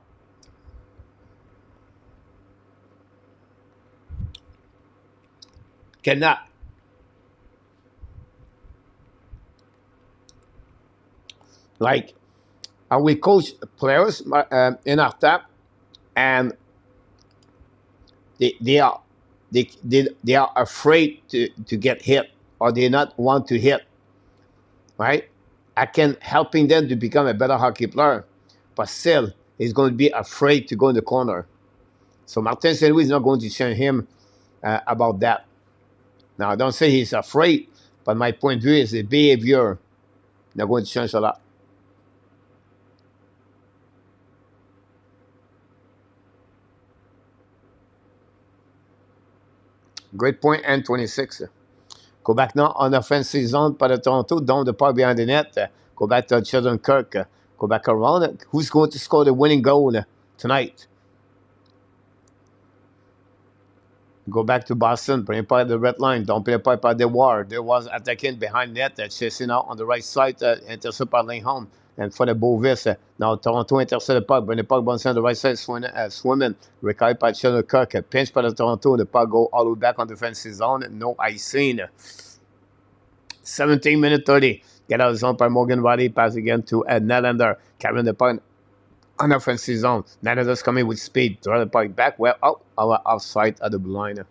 Cannot. Like, we coach players in our top, and they are afraid to get hit, or they not want to hit, right? I can helping them to become a better hockey player, but still he's going to be afraid to go in the corner. So Martin St. Louis is not going to change him about that. Now I don't say he's afraid, but my point of view is the behavior not going to change a lot. Great point, and 26. Go back now on offensive zone par the Toronto, down the puck behind the net. Go back to Sheldon Kirk. Go back around. Who's going to score the winning goal tonight? Go back to Boston, bring it by the red line. Don't play pipe by the war. There was attacking behind net, chasing out on the right side, intercept by Lehon. And for the Bovis, now Toronto intercept the puck, bring the puck on the right side, swimming. Recovered by Sheldon Kirk, pinch by the Toronto, the puck go all the way back on the defensive zone. No icing. 17 minutes 30. Get out of the zone by Morgan Riley, pass again to Nylander, carrying the puck on the offensive zone. Nylander's coming with speed, throw the puck back, well, our offside at the blue line.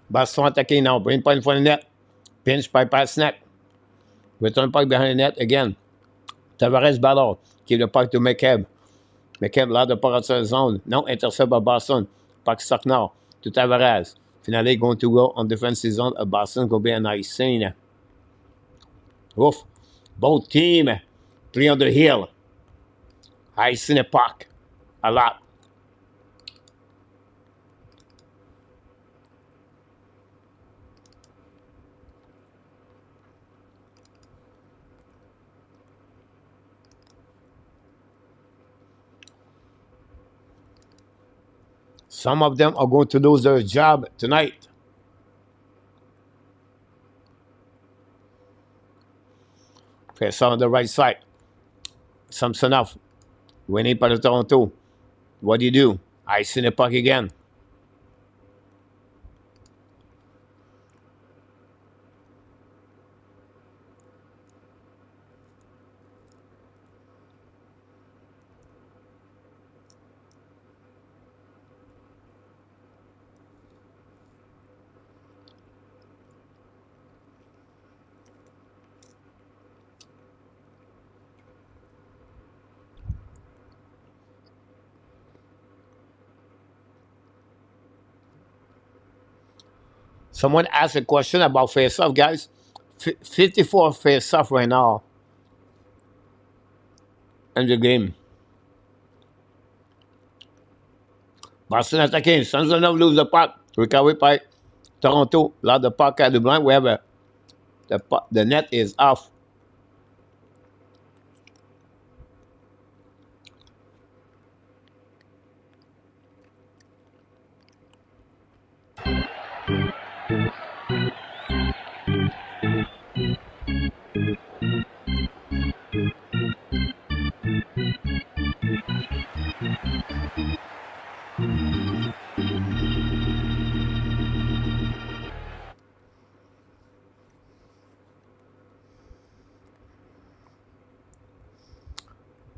Boston attacking now. Bring point for the net. Pinch by Pasternak. Return puck behind the net again. Tavares Ballard. Keep the puck to McCabe. McCabe là the puck outside the zone. Now intercept by Boston. Puck stuck now to Tavares. Finally going to go on defensive zone of Boston. Going to be a nice scene. Oof. Both team play on the hill. Ice in the puck. A lot. Some of them are going to lose their job tonight. Face on the right side. Samsonov. Winning par le Toronto. What do you do? Ice in the puck again. Someone asked a question about face-off, guys. 54 face-off right now in the game. Boston attacking. Samsonov lose the puck. Recovered by Toronto. Lost the puck at the blind. We have the net is off.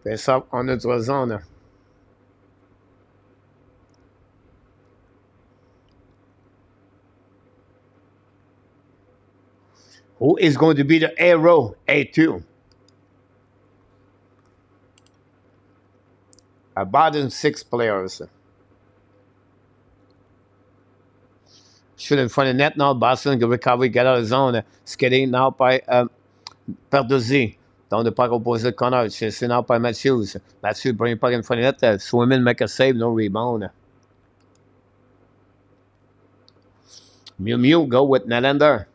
Face-off en notre zone. Who is going to be the arrow? A2. About 6 players. Shoot in front of the net now. Boston recovery, get out of the zone. Skating now by Perduzzi. Dans le puck opposite corner. Chasé now by Matthews. Matthews bring the puck in front of the net. Swim make a save, no rebound. Mew go with Nylander.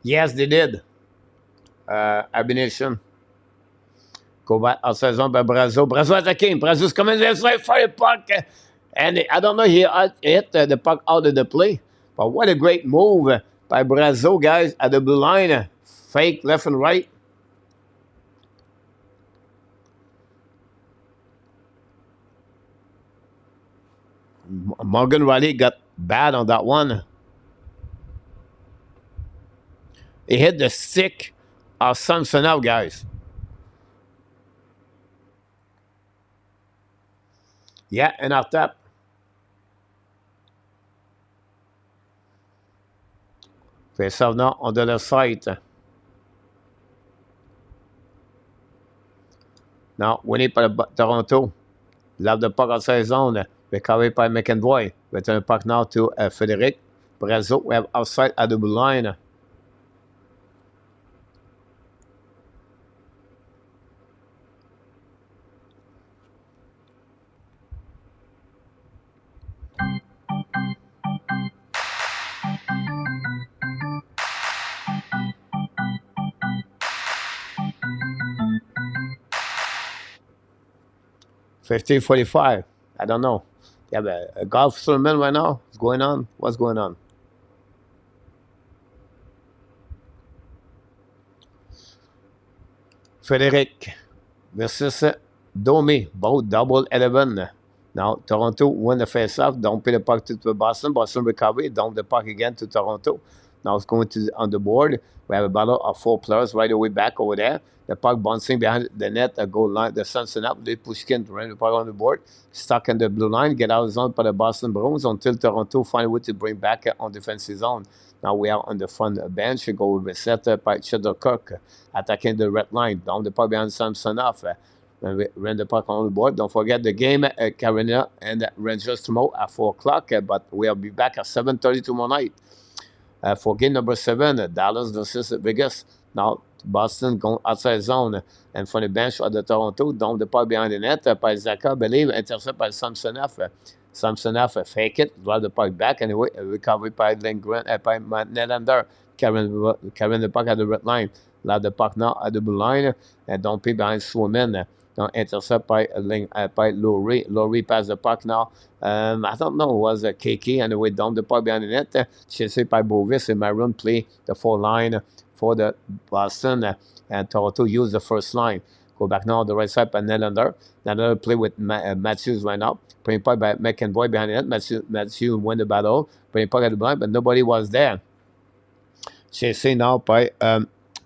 Yes, they did. Intermission. Go back outside zone by Brazo. Brazo attacking. Brazo's coming inside for the puck. And I don't know, he hit the puck out of the play. But what a great move by Brazo, guys, at the blue line. Fake left and right. Morgan Riley got bad on that one. He hit the stick of Samsonov, guys. Yeah, and off that. Face off now on the left side. Now, winning by Toronto. Love the puck outside zone. Recovered by McEnroy. Return the puck now to Frederic. Brazo, we have outside at the blue line. $15.45. I don't know. You have a golf tournament right now? What's going on? What's going on? Frederic versus Domi. Both double 11. Now, Toronto win the face-off. Don't pay the puck to Boston. Boston recovery. Dump the puck again to Toronto. Now it's going to on the board. We have a battle of 4 players right away back over there. The puck bouncing behind the net, a goal line. The Suns up. They push in to run the puck on the board. Stuck in the blue line. Get out of zone by the Boston Bruins until Toronto find a way to bring back on defensive zone. Now we are on the front bench. Goal reset by Cheddar Kirk. Attacking the red line. Down the puck behind Samsonov. When we ran the puck on the board. Don't forget the game, Carolina and Rangers tomorrow at 4 o'clock. But we'll be back at 7:30 tomorrow night. For game number 7, Dallas versus Vegas. Now, Boston going outside zone and from the bench of the Toronto. Don't the puck behind the net by Zaka, believe, intercept by Samsonov. Samsonov fake it, drive the puck back anyway, recovery by Lindgren, by Nylander, carrying the puck at the red line. Allow the puck now at the blue line, and don't be behind Swimmen. Don't intercept by Laurie. Laurie pass the puck now. I don't know, it was a KK anyway, down the puck behind the net. Chased by Bovis and Maroon play the full line for the Boston, and Toronto use the first line. Go back now on the right side by Nylander. Nylander play with Matthews right now. Bring puck by McEnroy behind the net. Matthews win the battle. Bring puck at the blind, but nobody was there. Chasing now by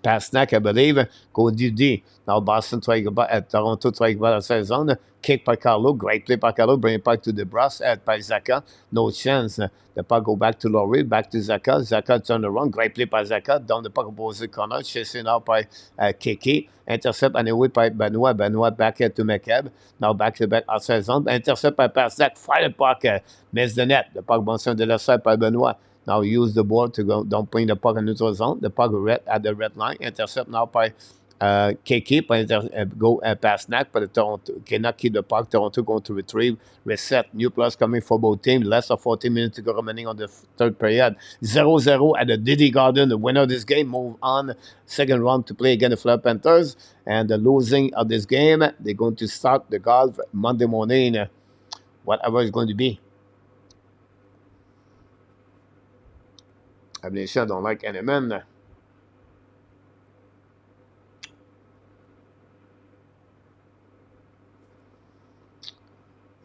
Pasnak, I believe. Go DD. Now Boston trying to Toronto trying to outside zone. Kick by Carlo. Great play by Carlo. Bring it back to the brass by Zaka. No chance. The puck go back to Laurie. Back to Zaka. Zaka turn around. Great play by Zaka. Down the puck opposite corner. Chasing out by Kiki. Intercept anyway by Benoit. Benoit back to McCabe. Now back to back outside zone. Intercept by Pasnak. Fire the puck. Miss the net. The puck bounces on the left side by Benoit. Now use the board to go. Don't bring the puck in neutral zone. The puck red at the red line. Intercept now by KK. Go past Nack, but the Toronto cannot keep the puck. Toronto going to retrieve, reset. New plus coming for both teams. Less than 14 minutes to go remaining on the third period. 0-0 at the Diddy Garden. The winner of this game move on second round to play against the Florida Panthers. And the losing of this game, they're going to start the golf Monday morning. Whatever it's going to be. I don't like any men.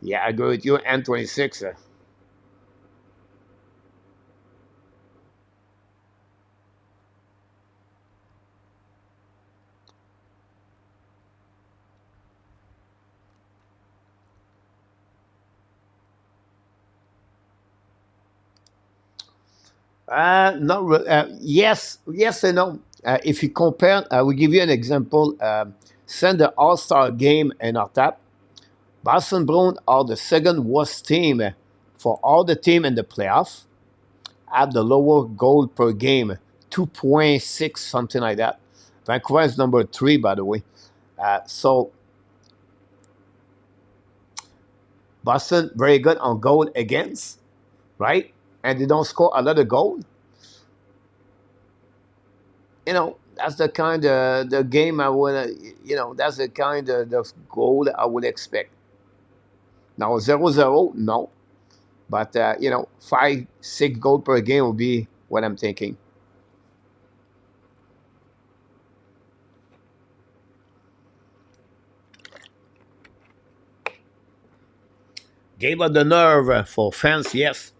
Yeah, I agree with you. N26. Not really. Yes and no. If you compare, I will give you an example. Send the All-Star game in our tap. Boston Bruins are the second worst team for all the team in the playoff. Have the lower goal per game, 2.6, something like that. Vancouver is number 3, by the way. So Boston very good on goal against, right? And they don't score a lot of goal. That's the kind of the game I would, that's the kind of the goal I would expect. Now 0-0, no. But, 5, 6 goals per game will be what I'm thinking. Game of the nerve for fans, yes.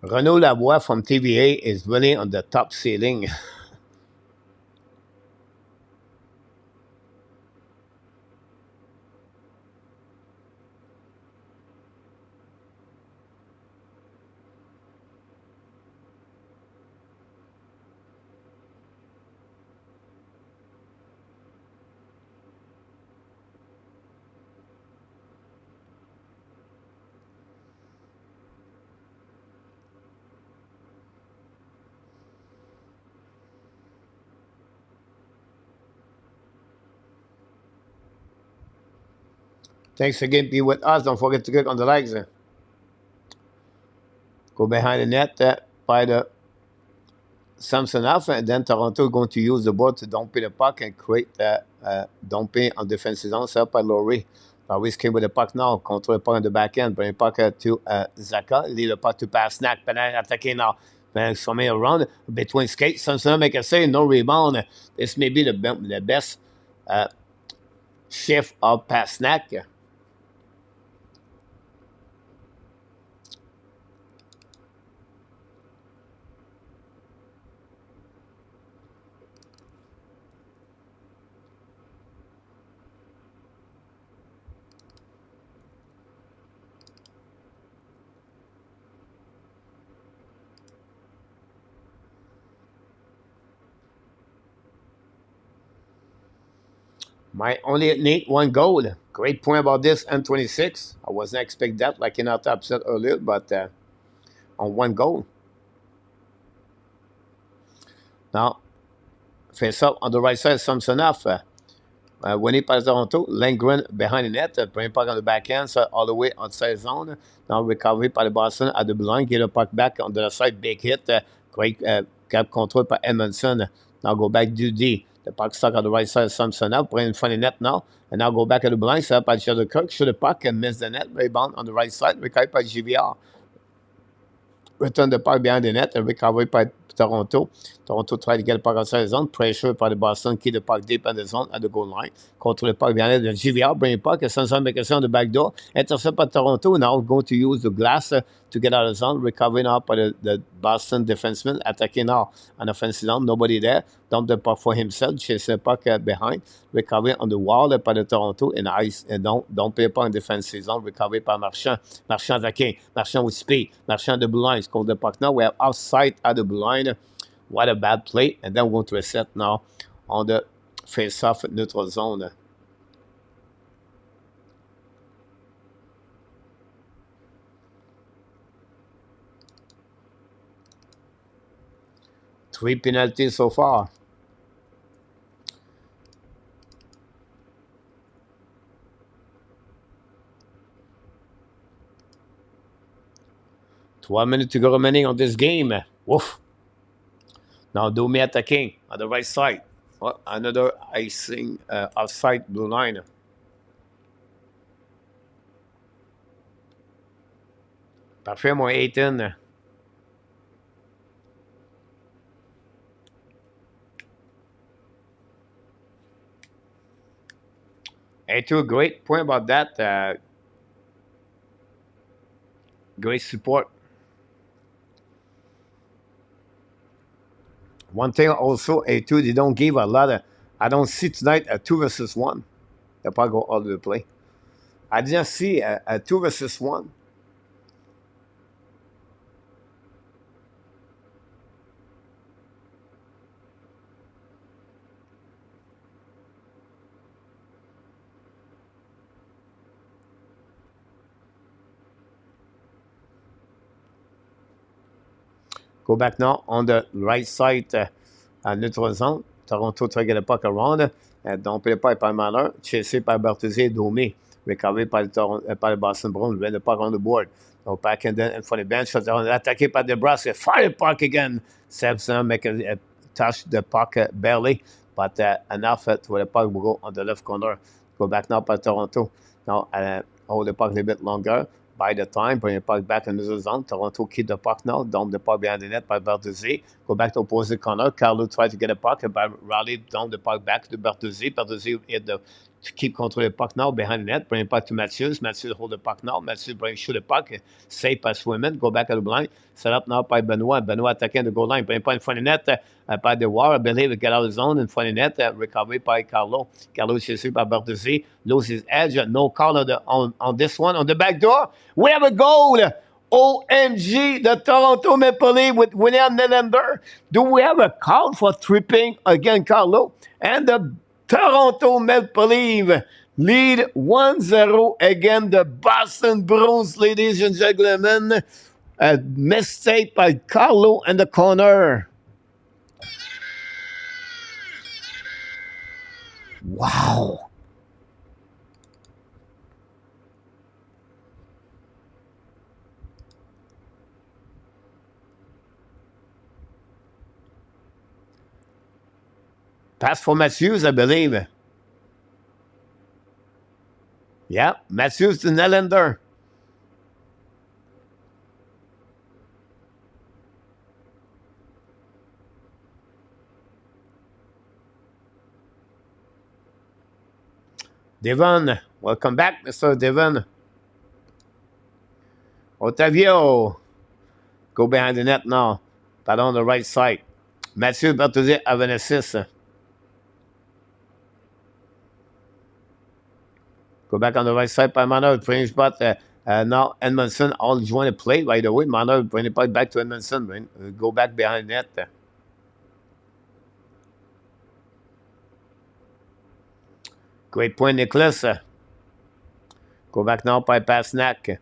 Renaud Lavoie from TVA is really on the top ceiling. Thanks again, be with us. Don't forget to click on the likes. Go behind the net by the Samson Alpha, and then Toronto going to use the board to dump the puck and create dumping on defensive zone set up by Laurie. Laurie came with the puck now, control the puck on the back end, bring the puck to Zaka, lead the puck to Pasnak, Penin attacking now. Swimming around between skates. Samson make a save, no rebound. This may be the best shift of Pasnak. Might only need one goal. Great point about this M26. I wasn't expecting that, like in our top set earlier, but on one goal. Now, face up on the right side, Samsonov. Winnie par Toronto. Lindgren behind the net. Bring puck on the backhand, so all the way outside zone. Now recovery by the Boston at the blue line. Get a puck back on the other side. Big hit. Great cap control by Edmondson. Now go back to D. The puck stuck on the right side of Samsonov. Bring in front of the net now. And now go back at the blue line. Set up by Kirk. Shoot the puck and miss the net. Rebound on the right side. Recovery by GVR. Return the puck behind the net and recovery by Toronto. Toronto tried to get the puck outside the zone. Pressure by the Boston. Keep the puck deep in the zone at the goal line. Control the puck behind it. GVR bring the puck. Samson make a on the back door. Intercept by Toronto. Now going to use the glass to get out of the zone. Recovery now by the Boston defenseman. Attacking now on offensive zone. Nobody there. Dump the puck for himself. Chase the puck behind. Recovery on the wall by the Toronto. And ice. And don't play the puck in defensive zone. Recovery by Marchand. Marchand attacking. Marchand with speed. Marchand the blue line. Score the puck now. We have offside at the blue line. What a bad play. And then we're going to reset now on the face-off neutral zone. Three penalties so far. One minute to go remaining on this game. Woof. Now Domi attacking on the right side. Oh, another icing outside blue line. Parfait, mon 18. And to a great point about that. Great support. One thing also, A2, they don't give a lot of. I don't see tonight a 2 versus 1. They'll probably go all the play. I didn't see a 2 versus 1. Go back now on the right side neutral zone. Toronto try to get the puck around. Don't play the puck par Malheur. Chasé par Bertuzzi et Domi. Recovery par le Boston Bruins. Win the puck on the board. So back and then in front of the bench. Attaqué par DeBrusque. Fire the puck again. Sebson make a touch the puck barely. But enough to where the puck will go on the left corner. Go back now by Toronto. Now hold the puck a little bit longer. By the time, bring the puck back in the zone. Toronto keep the puck now. Dump the puck behind the net by Bertuzzi. Go back to opposite corner. Carlo tries to get the puck. And by Raleigh, dump the puck back to Bertuzzi. Bertuzzi hit to keep controlling the puck now behind the net. Bring the puck to Matthews. Matthews hold the puck now. Matthews shoot the puck. Save by Swimmen. Go back at the blind. Set up now by Benoit. Benoit attacking the goal line. Bring the puck in front of the net. By the wall. I believe it get out of the zone in front of the net. Recovery by Carlo. Carlo chased by Bertuzzi. Loses his edge. No call on this one. On the back door. We have a goal. OMG, the Toronto Maple Leafs with William Nylander. Do we have a call for tripping against Carlo? And the Toronto Maple Leafs lead 1-0 against the Boston Bruins, ladies and gentlemen. A mistake by Carlo in the corner. Wow. Pass for Matthews, I believe. Yeah, Matthews to Nylander. Devon, welcome back, Mr. Devon. Otavio, go behind the net now. But on the right side. Matthews Bertuzzi have an assist. Go back on the right side by Manor. Fringe spot. Now Edmondson all join the play right away. Manor bring the puck back to Edmondson. Go back behind net. Great point, Nicholas. Go back now by Pasnak.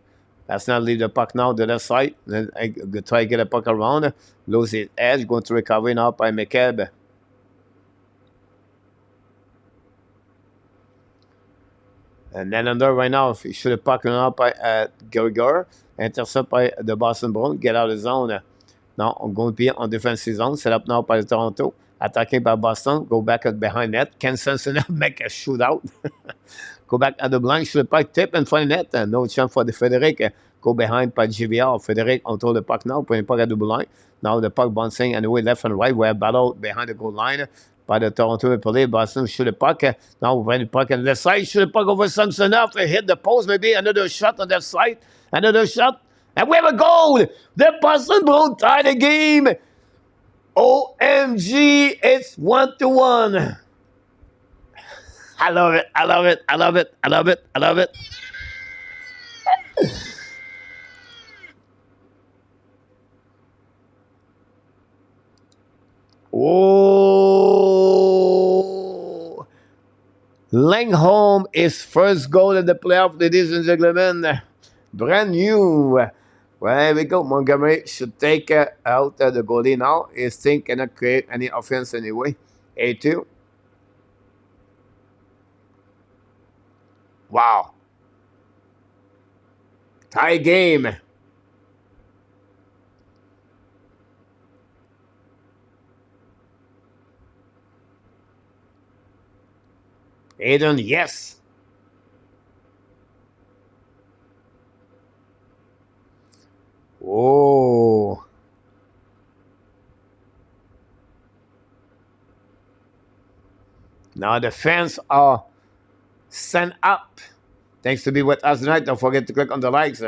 Pasnak leave the puck now to the side. Then try to get a puck around. Lose his edge. Going to recover now by McCabe. And then under right now, if he should have puck now by Gregor. Intercept by the Boston Bruins. Get out of the zone. Now I'm going to be on defensive zone. Set up now by the Toronto. Attacking by Boston. Go back behind net. Ken Sensen make a shootout. Go back at the blind. Should have puck tip in front of net. No chance for the Frederic. Go behind by GVR. Frederic on the puck now. Putting puck at the blind. Now the puck bouncing anyway left and right. We have battle behind the goal line by the Toronto Maple Leafs. Boston shoot the puck. Now when the puck on the left side. Shoot the puck over Samson up. Hit the post. Maybe another shot on that side. Another shot. And we have a goal! The Boston Bruins tie the game! OMG, it's 1-1. I love it, I love it, I love it, I love it, I love it. Oh! Langholm is first goal in the playoff, ladies and gentlemen. Brand new. Well, there we go. Montgomery should take out the goalie now. His team cannot create any offense anyway. 8-2. Wow. Tie game. Aiden, yes. Oh. Now the fans are sent up. Thanks to be with us tonight. Don't forget to click on the likes.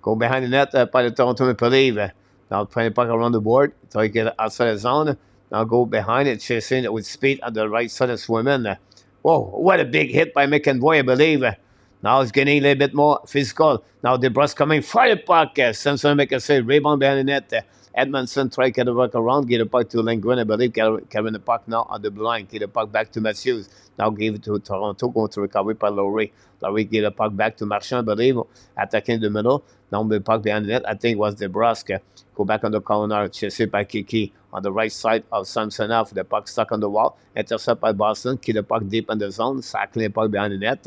Go behind the net by the Toronto Maple Leafs. Now trying to puck around the board. So you get outside the zone. Now go behind it, chasing it with speed on the right side of swimming. Whoa, what a big hit by McEnroy, I believe. Now it's getting a little bit more physical. Now DeBrus coming for the puck. Simpson make a save. Rebound behind the net. Edmondson try to get the puck around. Get the puck to Lindgren. I believe carrying the puck now on the blind. Get the puck back to Matthews. Now give it to Toronto. Going to recover by Lowry. Lowry get the puck back to Marchand, I believe. Attacking the middle. Now the puck behind the net. I think it was DeBrus. Go back on the corner. Chased by Kiki. On the right side of Samsonov, the puck stuck on the wall, intercept by Boston, keep the puck deep in the zone, cycling the puck behind the net.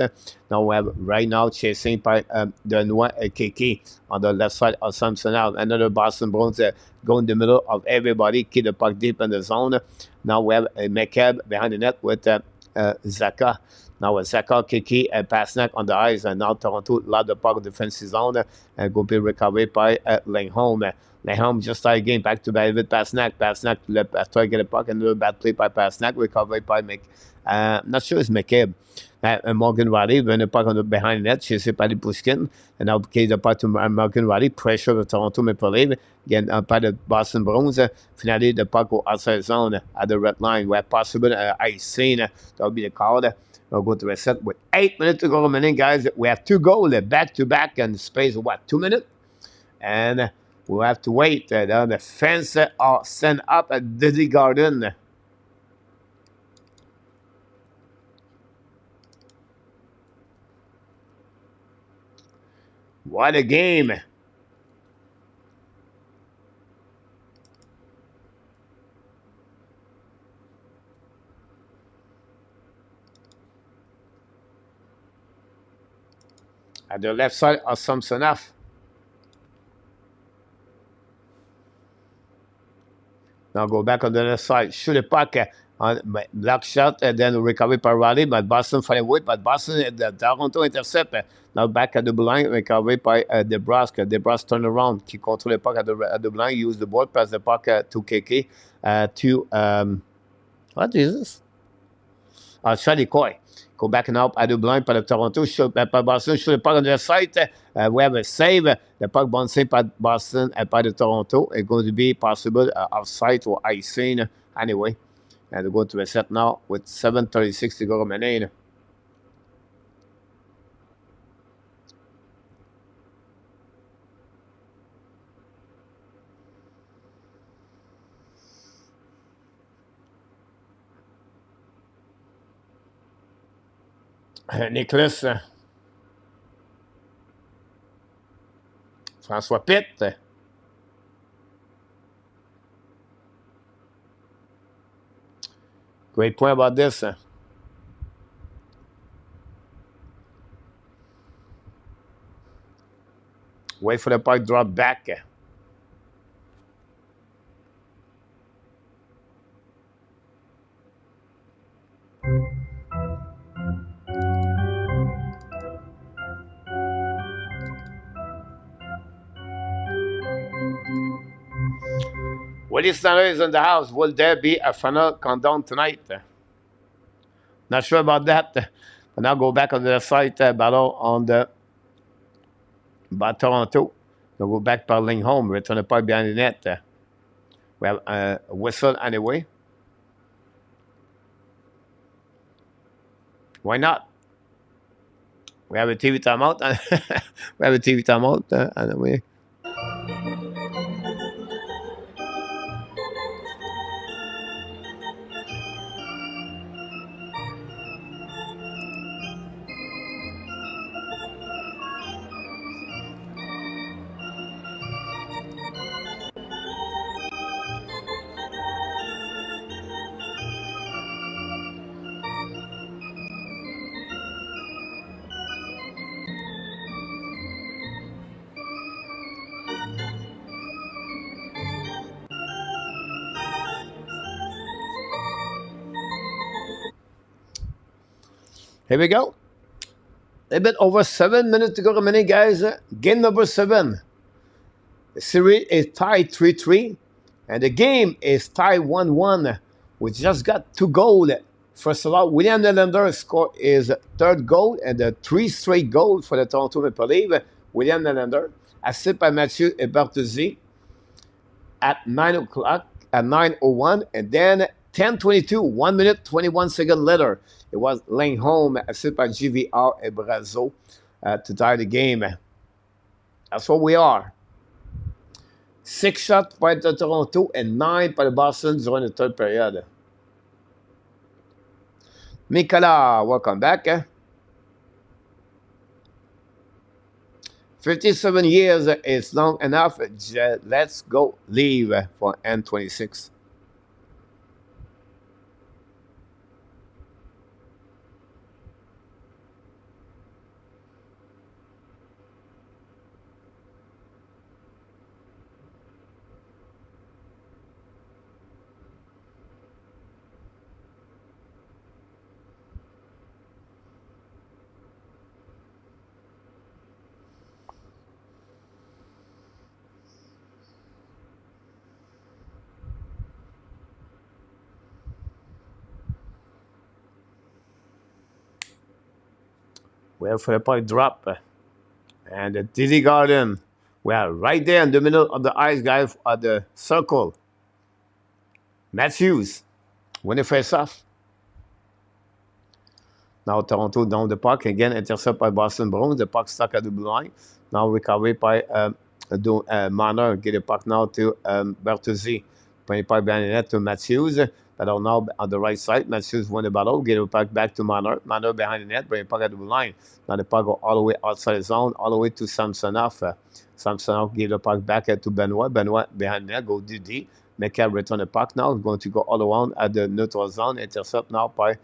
Now we have right now chasing by Denois Kiki on the left side of Samsonov. Another Boston Bruins go in the middle of everybody, keep the puck deep in the zone. Now we have McCabe behind the net with Zaka. Now with Zaka, Kiki, and Pasnak on the ice, and now Toronto load the puck in the defensive zone and go be recovered by Langholm. Langholm just started again back to back with Pasnak. Pasnak try to get a puck and a little bad play by Pasnak, recovered by not sure it's McCabe. Morgan Riley when the puck on the behind the net, chased by the Pushkin, and now gave the puck to Morgan Riley, pressure the Toronto Maple Leafs, again by the Boston Bruins. Finally, the puck go outside zone at the red line, where possible I seen that will be the call. We'll go to a set with 8 minutes to go remaining, guys. We have 2 goals back to back in the space of 2 minutes, and we'll have to wait. The fans are sent up at Diddy Garden. What a game. At the left side of Samsonov. Now go back on the left side. Shoot a puck on black shot and then recovery by Riley, but Boston find a way. But Boston, the Toronto intercept. Now back at the blind, recovery by DeBrusque. DeBrusque turn around, he control the puck at the blind, use the ball, pass the puck to KK, what is this? Charlie Coy. Go back and up at the blind by the Toronto, shoot by Boston, shoot the puck on the side. We have a save. The puck bouncing by Boston and by the Toronto. It's going to be possible offside or icing anyway. And we go to a set now with 7:36 to go remaining. Nicolas. François Pitt. Great point about this. Wait for the puck drop back. Willie Snyder is in the house. Will there be a final countdown tonight? Not sure about that. But now go back on the site battle on the by Toronto. They'll go back paddling home, return the puck behind the net. We have a whistle anyway. Why not? We have a TV timeout. We have a TV timeout anyway. Here we go. A bit over 7 minutes to go remaining, guys. Game number 7. The series is tied 3-3, and the game is tied 1-1. We just got 2 goals. First of all, William Nylander scored his 3rd goal and the 3 straight goals for the Toronto Maple Leafs. William Nylander, assisted by Matthew and Bertuzzi at 9 o'clock, at 9:01, and then 10:22, 1 minute 21 seconds later, it was Lane Home, assisted by GVR and Brazo to tie the game. That's what we are. 6 shots by the Toronto and 9 by the Boston during the 3rd period. Mikola, welcome back. 57 years is long enough. Let's go leave for N26. Well, for the puck drop. And the TD Garden. We are right there in the middle of the ice, guys, at the circle. Matthews. Win the face off. Now Toronto down the puck. Again, intercepted by Boston Bruins. The puck stuck at the blue line. Now recovered by Marner. Get the puck now to Bertuzzi. Putting the puck behind the net to Matthews. Battle now on the right side. Matthews won the battle. Get the puck back to Marner. Marner behind the net. Bring the puck at the blue line. Now the puck go all the way outside the zone. All the way to Samsonov. Samsonov give the puck back to Benoit. Benoit behind the net. Go DD. McCabe return the puck now. Going to go all around at the neutral zone. Intercept now by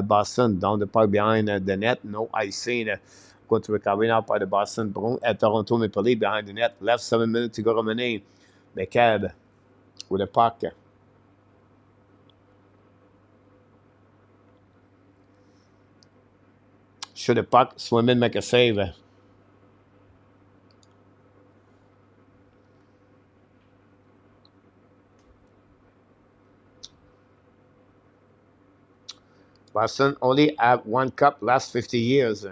Boston. Down the puck behind the net. No icing. Going to recover now by the Boston Bruins. Toronto Maple Leafs behind the net. Left 7 minutes to go remaining. McCabe with the puck. Should the puck swim in, make a save. Boston only have 1 cup last 50 years.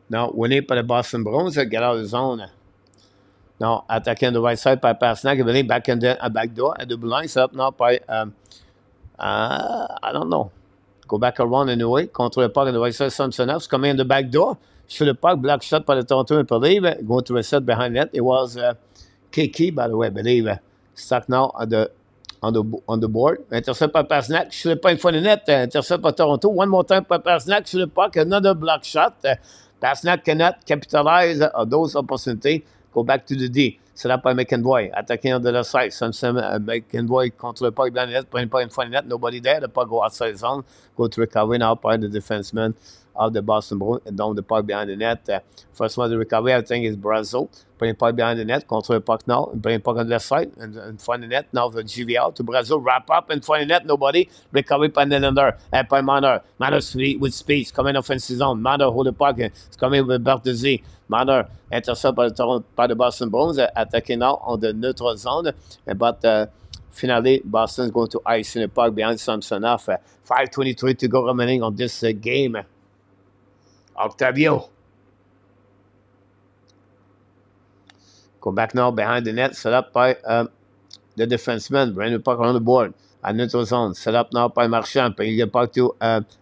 Now, winning by the Boston Bruins, get out of the zone. now attacking the right side by Pasternak. Eventually back in the back door at the blue line. Set up now by, I don't know. Go back around anyway. Control the puck on the right side. Samsonov coming in the back door. Shoot the puck. Block shot by the Toronto Maple Leafs. Going to reset behind net. It was Kiki, by the way, I believe. Stuck now on the board. Intercept by Pasternak. Shoot the puck in front of the net. Intercept by Toronto. One more time by Pasternak. Shoot the puck. Another block shot. Pasternak cannot capitalize on those opportunities. Go back to the D. Set up by McEnroy. Attacking on the left side. Samson McEnroy control the puck behind the net. Putting the puck in front of the net. Nobody there. The puck go outside the zone. Go to recovery now by the defenseman of the Boston Bruins. And down the puck behind the net. First one to recovery, I think, is Brazo. Putting the puck behind the net. Control the puck now. And putting the puck on the left side. And in front of the net. Now the GVL to Brazo. Wrap up in front of the net. Nobody. Recovery by Nylander. And by Marner. Marner with speed. Coming offensive zone. Marner hold the puck. It's coming with Bertuzzi. Marner intercept by the Boston Bruins. Attacking now on the neutral zone. But finally, Boston is going to ice in the puck behind Samsonov. 5:23 to go remaining on this game. Octavio. Go back now behind the net. Set up by the defenseman. Bring the puck around the board. At neutral zone. Set up now by Marchand. Bring the puck to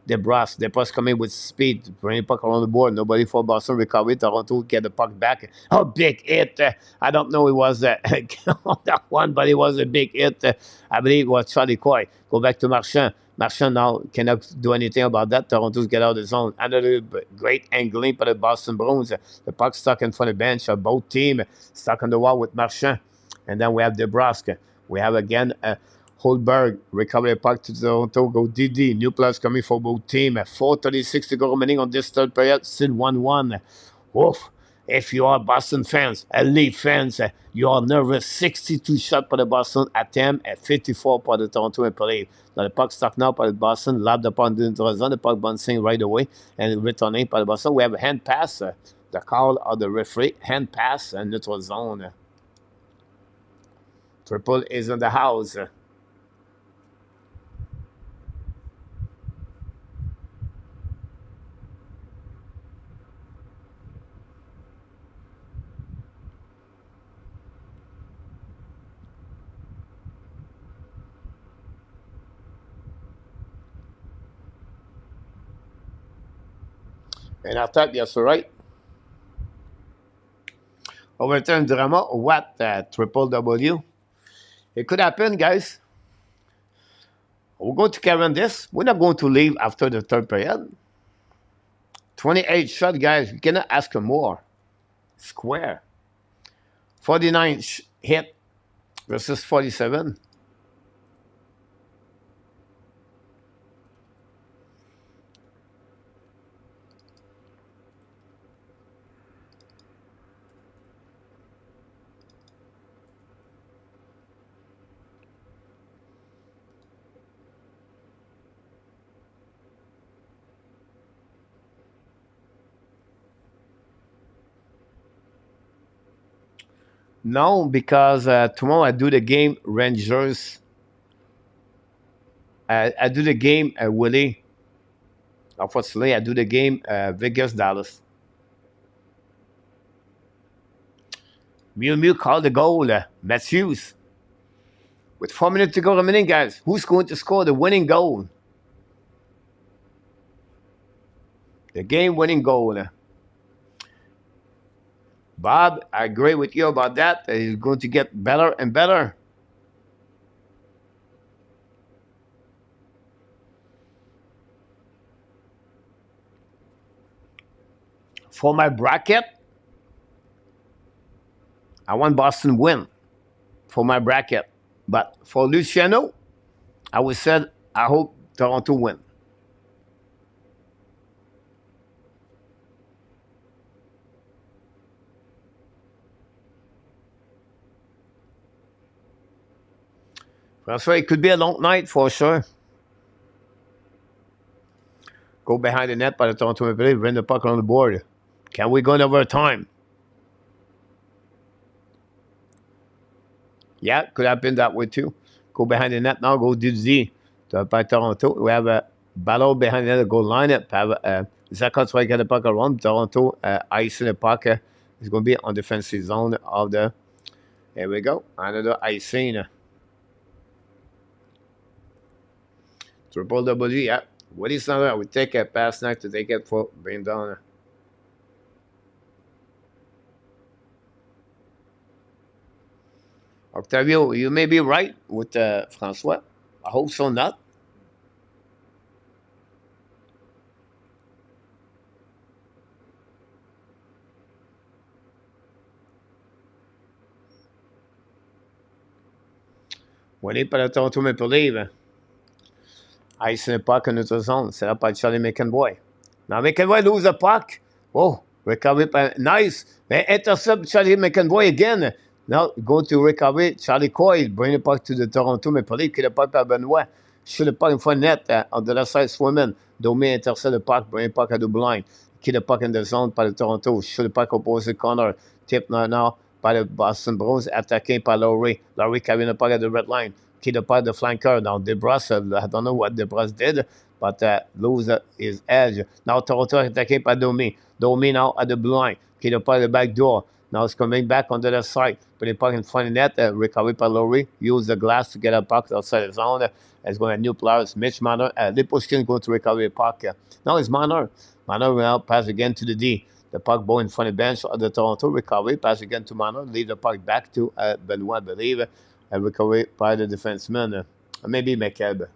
DeBrus. DeBrus coming with speed. Bring the puck around the board. Nobody for Boston. Recovery. Toronto get the puck back. Oh, big hit. I don't know it was that one, but it was a big hit. I believe it was Charlie Coy. Go back to Marchand. Marchand now cannot do anything about that. Toronto's get out of the zone. Another great angling by the Boston Bruins. The puck stuck in front of the bench of both teams. Stuck on the wall with Marchand. And then we have DeBrusque. We have again Holberg. Recover the puck to Toronto. Go DD. New plus coming for both teams. 4:36 to go remaining on this third period. Still 1-1. Woof. If you are Boston fans, Leaf fans, you are nervous. 62 shot for the Boston attempt at 54 for the Toronto Maple Leafs. Now the puck stuck now by the Boston, lobbed upon the zone, the puck bouncing right away and returning by the Boston. We have a hand pass, the call of the referee, hand pass and neutral zone. Triple is in the house. And I thought, yes, right. Overtime drama, what? Triple W. It could happen, guys. We're going to carry on this. We're not going to leave after the third period. 28 shot, guys. You cannot ask for more. Square. 49 hit versus 47. No, because tomorrow I do the game Rangers. I do the game Willie. Unfortunately, I do the game Vegas Dallas. Mew called the goal. Matthews. With 4 minutes to go remaining, guys. Who's going to score the winning goal? The game-winning goal. Bob, I agree with you about that. He's going to get better and better. For my bracket, I want Boston win for my bracket. But for Luciano, I would say I hope Toronto win. That's right. It could be a long night for sure. Go behind the net by the Toronto Maple Leafs. Bring the puck on the board. Can we go in overtime? Yeah, could have been that way too. Go behind the net now. Go do Z by Toronto. We have a battle behind the net. Go line up. Have Zakot's right get the puck around. Toronto ice in the puck. It's going to be on defensive zone of the Here we go. Another icing. Triple W, yeah. What is not? We take a pass now to take it for bring down. Octavio, you may be right with Francois. I hope so not. Voilà par le Toronto Maple Leaf. Ice in the puck in notre zone. C'est là par Charlie McAvoy. Now McAvoy lose the puck. Oh, recovery by nice. They intercept Charlie McAvoy again. Now go to recovery. Charlie Coyle bring the puck to the Toronto Maple Leaf. Qui le puck par Benoit. Shoot the puck in front net on the left side swimming. Domi intercept the puck. Bring the puck at the blind. Qui le puck in the zone par le Toronto. Shoot the puck opposite corner. Tip now par le Boston Bruins. Attaqué par Lowry. Lowry carrying the puck at the red line. Qui le puck the flanker. Now DeBrus, I don't know what DeBrus did, but lose his edge. Now Toronto attaqué par Domi. Domi now at the blue line. Qui le puck the back door. Now it's coming back on the left side. Put the puck in front of net. Recovery by Lowry. Use the glass to get a puck outside the zone. It's going to new players. Mitch Marner. Lipushkin going to recover the puck. Now it's Marner. Marner will now pass again to the D. The puck ball in front of the bench of the Toronto. Recovery. Pass again to Marner. Leave the puck back to Benoit, I believe. Recovery by the defenseman. Maybe McCabe.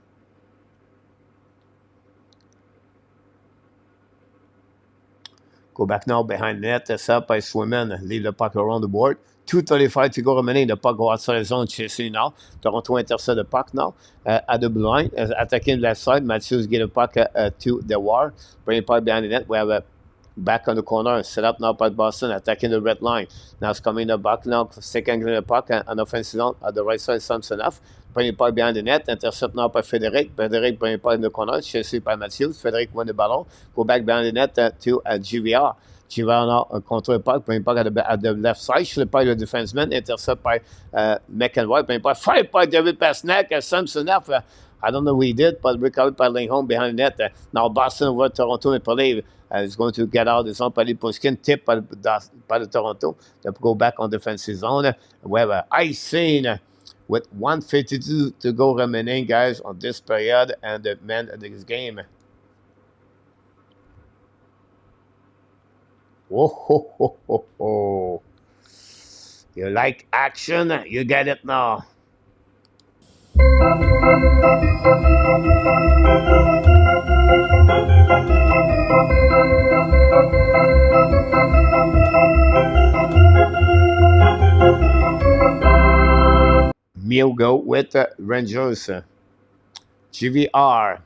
Go back now behind the net. Set up by Swimmen. Leave the puck around the board. 2:35 to go remaining. The puck go outside the zone. Chasing now. Toronto intercept the puck now. At the blue line. Attacking left side. Matthews get the puck to the wall. Bring the puck behind the net. We have a back on the corner. Set up now by Boston. Attacking the red line. Now it's coming the back now. Second the puck. An offensive zone. At the right side. Samsonov. Bring the puck behind the net. Intercept now by Frederic. Frederic bring the puck in the corner. Chasing by Matthews. Frederic win the ballon. Go back behind the net to GVR. GVR now control the puck. Bring the puck at the left side. Shoot the puck the defenseman. Intercept by McAvoy. Bring the puck. Fight by David Pasternak. Samsonov. I don't know what he did, but recovered by Lindholm behind the net. Now Boston over Toronto Maple Leaf is going to get out the zone by Lipushkin. Tip by the Toronto. They go back on defensive zone. We have an icing with 1:52 to go remaining, guys, on this period and the men of this game. Oh, ho, ho, ho, ho. You like action? You get it now. Milgo with the Rangers. GVR.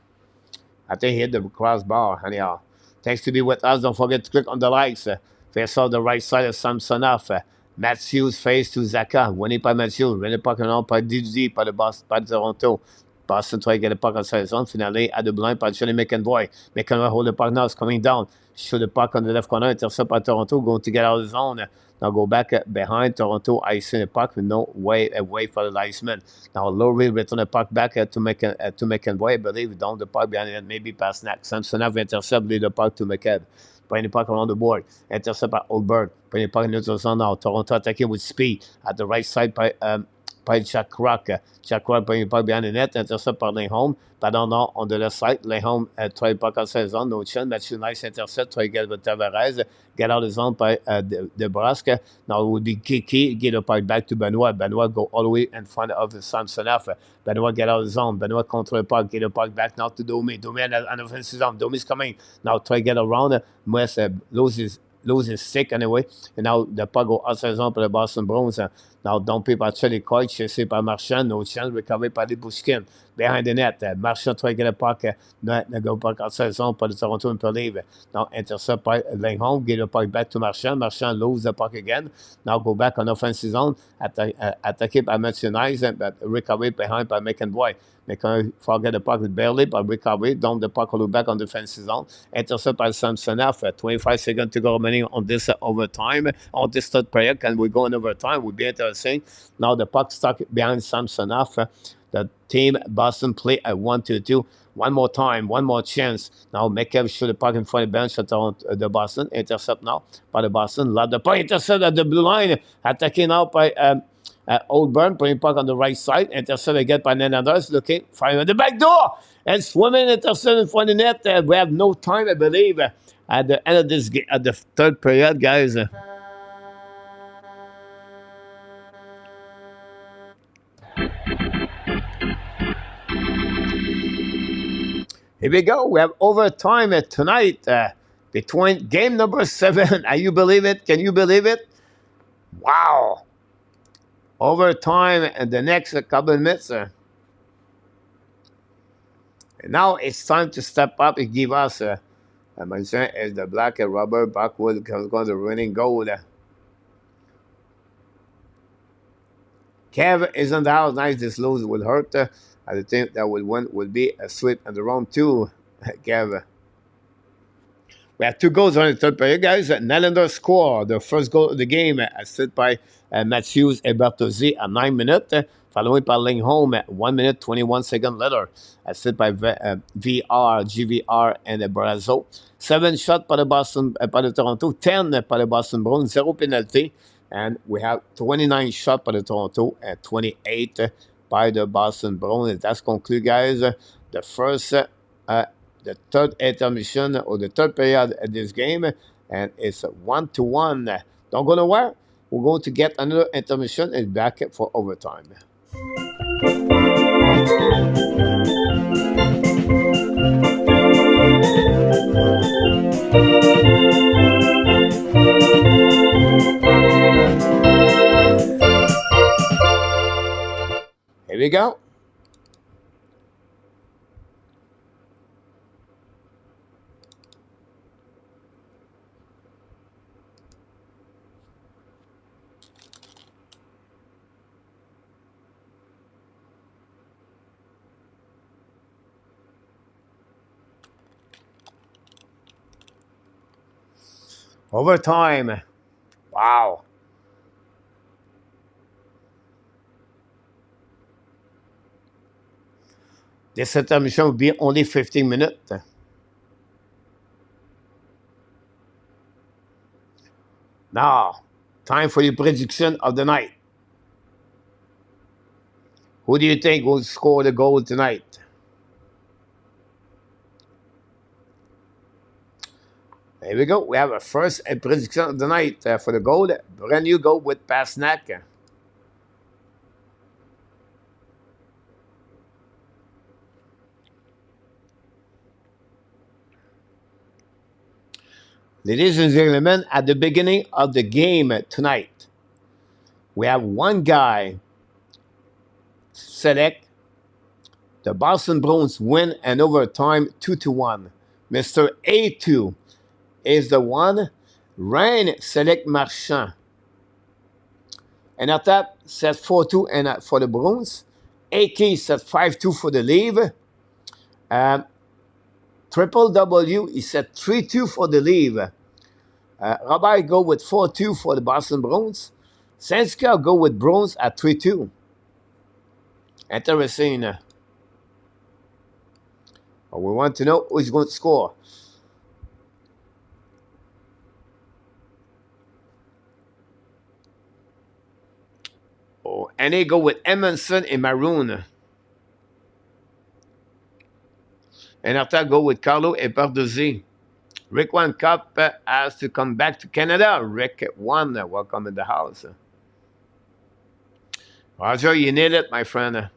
I think he hit the crossbar. Anyhow. Thanks to be with us. Don't forget to click on the likes. Face off the right side of Samsonov. Matthews face to Zaka. Winné par Matthews. Winné par Canon par DD par le Boston, par Toronto. Boston try to get the puck outside the zone. Finally, at the blind by Johnny McAvoy. McAvoy hold the puck now. It's coming down. Shoot the puck on the left corner. Intercept by Toronto. Going to get out of the zone. Now go back behind Toronto. Icing the puck with no way away for the linesman. Now Lowry return the puck back to McAvoy. I believe down the puck behind it. Maybe past Snack. Samsonov intercept. Lead the puck to McAvoy. Bring the puck around the board. Intercept by Oldberg. Bring the puck in the zone now. Toronto attacking with speed. At the right side by Jack Rock. Jack Rock bring the puck behind the net. Intercept par Lindholm. Pardon, now on the left side. Lindholm try the puck outside the zone. No chance. Matthew nice intercept. Try to get with Tavares. Get out of the zone by DeBrusque. Now it would be Kiki. Get the puck back to Benoit. Benoit go all the way in front of the Samsonov. Benoit get out of the zone. Benoit control the puck. Get the puck back now to Domi. Domi on the offensive zone. Domi's coming. Now try to get around. West loses stick anyway. And now the puck go outside the zone for the Boston Bruins. Now dumpé par Charlie Coyle. Chasé par Marchand. No chance. Recovered by Lipushkin. Behind the net. Marchand try to get the puck. Go puck outside the zone for the Toronto Maple Leaf. Now intercept by Lindholm. Get the puck back to Marchand. Marchand lose the puck again. Now go back on offensive zone. Attaqué by Matthew Nice. But recovered behind by McAvoy. McAvoy forget the puck barely, but recovery. Down the puck all back on defensive zone. Intercept by Samsonov. 25 seconds to go remaining on this overtime. On this third period. Can we go in overtime? Would be interesting. Now the puck stuck behind Samsonov. The team Boston play at 1-2. One more time, one more chance. Now McCabe shoot the puck in front of the bench at the Boston. Intercept now by the Boston. Love the puck. Intercept at the blue line. Attacking now by Oldburn putting puck on the right side. Intercepted again by Nenanders. Looking, firing on the back door. And swimming intercepted in front of the net. We have no time, I believe, at the end of this game, at the third period, guys. Here we go. We have overtime tonight between game number 7. Are you believe it? Can you believe it? Wow. Overtime in the next couple of minutes. And now it's time to step up and give us, I mentioned, is the black and rubber backward going to winning goal. Kev is in the house. Nice. This lose will hurt. I think that will win will be a sweep in the round 2, Kev. We have 2 goals on the third period, guys. Nylander scored the first goal of the game, assisted by Matthews and Bertuzzi at 9 minutes, following by Lingholm at 1 minute 21 seconds later, assisted by VR, GVR, and Brazo. 7 shots by the Toronto, 10 by the Boston Bruins, 0 penalty, and we have 29 shots by the Toronto and 28 by the Boston Bruins. That's conclude, guys. The first, the third intermission or the third period of this game, and it's 1-1. Don't go nowhere. We're going to get another intermission and back for overtime. Here we go. Overtime. Wow. This intermission will be only 15 minutes. Now, time for the prediction of the night. Who do you think will score the goal tonight? Here we go. We have a first prediction of the night for the goal. Brand new goal with Pasnak. Ladies and gentlemen, at the beginning of the game tonight, we have one guy select the Boston Bruins win and overtime 2-1. Mr. A2 is the one. Rain select Marchand. And at that, set 4-2 and for the Bruins. AK set 5-2 for the Leaf. Triple W, he set 3-2 for the Leaf. Robert go with 4-2 for the Boston Bruins. Sanska go with Bruins at 3-2. Interesting. We want to know who's going to score. Oh, and they go with Emerson and Maroon. And after go with Carlo and Parduzzi. Rick One Cup has to come back to Canada. Rick One, welcome in the house. Roger, you need it, my friend.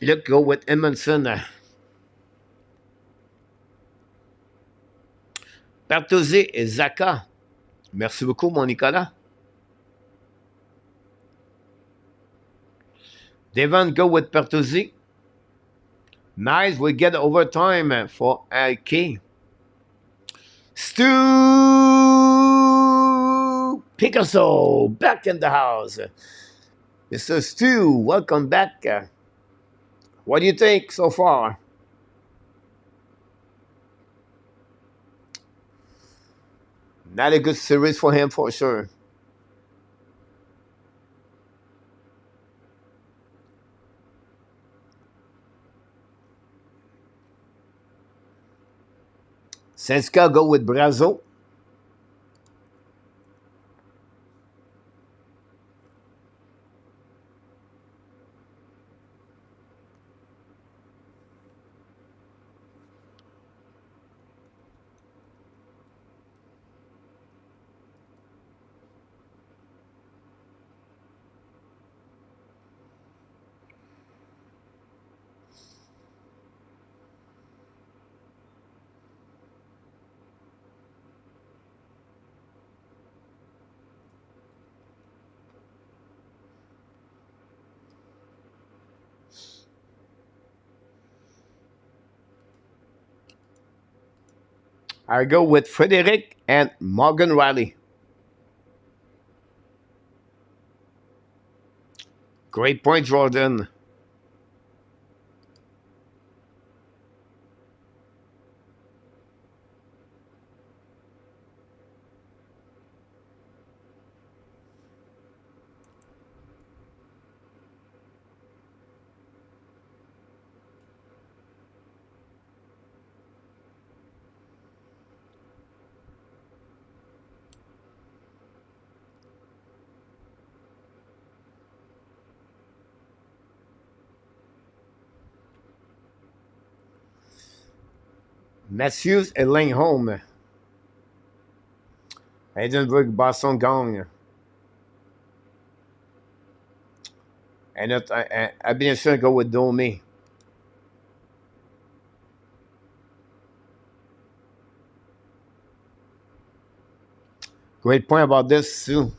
Look, go with Edmondson. Bertuzzi et Zaka. Merci beaucoup, mon Nicolas. Devon go with Bertuzzi. Nice, we get overtime for AK. Stu Picasso back in the house. Mr. Stu, welcome back. What do you think so far? Not a good series for him for sure. Syndicat go with Brazo. I go with Frederick and Morgan Riley. Great point, Jordan. Matthews et Lindholm. Edinburgh, Boston gagne. Et notre, bien sûr, go with Domi. Great point about this, too.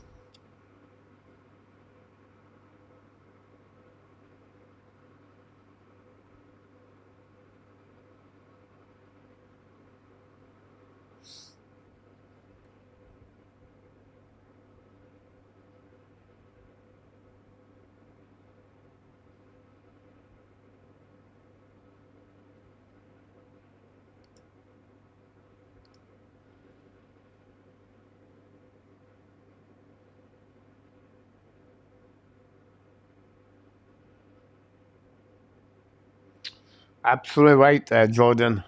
Absolutely right, Jordan.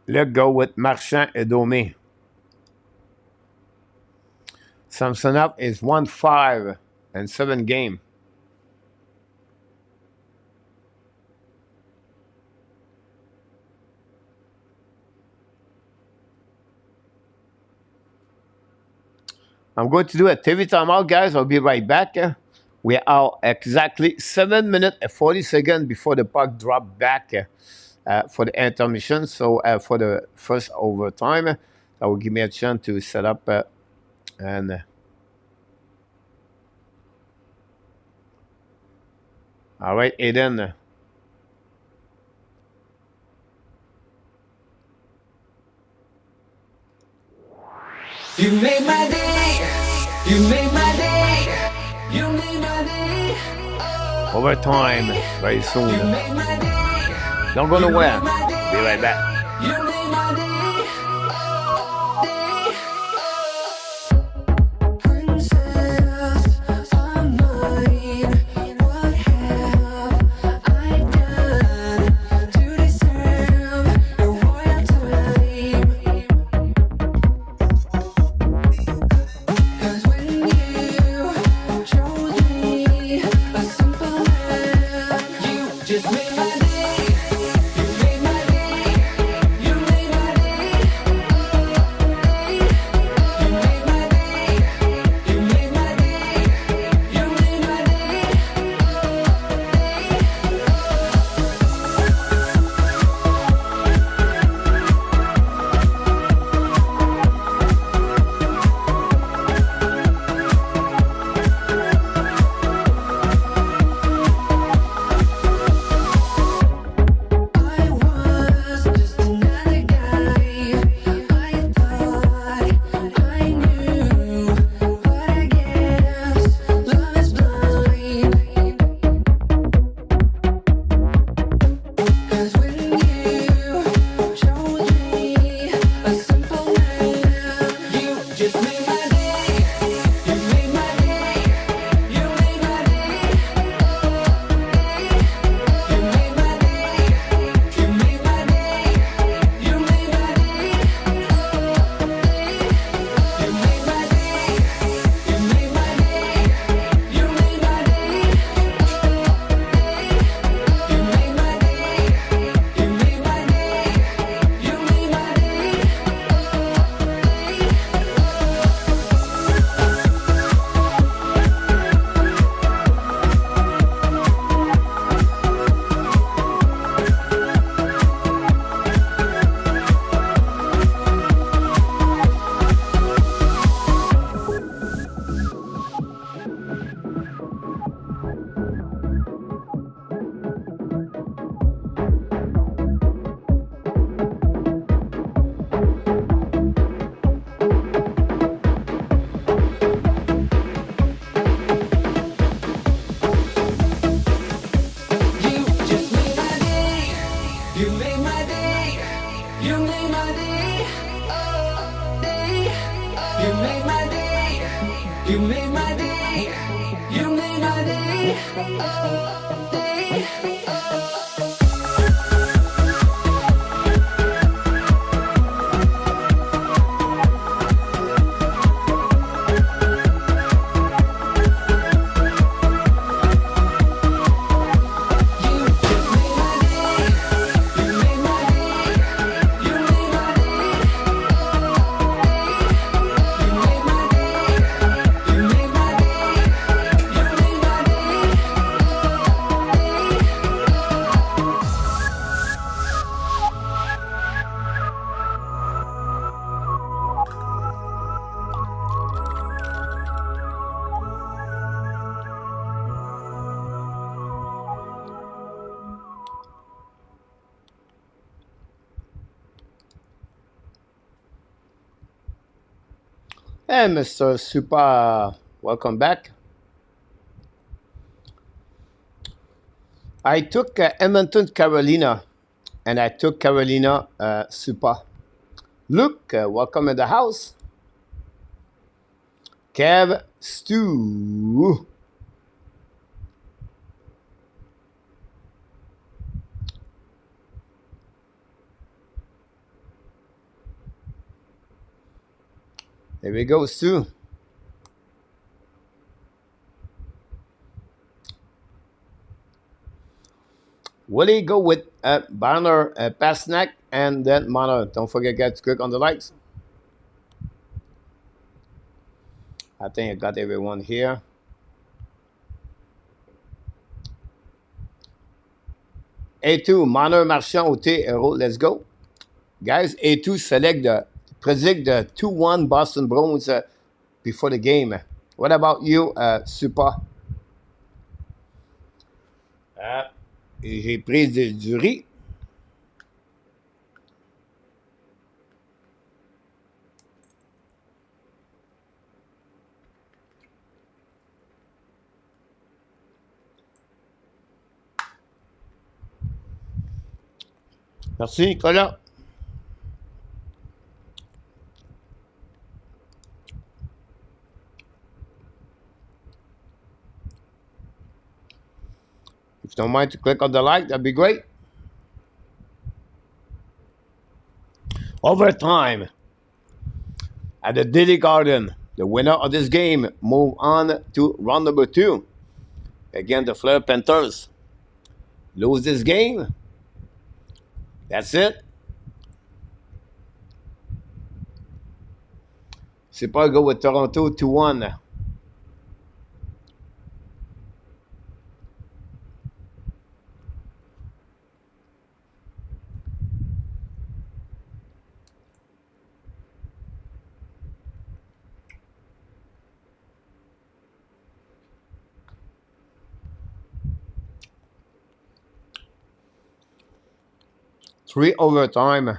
Let's go with Marchand et Domi. Samsonov is 1-5 and 7 game. I'm going to do a TV timeout, guys. I'll be right back. We are exactly 7 minutes and 40 seconds before the puck drop back for the intermission. So for the first overtime, that will give me a chance to set up and all right, Aiden. You made my day. You made my day. You made my day. Overtime very soon. You made my day. Don't go nowhere. Be right back. You made my day. Princess of mine, what have I done to deserve your royalty? 'Cause when you chose me, a simple man, you just made my day. You made my day. You made my day. made my day. You made my day. Day. You made my day. You made my day. You made my day. Day. Hey, Mr. Super, welcome back. I took Edmonton, Carolina, and I took Carolina Super. Luke, welcome in the house. Kev, Stu. There we go, Stu. Will he go with Banner, Pasnak, and then Mana? Don't forget, guys, to click on the likes. I think I got everyone here. A2, Manor, Marchand, OT, Hero, let's go. Guys, A2 predict the 2-1 Boston Bruins before the game. What about you, Super? J'ai pris du riz. Merci, Nicolas. If you don't mind to click on the like, that'd be great. Overtime at the Dilly Garden. The winner of this game move on to round number 2. Again, the Fleur Panthers lose this game. That's it. C'est pas go with Toronto 2-1. Three overtime.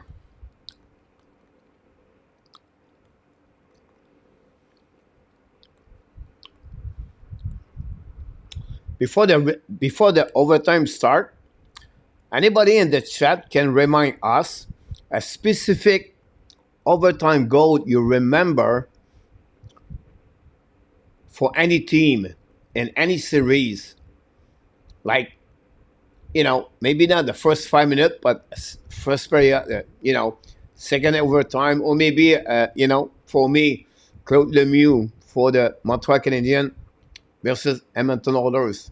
Before the overtime start, anybody in the chat can remind us a specific overtime goal you remember for any team in any series. Like, maybe not the first 5 minutes, but first period, second overtime, or maybe, for me, Claude Lemieux for the Montreal Canadiens versus Edmonton Oilers.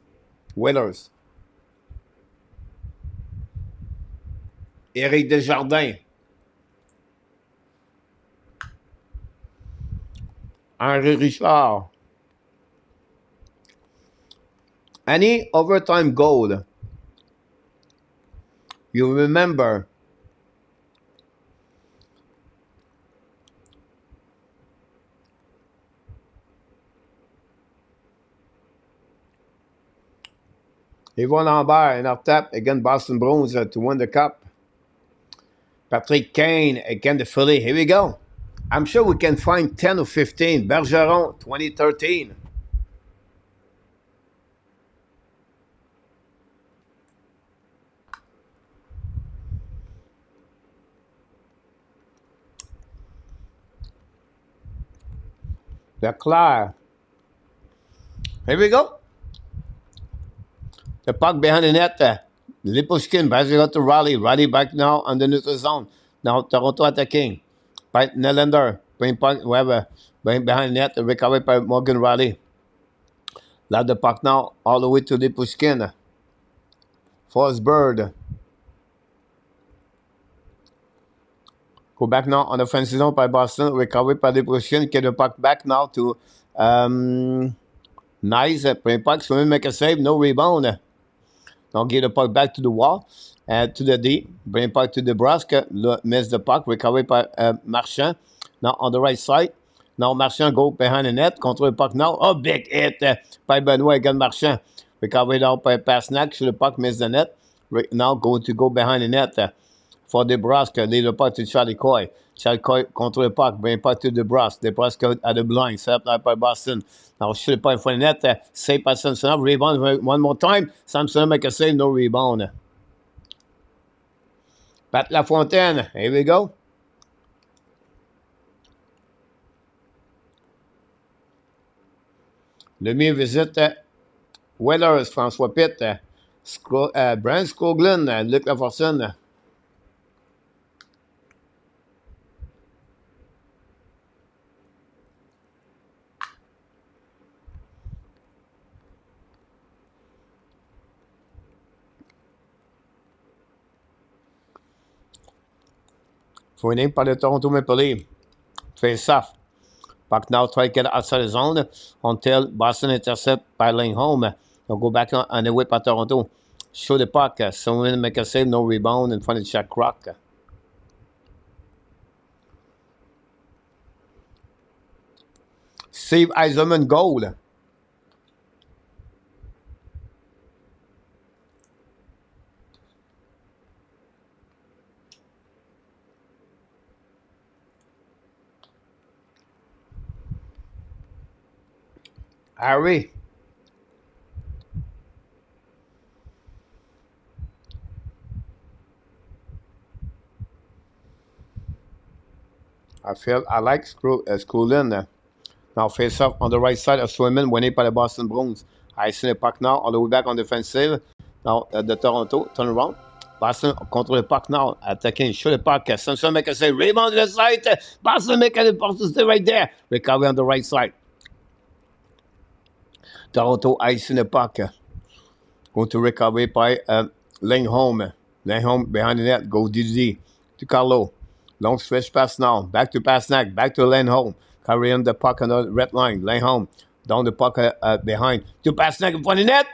Éric Desjardins. Henri Richard. Any overtime goal you remember Yvon Lambert in our tap against Boston Bruins to win the cup. Patrick Kane against the Philly. Here we go. I'm sure we can find 10 or 15. Bergeron, 2013. Leclerc. Here we go. The puck behind the net. Lipushkin passes it to Riley. Riley back now on the neutral zone. Now Toronto attacking. By Nylander. Bring puck, whoever. Bring behind the net. Recovered by Morgan Riley. Love the puck now all the way to Lipushkin. Forsberg. Go back now on the offensive zone by Boston. Recovered by Lipushkin. Get the puck back now to Nice. Bring puck. Swim make a save. No rebound. Now give the puck back to the wall. To the D. Bring puck to Nebraska. Miss the puck. Recovered by Marchand. Now on the right side. Now Marchand go behind the net. Control the puck now. Oh, big hit by Benoit against Marchand. Recovered out by Pasnak. Should the puck miss the net. Now go behind the net for Nebraska. Lead the puck to Charlie Coy. Charlie Coy control the puck. Bring puck to Nebraska. Nebraska at the blind. Set up by Boston. Now shoot the puck for the net. Save by Samsonov. Rebound one more time. Samsonov make a save. No rebound. Pat Lafontaine. Here we go. Lemieux visite Whalers, François Pitt, Brian Skoglund, Luc Lafortune. Fournier par le Toronto Maple Leafs. Face off. Puck now try to get outside the zone until Boston intercept by Lane home. They'll go back on the whip at Toronto. Show the puck. Someone make a save. No rebound in front of Jack Croc. Steve Eisenman goal. Harry. I like Skoglund. Now face up on the right side of Swimmen, winning by the Boston Bruins. I see the puck now all the way back on defensive. Now the Toronto turn around. Boston control the puck now, attacking, shoot the puck. Samson make a save, rebound to the side. Boston make an opportunity right there. Recovery on the right side. Toronto icing the puck. Going to recovery by Lindholm. Lindholm behind the net. Go DD to Carlo. Long stretch pass now. Back to Pasnak. Back to Lindholm. Carrying the puck on the red line. Lindholm down the puck behind. To Pasnak in front of the net.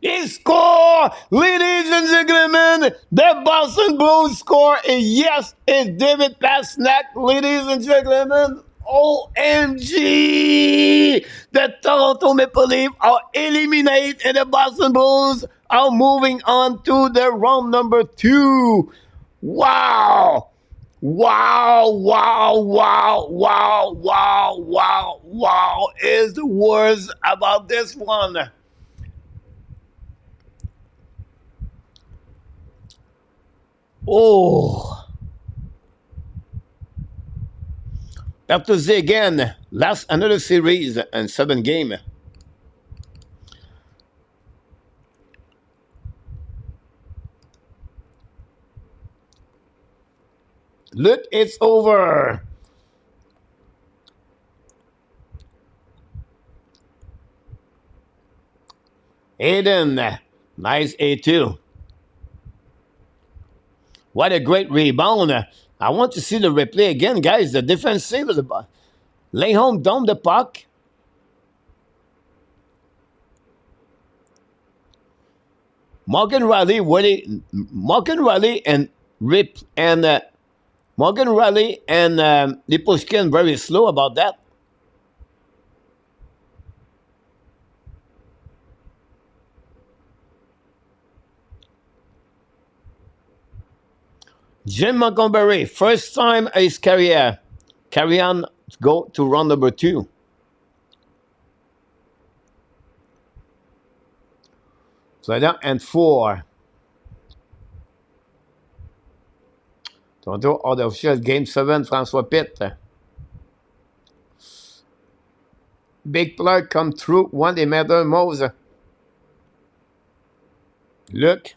He score! Ladies and gentlemen, the Boston Bruins score. And yes, it's David Pasnak. Ladies and gentlemen. OMG! The Toronto Maple Leafs are eliminated and the Boston Bruins are moving on to the round number 2. Wow! Wow, wow, wow, wow, wow, wow, wow is the words about this one. Oh. Have to say again, last another series and 7 games. Look, it's over. Aiden, nice A2. What a great rebound. I want to see the replay again, guys. The defense saved the ball. Lindholm down the puck. Morgan Riley and Lipushkin very slow about that. Jim Montgomery, first time in his career. Carry on, go to round number 2. Slide and 4. Toronto, all the official game 7, François Pitt. big player come through. One des meilleurs moves. Look.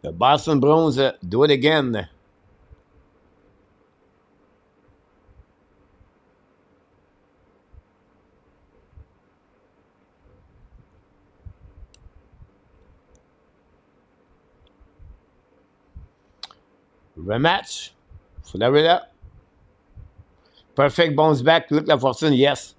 The Boston Bruins do it again. Rematch. Faut l'arrêter là. Perfect bounce back. Look la fortune. Yes.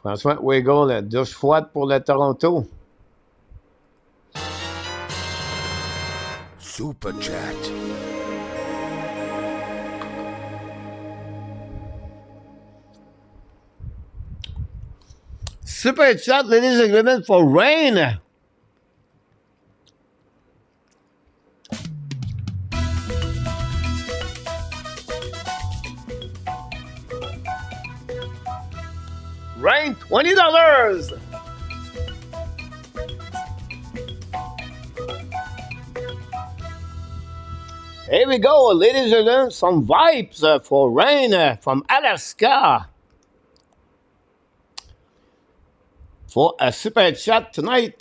François Weigel, douche froide pour le Toronto. Super Chat. Super chat, ladies and gentlemen, for Rain. Rain, $20. Here we go, ladies and gentlemen, some vibes for Rain from Alaska. For a super chat tonight.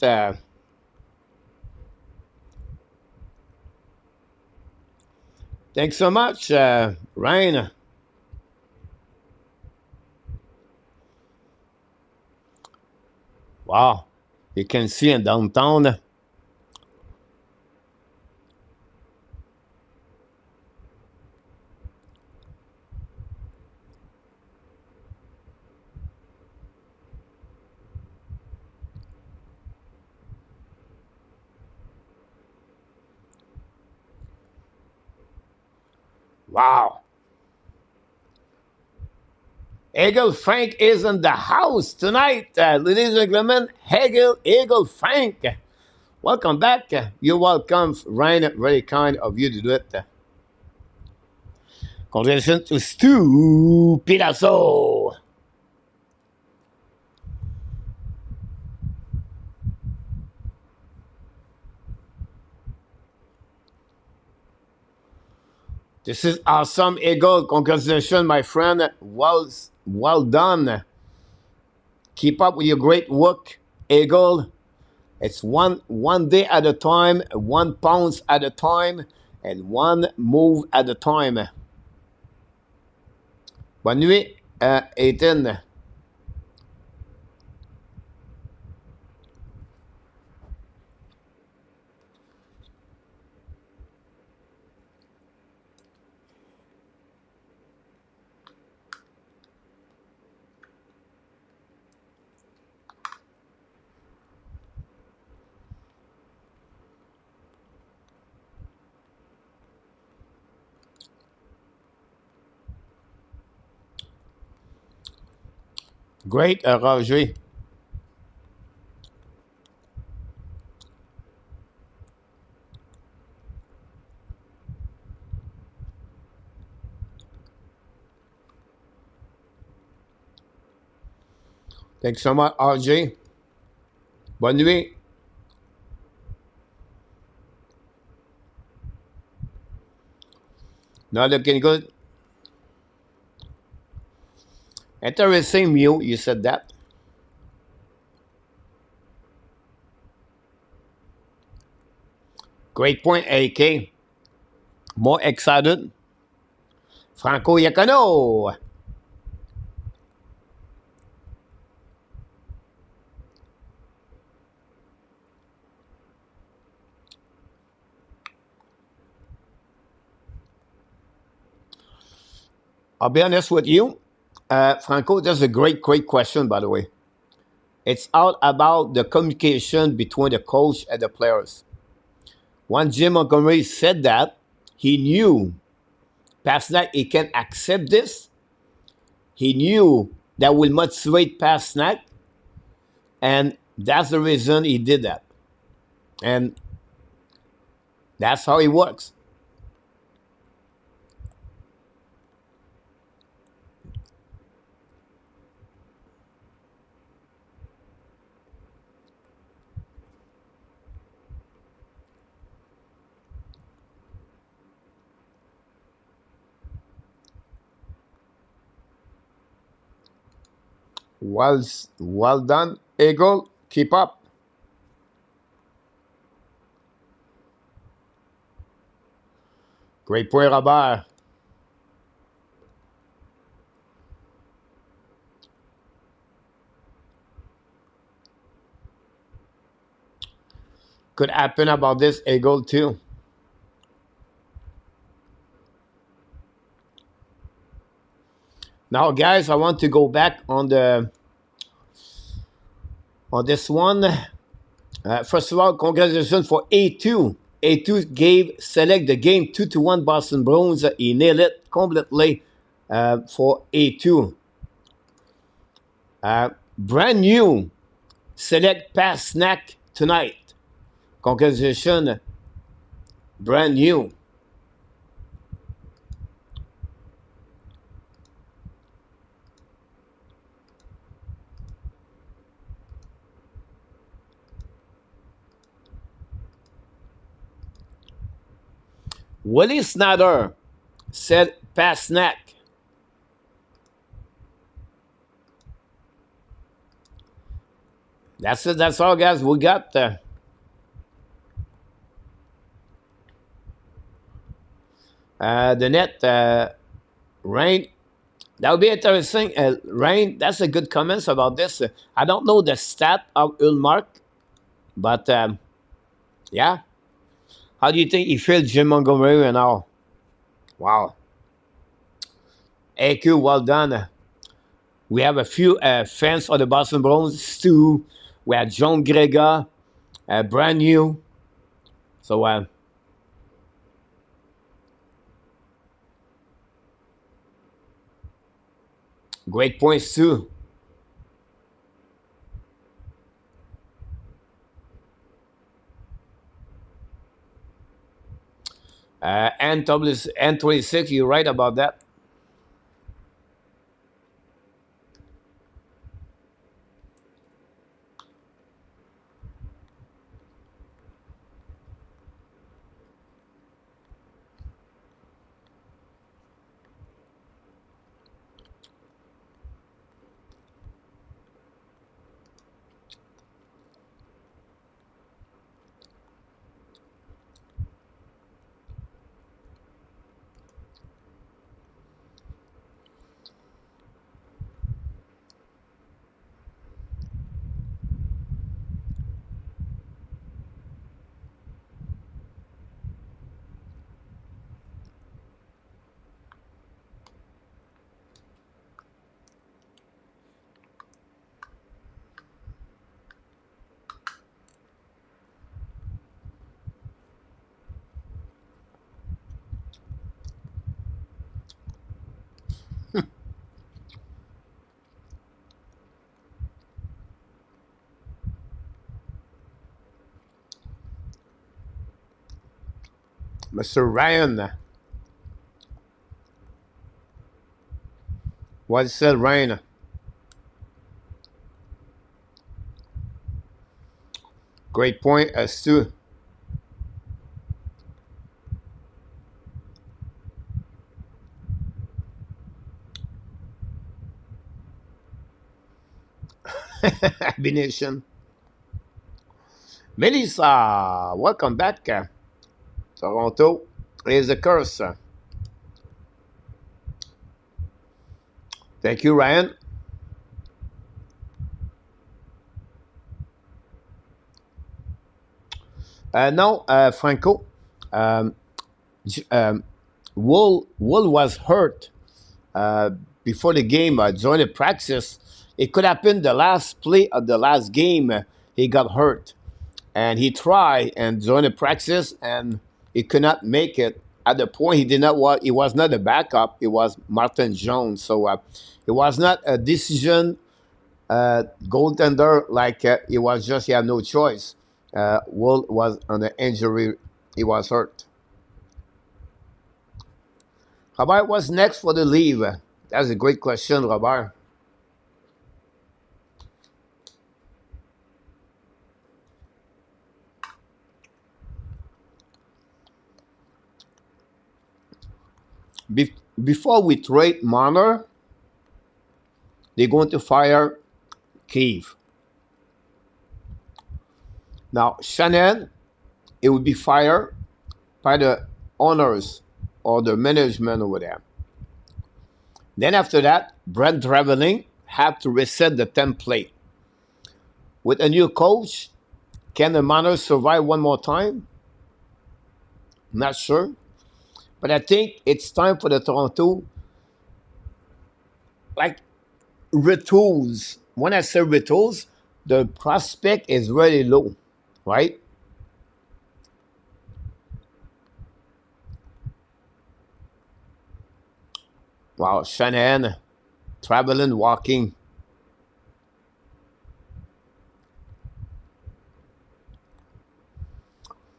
Thanks so much, Rain. Wow, you can see in downtown. Wow. Eagle Frank is in the house tonight. Ladies and gentlemen, Eagle Frank. Welcome back. You're welcome, Ryan. Very kind of you to do it. Congratulations to Stu Picasso. This is awesome, Eagle. Congratulations, my friend. Well done. Keep up with your great work, Eagle. It's one day at a time, 1 pound at a time, and one move at a time. Bonne nuit, Ethan. Great, Roger. Thanks so much, RJ. Bonne nuit. Not looking good. Interesting, Mew. You said that. Great point, AK. More excited. Franco Yacano. I'll be honest with you. Franco, that's a great question, by the way. It's all about the communication between the coach and the players. When Jim Montgomery said that, he knew Pasternak, he can accept this. He knew that will motivate Pasternak, and that's the reason he did that. And that's how it works. Well done, Eagle. Keep up. Great point, Robert. Could happen about this Eagle too. Now, guys, I want to go back on this one. First of all, congratulations for A2. A2 gave select the game 2-1 Boston Bruins. He nailed it completely for A2. Brand new select pass snack tonight. Congratulations, brand new. Willie Snyder said pass snack. That's it. That's all, guys. We got the net rain. That would be interesting. Rain. That's a good comments about this. I don't know the stat of Ulmark, but yeah. How do you think he feels, Jim Montgomery and all? Wow. AQ, well done. We have a few fans of the Boston Bruins. Stu. We have John Gregor. Brand new. So, great points too. N26, you're right about that. Mr. Ryan. What said Ryan? Great point as to Abination. Melissa, welcome back. Toronto is a curse. Thank you, Ryan. No, Franco. Wool was hurt before the game during the practice. It could happen the last play of the last game. He got hurt, and he tried and during the practice, and he could not make it. At the point, he did not. He was not a backup. It was Martin Jones. So it was not a decision goaltender like it was just he had no choice. Wool was on the injury. He was hurt. Robert, what's next for the leave? That's a great question, Robert. Before we trade Marner, they're going to fire Kiev. Now, Shannon, it would be fired by the owners or the management over there. Then after that, Brent Traveling had to reset the template. With a new coach, can the Miners survive one more time? Not sure. But I think it's time for the Toronto, like, retools. When I say retools, the prospect is really low, right? Wow, Shanahan, traveling, walking.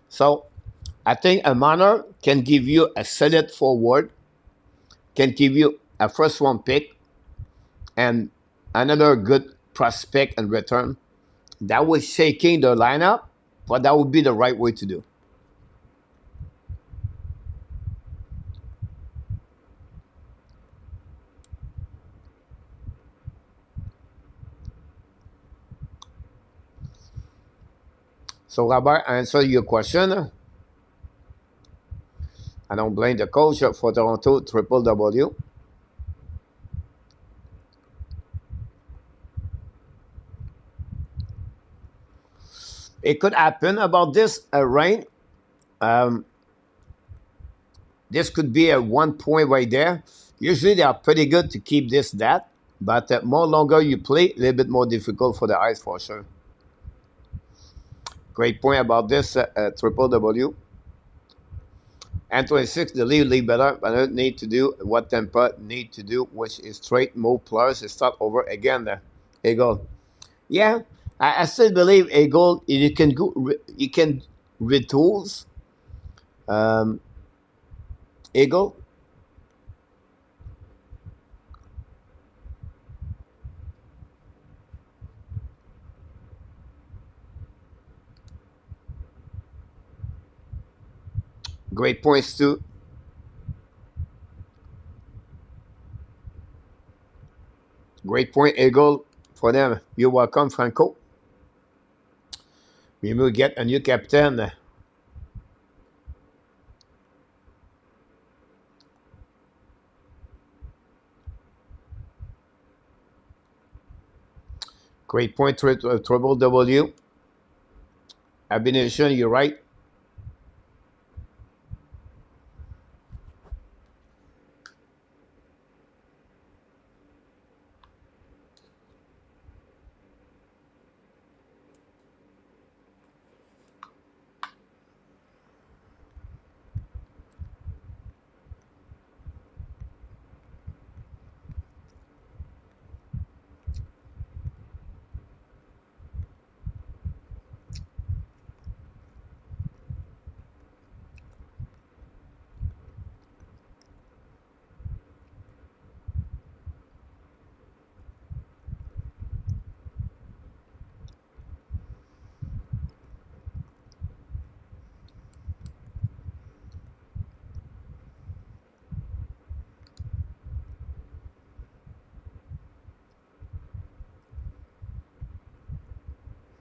So I think a Miner can give you a solid forward, can give you a first one pick, and another good prospect in return. That was shaking the lineup, but that would be the right way to do. So, Robert, answer your question. I don't blame the coach for Toronto Triple W. It could happen about this rain. Um, this could be a 1 point right there. Usually they are pretty good to keep this that, but more longer you play, a little bit more difficult for the ice for sure. Great point about this Triple W. And 26, the league better, but I don't need to do what Tampa need to do, which is trade move players and start over again. The Eagle. Yeah, I still believe Eagle. You can go, you can retools. Eagle. Great points too. Great point, Eagle, for them. You're welcome, Franco. We will get a new captain. Great point, Trouble W. Abination, you're right.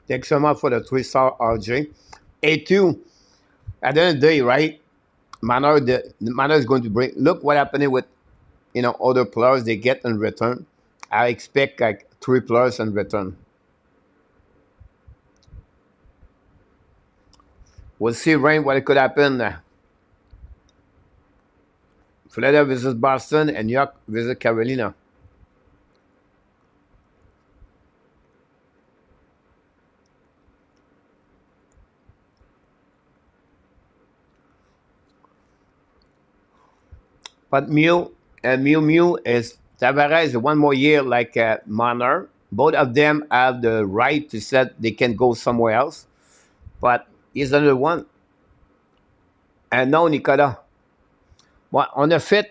Thanks so much for the 3-star RJ. A2, at the end of the day, right? Manor is going to bring. Look what happening with other players they get in return. I expect like 3 players in return. We'll see, Rain, what could happen. Philadelphia versus Boston and New York versus Carolina. But Mew is Tavares 1 more year like Marner. Both of them have the right to say they can go somewhere else. But he's another one. And non, Nicolas. Bon, on a fait,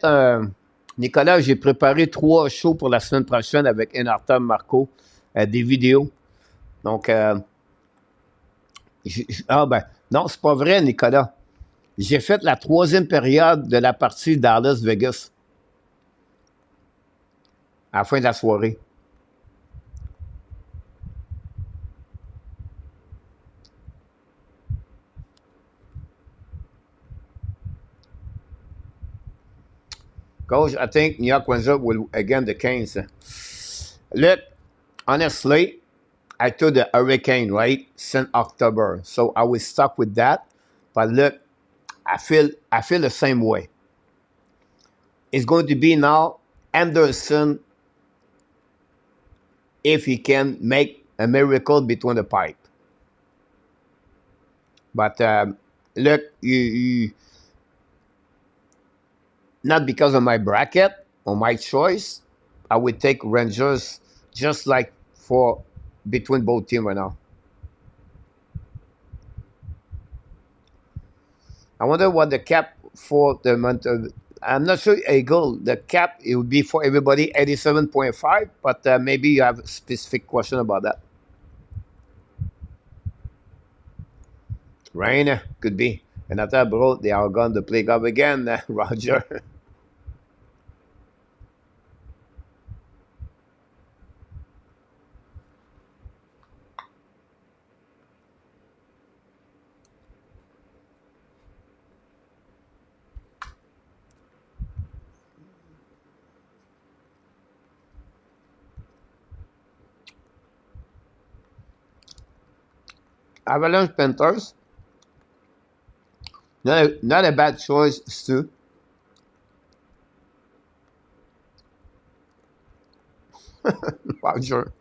Nicolas, j'ai préparé 3 shows pour la semaine prochaine avec Enarta Marco, des vidéos. Donc, non, c'est pas vrai, Nicolas. J'ai fait la 3e période de la partie Dallas-Vegas à la fin de la soirée. Coach, I think New York wins up will again the Canes. Look, honestly, I took the Hurricane right since October, so I was stuck with that. But look, I feel the same way. It's going to be now Anderson if he can make a miracle between the pipe. But look, you not because of my bracket or my choice, I would take Rangers just like for between both teams right now. I wonder what the cap for the month. I'm not sure, Eagle. The cap it would be for everybody 87.5, but maybe you have a specific question about that. Rain could be. And after bro, they are going to play golf again, Roger. Avalanche Panthers. Not a bad choice, Stu. Roger.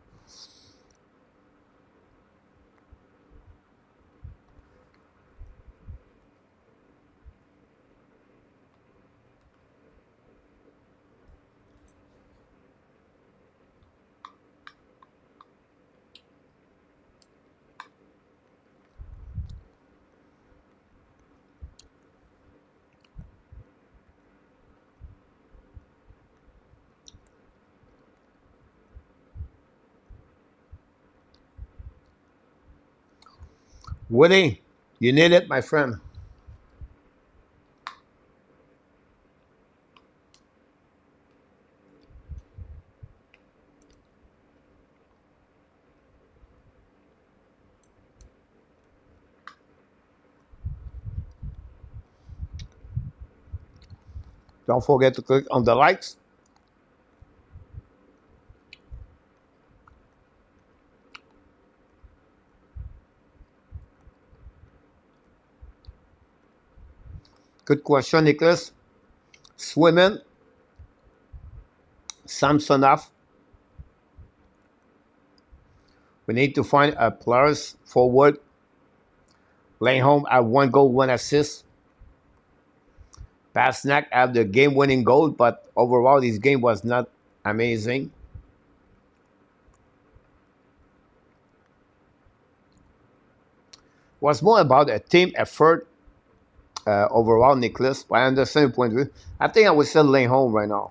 Woody, you need it, my friend. Don't forget to click on the likes. Good question, Nicholas. Swimming, Samsonov. We need to find a players forward. Langholm have 1 goal, 1 assist. Pasnak have the game-winning goal, but overall, this game was not amazing. Was more about a team effort overall, Nicholas. But I understand your point of view. I think I would send Langholm right now.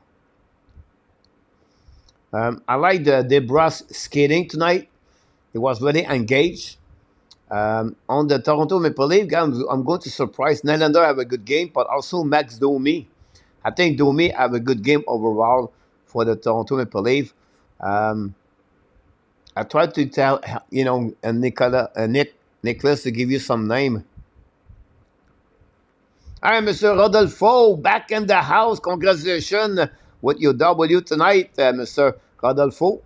I like the DeBrus skating tonight. He was really engaged. On the Toronto Maple Leafs, I'm going to surprise. Nylander have a good game, but also Max Domi. I think Domi have a good game overall for the Toronto Maple Leafs. I tried to tell Nicholas to give you some name. All right, Mr. Rodolfo, back in the house. Congratulations with your W tonight, Mr. Rodolfo.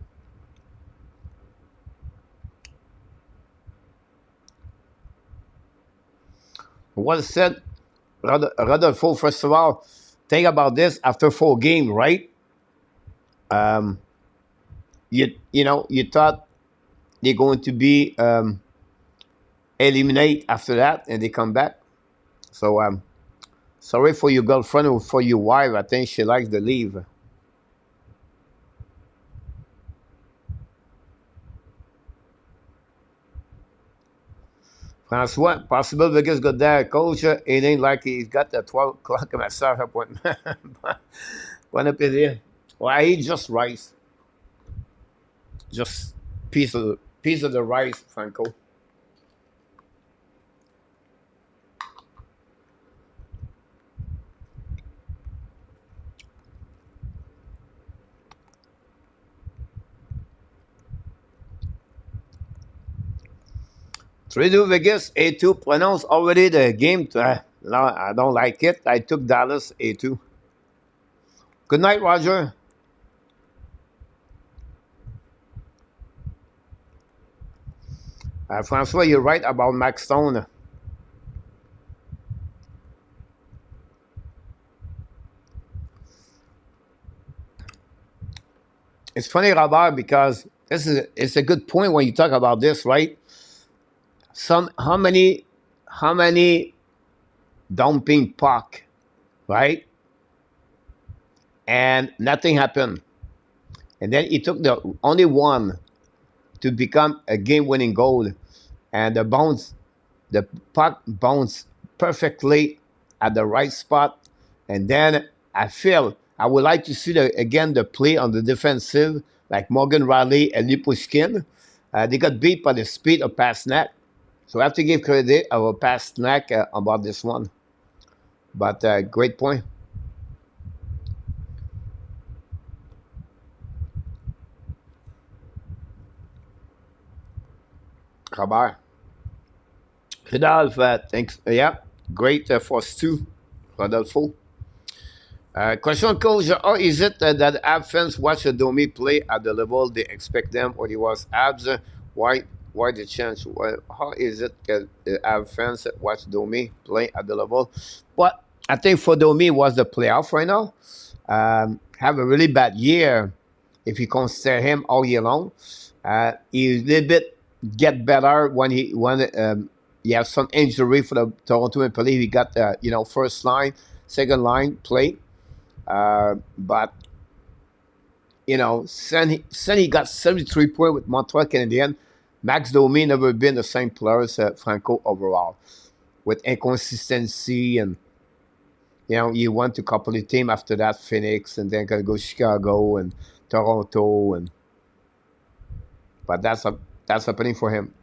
Well said, Rodolfo. First of all, think about this after 4 games, right? You thought they're going to be eliminated after that, and they come back. So sorry for your girlfriend or for your wife. I think she likes the leave. Francois, possible Vegas got there. Coach, it ain't like he's got the 12 o'clock massage appointment. Bon appétit. Well, I eat just rice. Just piece of the rice, Franco. Three-2 Vegas, A2 pronounce already the game. No, I don't like it. I took Dallas A2. Good night, Roger. Francois, you're right about Max Stone. It's funny, Robert, because it's a good point when you talk about this, right? How many dumping puck, right? And nothing happened. And then he took the only one to become a game-winning goal, and the puck bounced perfectly at the right spot. And then I would like to see again the play on the defensive, like Morgan Riley and Lipushkin. They got beat by the speed of Pasternak. So I have to give credit of Pasternak about this one. But great point. Robert. Rodolphe, thanks. Yeah, great for Stu. Rodolfo. Question, coach. How is it that Ab fans watch Domi play at the level they expect them, or he was Abs? Why the change? How is it that Ab fans watch Domi play at the level? But I think for Domi was the playoff right now. Have a really bad year if you consider him all year long. He a little bit get better when he has some injury for the Toronto Maple Leafs. He got first line, second line play. But since he got 73 points with Montreal Canadiens, Max Domi never been the same player as Franco overall, with inconsistency. And he went to a couple of teams after that, Phoenix, and then gonna go Chicago and Toronto, but that's happening for him.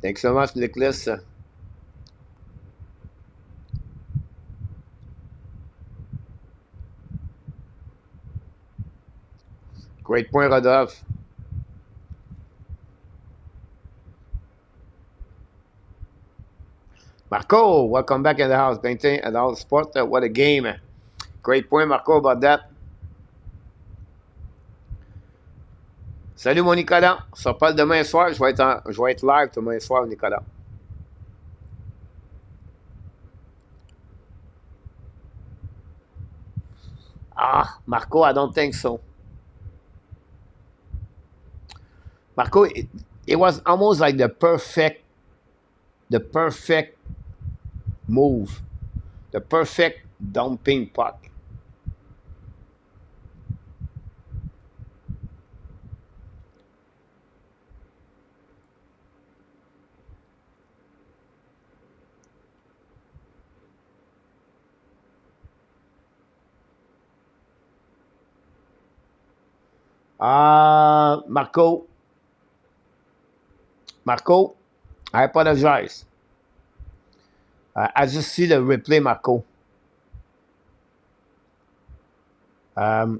Thanks so much, Nicholas. Great point, Rodolphe. Marco, welcome back in the house. Painting and all sport. What a game. Great point, Marco, about that. Salut, mon Nicolas. On se reparle demain soir. Je vais être live demain soir, Nicolas. Marco, I don't think so. Marco, it was almost like the perfect move, the perfect dumping puck. Marco, I apologize. I just see the replay, Marco.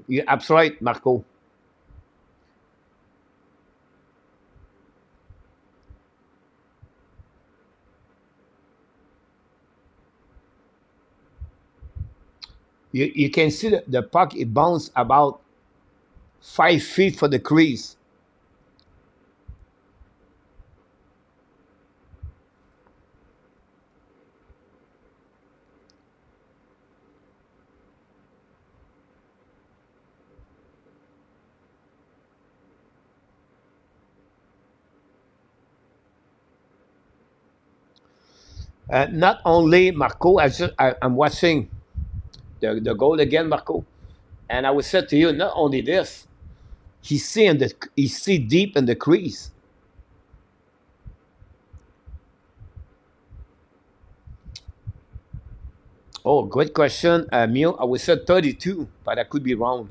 You're absolutely right, Marco. You can see the puck, it bounced about 5 feet for the crease. Not only Marco, I'm watching the goal again, Marco, and I would say to you, not only this, he see deep in the crease. Oh, good question, Mew. I would say 32, but I could be wrong.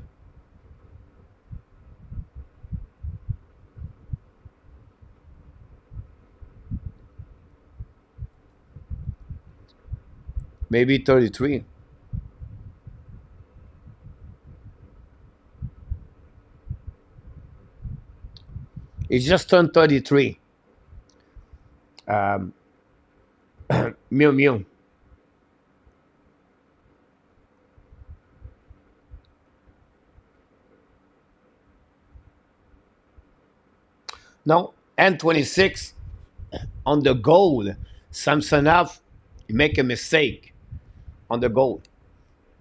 Maybe 33. He just turned 33. Mew. No, and 26 on the goal. Samsonov, you make a mistake on the goal.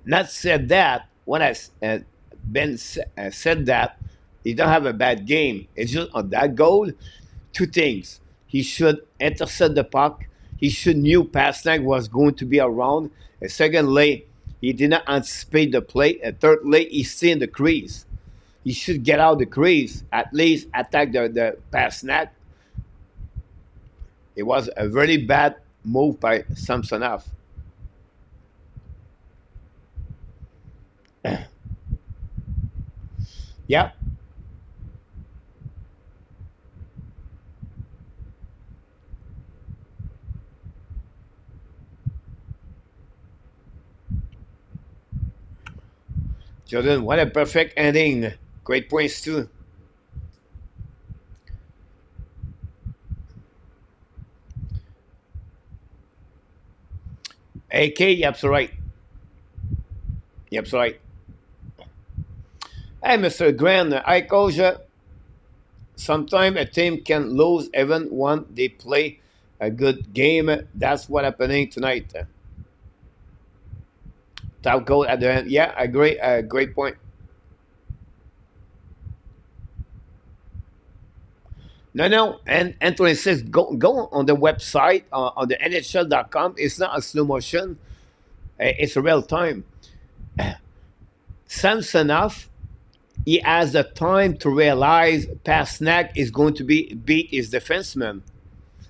Not said that when Ben said that he don't have a bad game. It's just on that goal, two things. He should intercept the puck. He should knew Pasternak was going to be around. And secondly, he did not anticipate the play. And thirdly, he's still in the crease. He should get out the crease, at least attack the Pasternak. It was a very bad move by Samsonov. Yeah. Jordan, what a perfect ending. Great points too. AK, you're absolutely right. You're absolutely right. Hey, Mr. Grant, I told you, sometimes a team can lose even when they play a good game. That's what happening tonight. Top goal at the end. Yeah, I agree. Great point. No, no, and 26. Go on the website on the NHL.com. It's not a slow motion. It's real time. Samsonov, he has the time to realize Pasternak is going to beat his defenseman.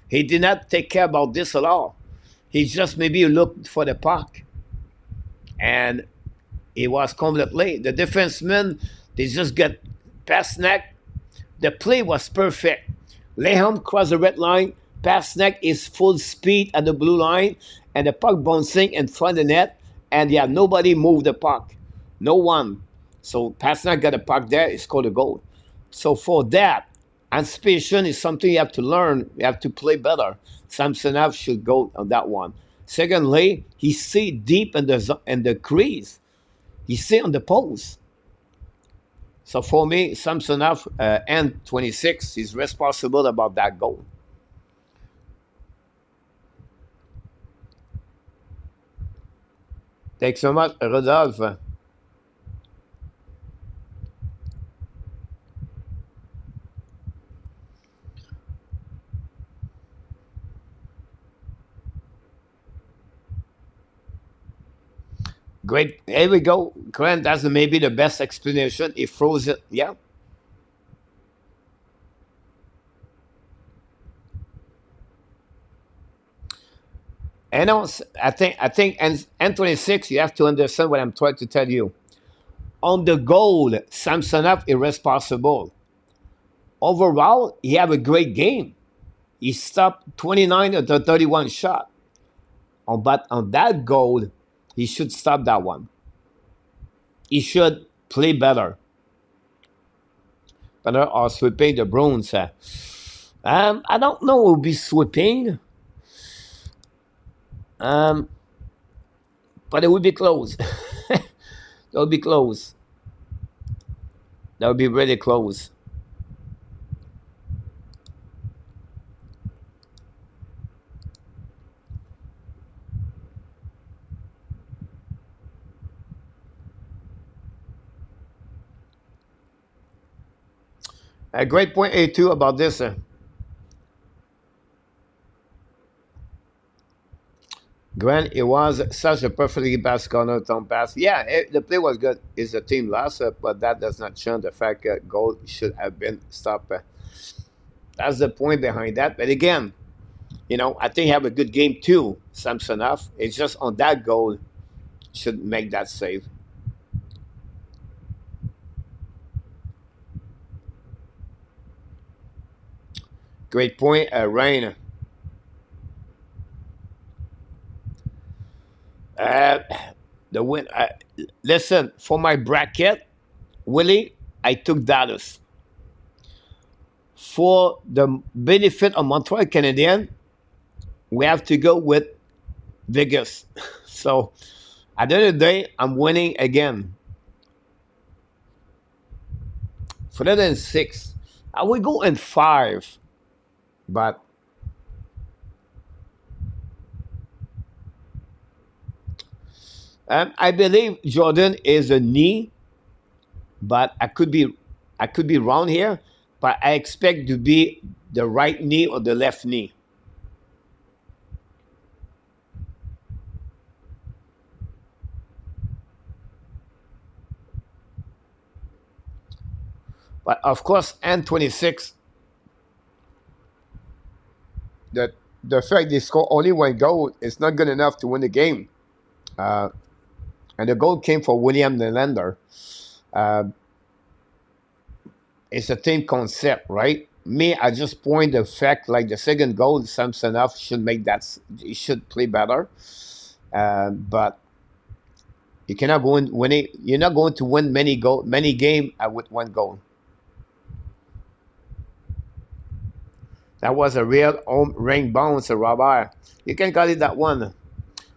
He did not take care about this at all. He just maybe looked for the puck, and it was completely the defenseman. They just got Pasternak. The play was perfect. Leham crossed the red line. Pasternak is full speed at the blue line, and the puck bouncing in front of the net, and yeah, nobody moved the puck. No one. So Pasternak got a puck there, he scored a goal. So for that, anticipation is something you have to learn. You have to play better. Samsonov should go on that one. Secondly, he see deep in the crease. He see on the post. So for me, Samsonov and 26 is responsible about that goal. Thanks so much, Rodolphe. Great. Here we go. Grant, that's maybe the best explanation. He froze it. Yeah. And also, I think and 26, you have to understand what I'm trying to tell you. On the goal, Samsonov irresponsible. Overall, he have a great game. He stopped 29 of the 31 shot. But on that goal, he should stop that one. He should play better. Better or sweeping the Bruins. I don't know who will be sweeping. Um, but it would be close. That would be close. That would be really close. A great point A2 about this. Grant, it was such a perfectly passed corner Tom pass. Yeah, the play was good. It's a team loss, but that does not change the fact that goal should have been stopped. That's the point behind that. But again, I think he have a good game too, Samsonov. It's just on that goal should make that save. Great point, Rain. Uh, the win. Listen, for my bracket, Willie, I took Dallas. For the benefit of Montreal Canadiens, we have to go with Vegas. So at the end of the day, I'm winning again. For that and six. I would go in 5, but I believe Jordan is a knee, but I could be wrong here, but I expect to be the right knee or the left knee. But of course, N26, the the fact they score only one goal is not good enough to win the game. Uh, and the goal came for William Nylander. Uh, it's a team concept, right? Me, I just point the fact like the second goal, Samsonov should make that. He should play better. But you cannot go in winning. You're not going to win many game with one goal. That was a real home ring bounce, Robert. You can call it that one.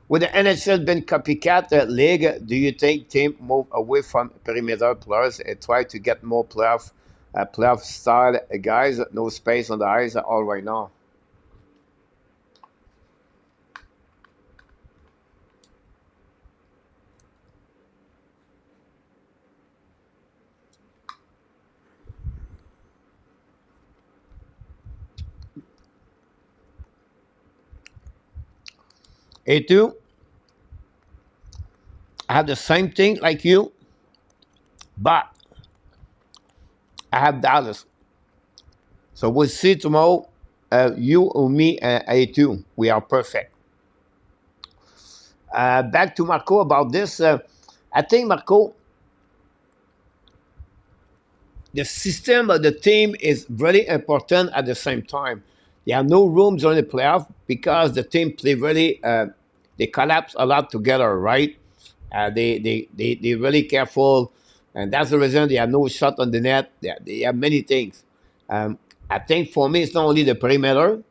With the NHL been copycat league, do you think team move away from perimeter players and try to get more playoff style guys? No space on the ice all right now. A2, I have the same thing like you, but I have Dallas. So we'll see tomorrow. You or me and A2, we are perfect. Back to Marco about this. I think Marco, the system of the team is very important at the same time. There are no rooms during the playoff because the team play really, they collapse a lot together, right? They really careful, and that's the reason they have no shot on the net. They have many things. I think for me, it's not only the perimeter.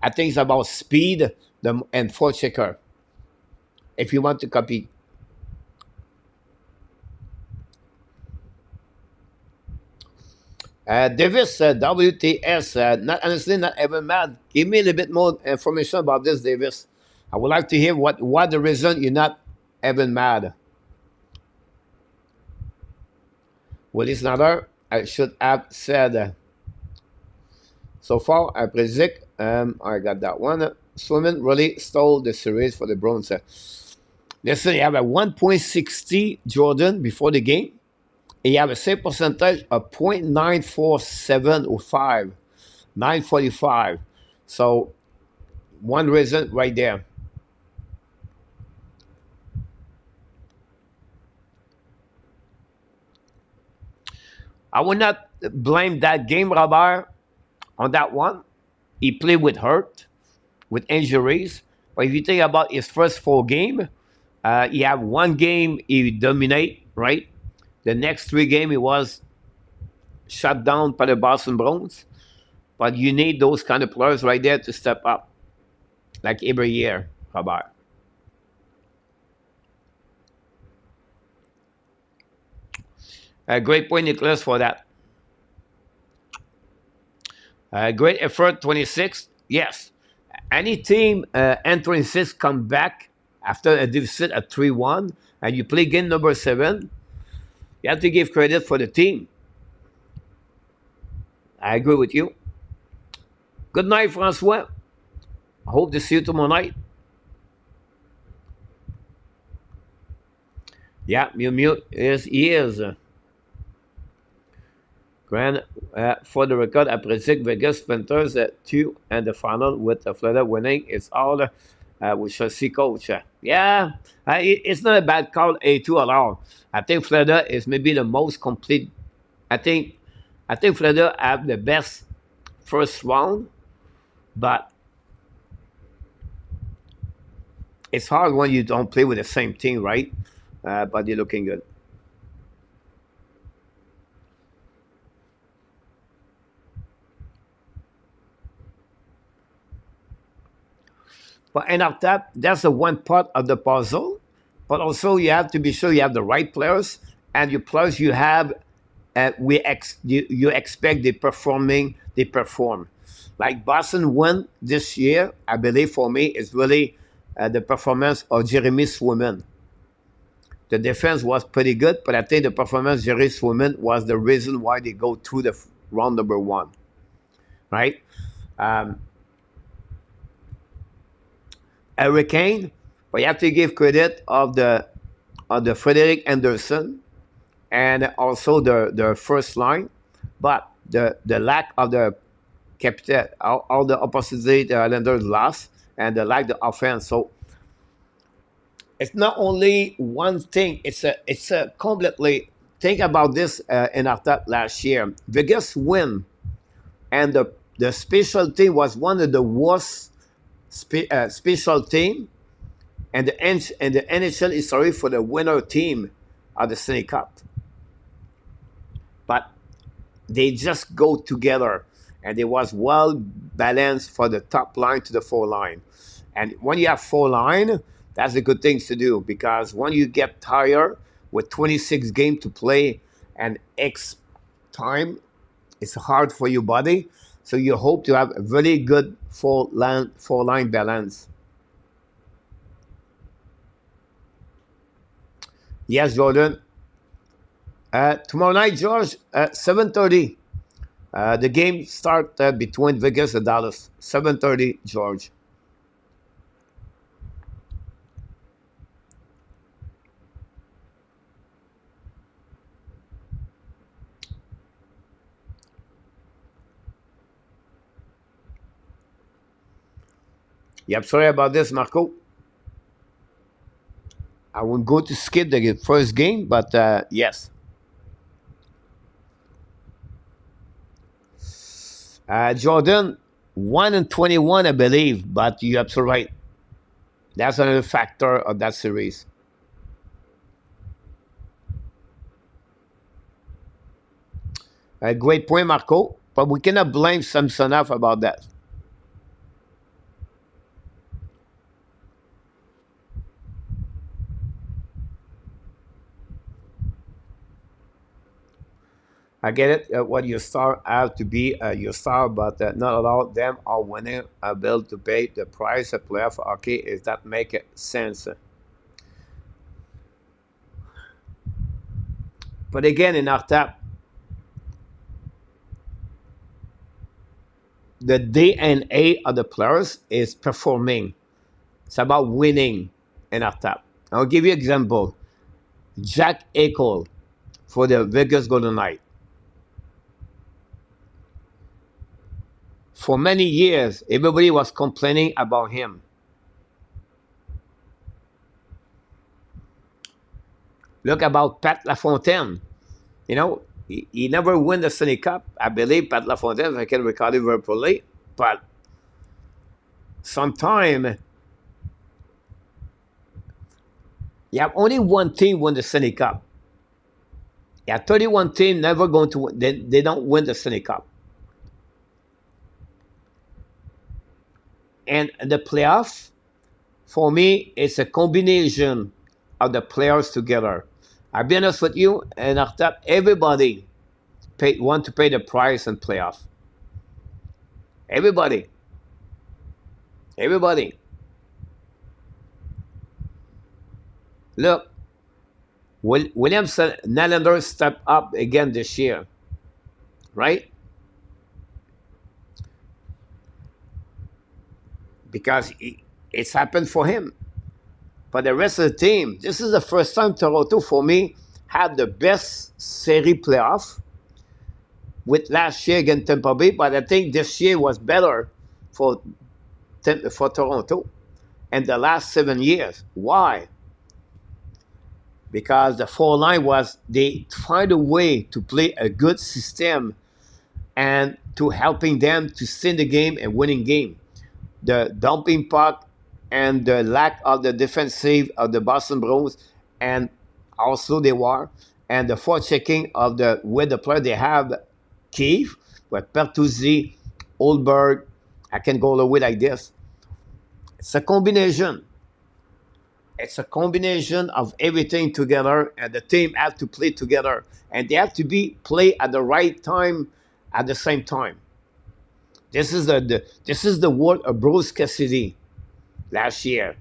I think it's about speed and forechecker. If you want to copy. Davis, WTS, not honestly, not ever mad. Give me a little bit more information about this, Davis. I would like to hear what the reason you're not even mad. Well, it's another. I should have said. So far, I predict. I got that one. Swimmen really stole the series for the Bruins. Listen, you have a 1.60 Jordan before the game. And you have a save percentage of 0.94705, 945. So, one reason right there. I would not blame that game, Robert, on that one. He played with hurt, with injuries. But if you think about his first 4 games, he have one game he dominate, right? The next 3 games he was shut down by the Boston Bruins. But you need those kind of players right there to step up, like every year, Robert. Great point, Nicholas, for that. Great effort, 26. Yes. Any team N26 come back after a deficit at 3-1 and you play game number 7, you have to give credit for the team. I agree with you. Good night, Francois. I hope to see you tomorrow night. Yeah, mute. Yes, he is. Grand, for the record, I predict Vegas Panthers at 2 and the final with Florida winning. It's all we shall see, coach. Yeah, it's not a bad call, A2 at all. I think Florida is maybe the most complete. I think Florida have the best first round, but it's hard when you don't play with the same team, right? But they're looking good. But end up that's the one part of the puzzle. But also you have to be sure you have the right players and your players you have you expect they perform. Like Boston won this year, I believe for me, is really the performance of Jeremy Swayman. The defense was pretty good, but I think the performance of Jeremy Swayman was the reason why they go through the round number one, right? Um, Hurricane, but you have to give credit of the Frederick Anderson and also the first line, but the lack of the captain, all the opposite Islanders lost, and the lack of offense. So it's not only one thing; it's a completely. Think about this in our top last year. Vegas win, and the special team was one of the worst special team, and the NHL is sorry for the winner team of the Stanley Cup. But they just go together, and it was well balanced for the top line to the four line. And when you have four line, that's a good thing to do, because when you get tired with 26 games to play and X time, it's hard for your body. So you hope to have a very good four line balance. Yes, Jordan. Tomorrow night, George, at 7:30. The game start between Vegas and Dallas. 7:30, George. Yep, sorry about this, Marco. I won't go to skip the first game, but yes. Jordan, 1-21, I believe, but you're absolutely right. That's another factor of that series. A great point, Marco, but we cannot blame Samsonov about that. I get it. What your star have to be your star, but not all of them are winning able to pay the price a player for hockey. Is that make sense? But again, in our tap, the DNA of the players is performing. It's about winning in our tap. I'll give you an example. Jack Eichel for the Vegas Golden Knights. For many years, everybody was complaining about him. Look about Pat LaFontaine. You know, he never won the Stanley Cup. I believe Pat LaFontaine, if I can recall it very poorly, but sometime you have only one team win the Stanley Cup. You have 31 teams never going to win. They don't win the Stanley Cup. And the playoff, for me, it's a combination of the players together. I'll be honest with you, and after everybody want to pay the price in playoff. Everybody. Everybody. Look, Williamson, Nylander stepped up again this year, right? Because it's happened for him. But the rest of the team, this is the first time Toronto, for me, had the best series playoff with last year against Tampa Bay. But I think this year was better for Toronto in the last 7 years. Why? Because the four line was, they find a way to play a good system and to helping them to stay in the game and winning game. The dumping puck and the lack of the defensive of the Boston Bruins, and also they were, and the forechecking of the with the player they have, Keith, with Pertuzzi, Oldberg. I can go all the way like this. It's a combination. it's a combination of everything together, and the team have to play together, and they have to be play at the right time, at the same time. This is the word of Bruce Cassidy last year.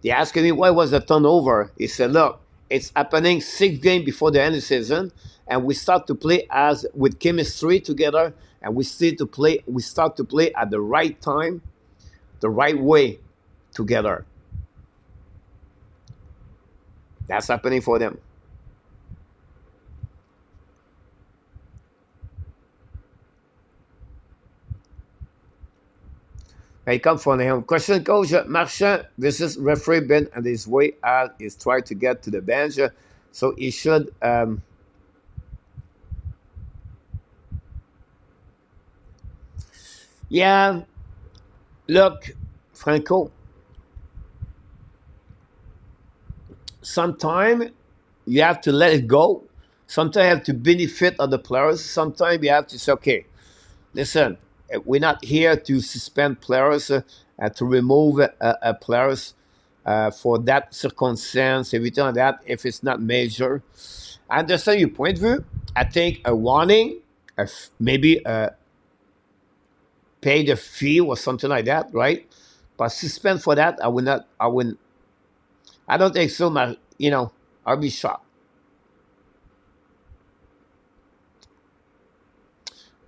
They asked me why was the turnover. He said, "Look, it's happening 6 games before the end of the season, and we start to play as with chemistry together, and we start to play. We start to play at the right time, the right way together. That's happening for them." Hey, come from him. Question, Coach Marchand. This is referee been on his way as he's trying to get to the bench, so he should. Yeah, look, Franco. Sometimes you have to let it go. Sometimes you have to benefit of the players. Sometimes you have to say, okay, listen, we're not here to suspend players, to remove players for that circumstance, everything like that, if it's not major. I understand your point of view. I think a warning, maybe pay the fee or something like that, right? But suspend for that, I would not. I wouldn't. I don't think so. I'll be shocked.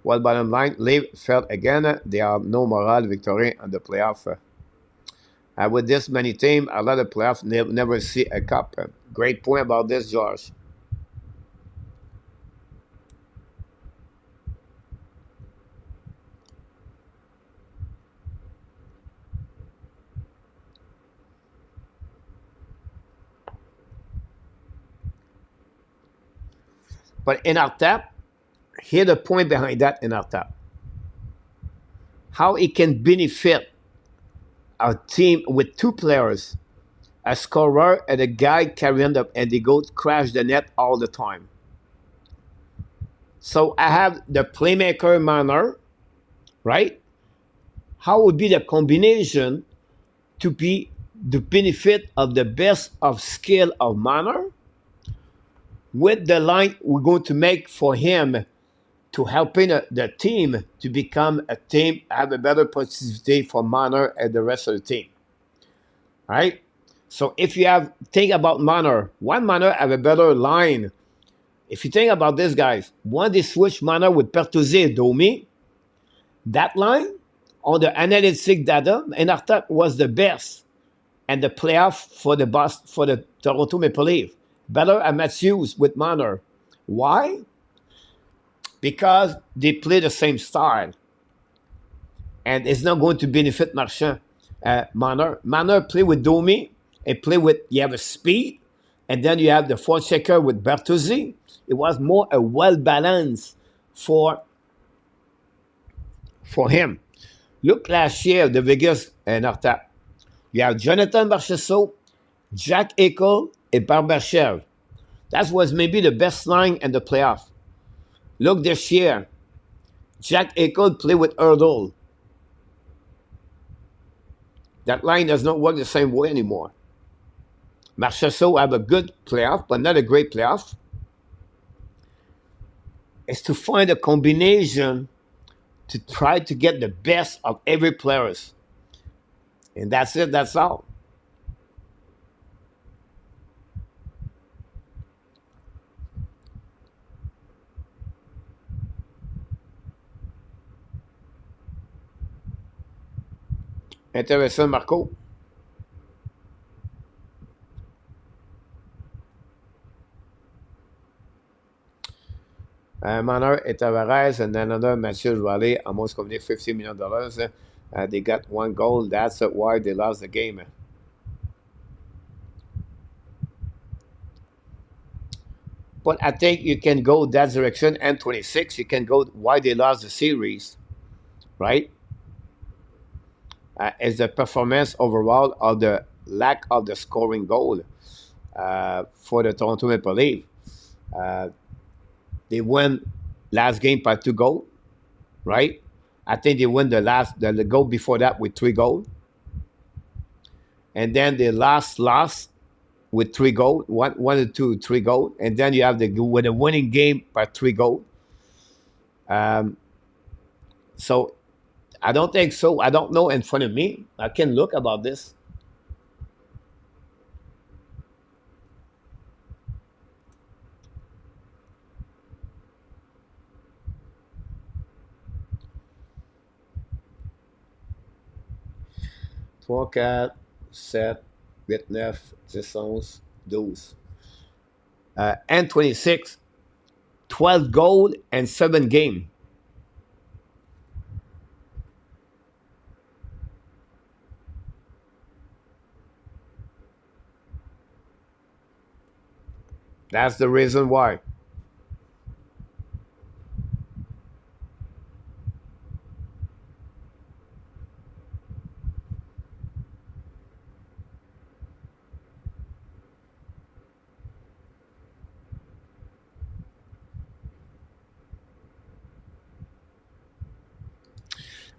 Well, bottom line, Leave felt again. There are no moral victory on the playoff. With this many teams, a lot of playoffs never see a cup. Great point about this, George. But in our tap, hear the point behind that in our tap. How it can benefit a team with two players, a scorer and a guy carrying up, and they go crash the net all the time. So I have the playmaker manner, right? How would be the combination to be the benefit of the best of skill of manner with the line we're going to make for him to helping the team to become a team, have a better positivity for Manor and the rest of the team. All right? So if you think about Manor, one Manor have a better line. If you think about this, guys, when they switch Manor with Pertuzzi and Domi, that line on the analytic data, Enartat was the best and the playoff for the Toronto Maple Leafs. Better at Matthews with Manor. Why? Because they play the same style. And it's not going to benefit Marchand. Manor play with Domi and you have a speed, and then you have the forechecker with Bertuzzi. It was more a well-balanced for him. Look last year, the Vegas and Arta. You have Jonathan Marchessault, Jack Eichel, and Barbashev. That was maybe the best line in the playoff. Look this year. Jack Eichel play with Erdl. That line does not work the same way anymore. Marchessault have a good playoff, but not a great playoff. It's to find a combination to try to get the best of every players. And that's it, that's all. Intéressant, Marco. Manor et Tavares and then another Matthews Valley almost committed $50 million. They got one goal. That's why they lost the game. But I think you can go that direction. And 26, you can go why they lost the series, right? Is the performance overall of the lack of the scoring goal for the Toronto Maple Leafs. They won last game by 2 goals, right? I think they won the goal before that with 3 goals. and then the last loss with 3 goals, one or two, 3 goals, and then you have the with a winning game by 3 goals. Um, so I don't think so. I don't know in front of me. I can look about this. Trois, quatre, sept, huit, neuf, 10, 11, 12. And 26, 12 goal and 7 game. That's the reason why.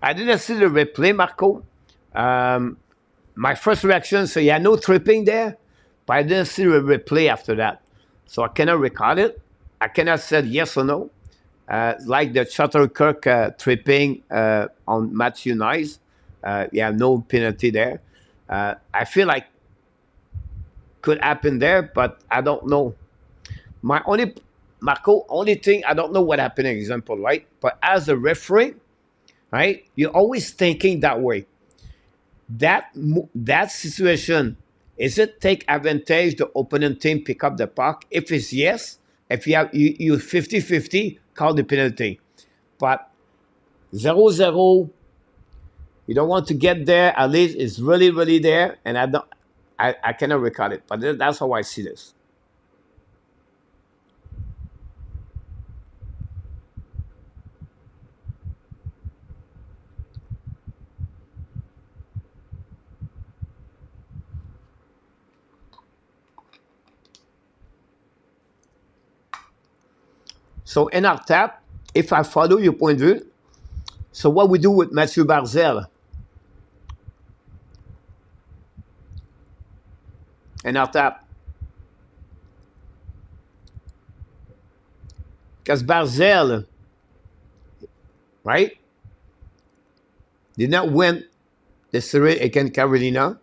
I didn't see the replay, Marco. My first reaction, so yeah, no tripping there, but I didn't see the replay after that. So I cannot record it. I cannot say yes or no. Like the Shuttlecock tripping on Matthew Nice. Yeah, no penalty there. I feel like could happen there, but I don't know. My only, Marco, only thing, I don't know what happened, example, right? But as a referee, right, you're always thinking that way. That situation, is it take advantage the opponent team pick up the puck? If it's yes, if you have you 50-50, call the penalty. But 0-0, you don't want to get there. At least it's really, really there, and I cannot record it. But that's how I see this. So in our tap, if I follow your point of view, so what we do with Mathieu Barzal in our tap? Because Barzal, right, did not win the series against Carolina.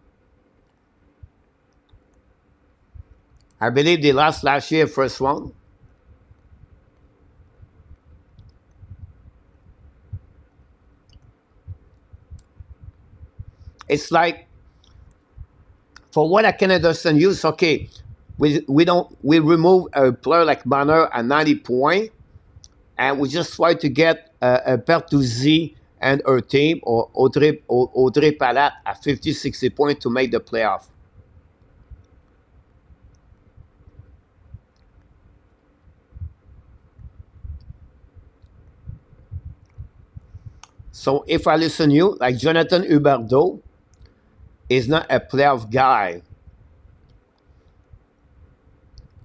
I believe they lost last year, first one. It's like, for what I can understand, you, it's okay. We remove a player like Banner at 90 points, and we just try to get a Bertuzzi and her team, or Audrey Palat at 50-60 points to make the playoff. So if I listen to you, like Jonathan Huberdeau is not a playoff guy.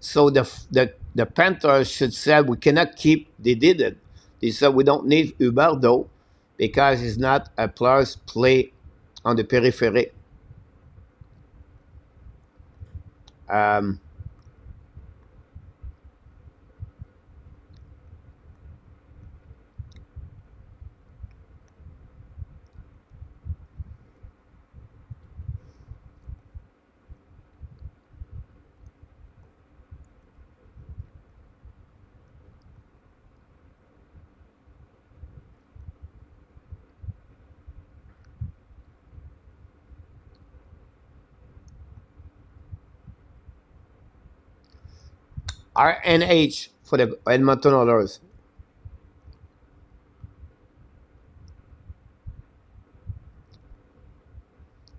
So the Panthers should say we cannot keep, they did it. They said we don't need Huberdeau because he's not a player's play on the periphery. RNH for the Edmonton Oilers.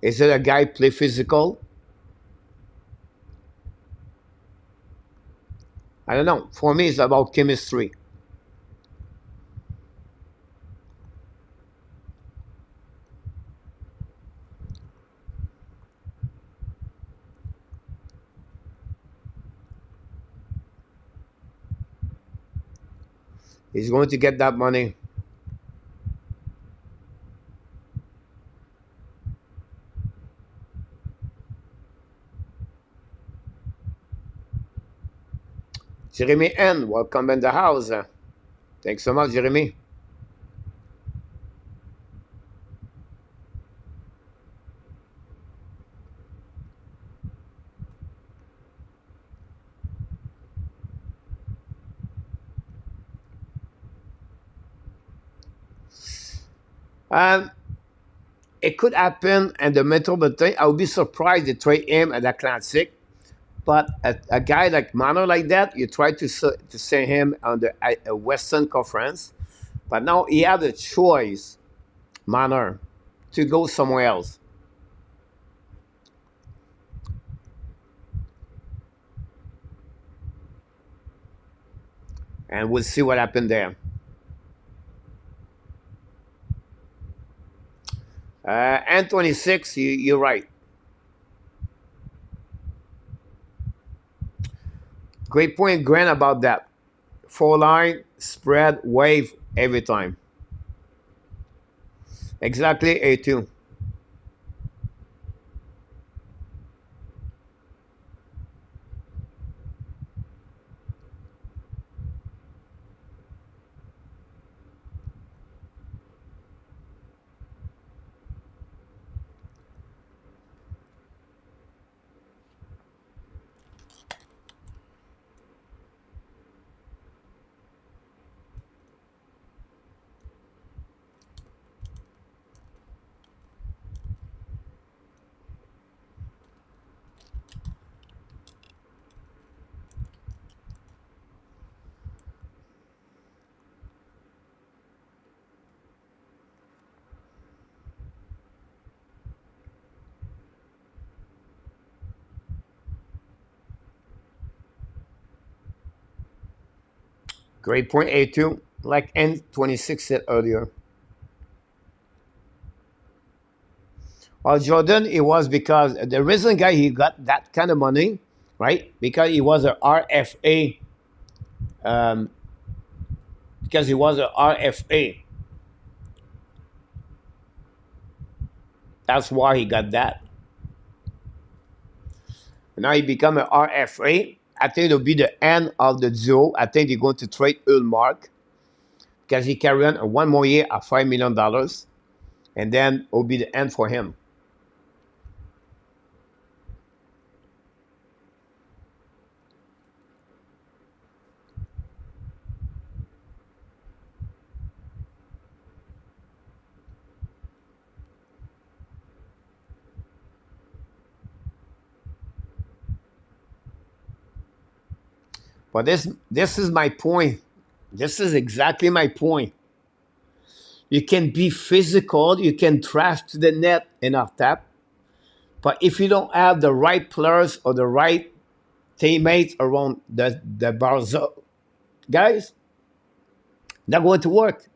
Is it a guy play physical? I don't know. For me, it's about chemistry. He's going to get that money. Jeremy N, welcome in the house. Thanks so much, Jeremy. Um, it could happen in the Metropolitan. I would be surprised they trade him at the Classic. But a guy like Mano like that, you try to send him on the Western Conference. But now he had a choice, Mano, to go somewhere else. And we'll see what happened there. And 26, you're right. Great point, Grant, about that. Four line, spread, wave every time. Exactly, A2. Great point, A2. Like N26 said earlier. Well, Jordan, it was because the reason guy he got that kind of money, right? Because he was a RFA. Um, because he was a RFA. That's why he got that. And now he become a RFA. I think it'll be the end of the duo. I think they're going to trade Ulmark because he carry on one more year at $5 million, and then it'll be the end for him. But this is my point. This is exactly my point. You can be physical, you can trash to the net in off tap, but if you don't have the right players or the right teammates around the Barzo guys, not going to work.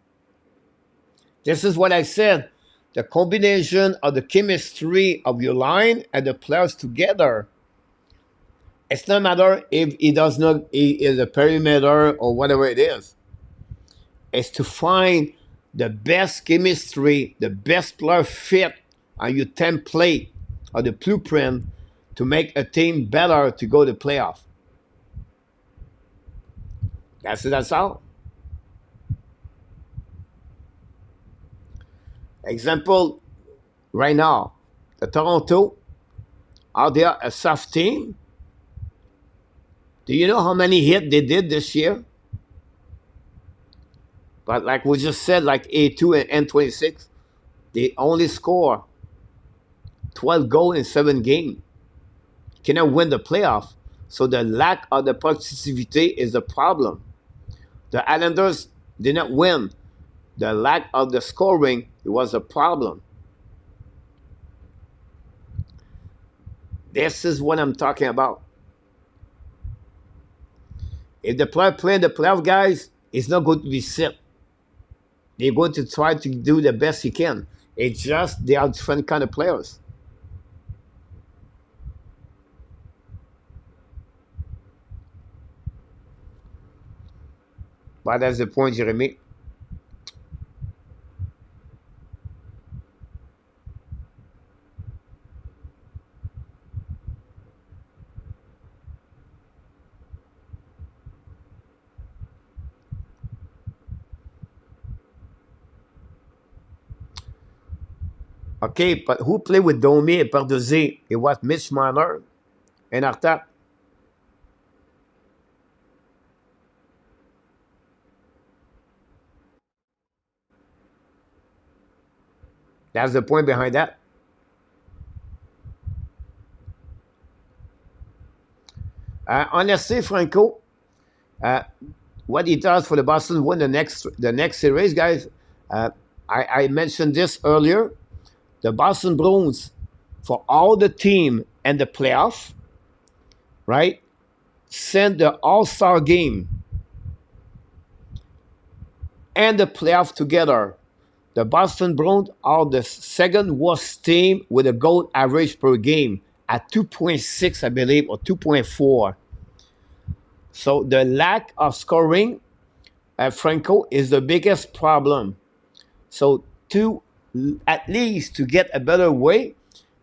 This is what I said. The combination of the chemistry of your line and the players together. It's not matter if he does not he is a perimeter or whatever it is. It's to find the best chemistry, the best player fit on your template or the blueprint to make a team better to go to playoff. That's all. Example, right now, the Toronto, are they a soft team? Do you know how many hits they did this year? But like we just said, like A2 and N26, they only score 12 goals in 7 games. Cannot win the playoff. So the lack of the positivity is the problem. The Islanders did not win. The lack of the scoring it was a problem. This is what I'm talking about. If the player playing the playoff guys, it's not going to be set. They're going to try to do the best he can. It's just they are different kind of players. But that's the point, Jeremy. Okay, but who played with Domi and Parduzzi? It was Mitch Marner and Artap. That's the point behind that. Honestly, Franco, uh, what he does for the Boston win the next series, guys. Uh, I mentioned this earlier. The Boston Bruins, for all the team and the playoff, right? Send the All-Star game and the playoff together. The Boston Bruins are the second worst team with a goal average per game at 2.6, I believe, or 2.4. So the lack of scoring at Franco is the biggest problem. So to at least to get a better way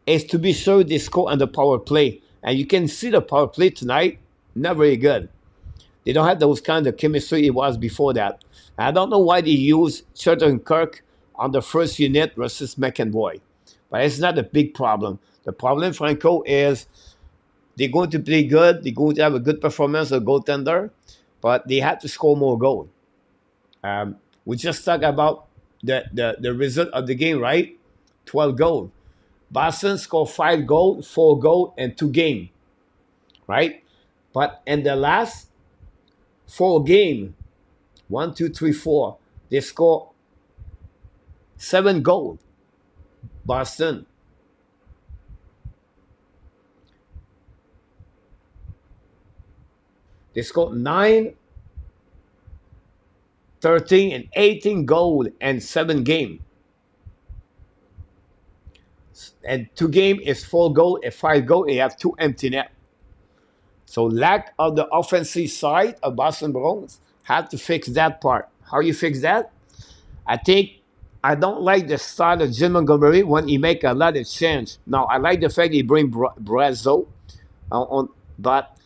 is to be sure they score on the power play. And you can see the power play tonight, not very good. They don't have those kind of chemistry it was before that. I don't know why they use Kirk on the first unit versus McEnroy. But it's not a big problem. The problem, Franco, is they're going to play good. They're going to have a good performance, a goaltender, but they have to score more goals. We just talked about the result of the game, right? 12 goals. Boston scored 5 goals, 4 goals, and 2 games, right? But in the last 4 games, 1, 2, 3, 4, they scored 7 goals. Boston. They scored 9, 13, and 18 goals in 7 games. And 2 games is 4 goals and 5 goals, and you have 2 empty net. So lack of the offensive side of Boston Bruins have to fix that part. How you fix that? I don't like the style of Jim Montgomery when he make a lot of change. Now I like the fact he bring Brazo but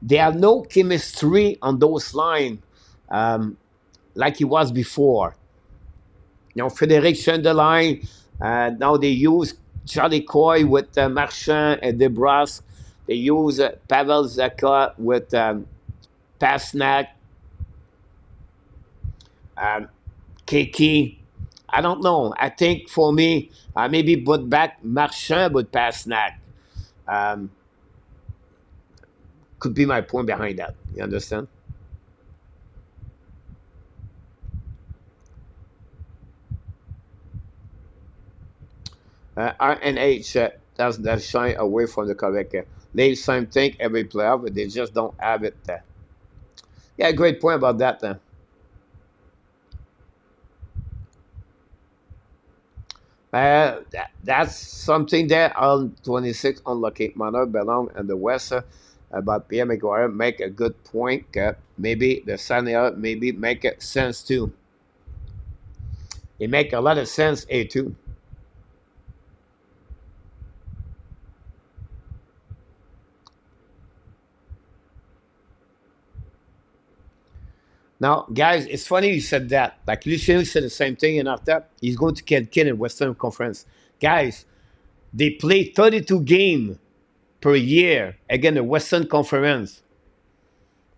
there are no chemistry on those lines like it was before. Frederic Chandeline. Now they use Charlie Coy with Marchand and DeBrusque. They use Pavel Zacha with Pasnak, Kiki. I don't know. I think for me, maybe put back Marchand with Pasnak. Could be my point behind that. You understand? RNH does shine away from the correct. They same thing every playoff, but they just don't have it. Yeah, great point about that. That's something that on 26 unlucky Manuel Belong and the West about Pierre McGuire make a good point. Maybe the Sanya maybe make it sense too. It make a lot of sense, too. Now, guys, it's funny you said that. Like Lucien said the same thing in after he's going to get killed in Western Conference. Guys, they play 32 games per year against the Western Conference.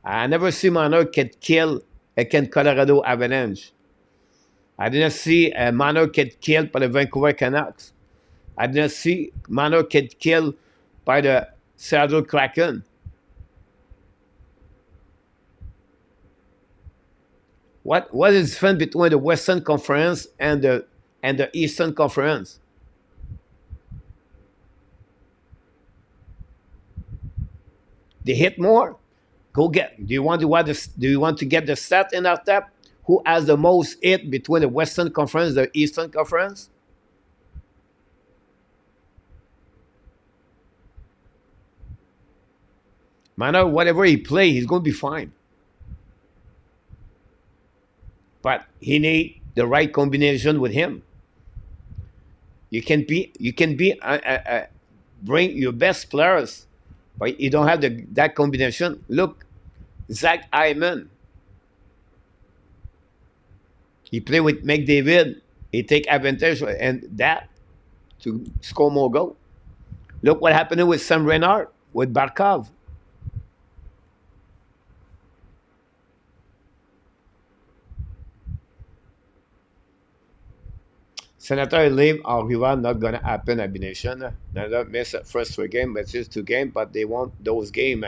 I never see Manor get killed against Colorado Avalanche. I didn't see Manor get killed by the Vancouver Canucks. I didn't see Manor get killed by the Seattle Kraken. What is the difference between the Western Conference and the Eastern Conference? They hit more. Go get. Do you want to get the stat in our tap? Who has the most hit between the Western Conference and the Eastern Conference? Man, whatever he play, he's going to be fine. But he need the right combination with him. You can bring your best players, but you don't have that combination. Look, Zach Hyman. He play with McDavid. He take advantage and that. to score more goals. Look what happened with Sam Reinhart, with Barkov. Senator leave or rival not gonna happen at Nation. Neither miss first 3 games, but it's 2 games, but they want those games.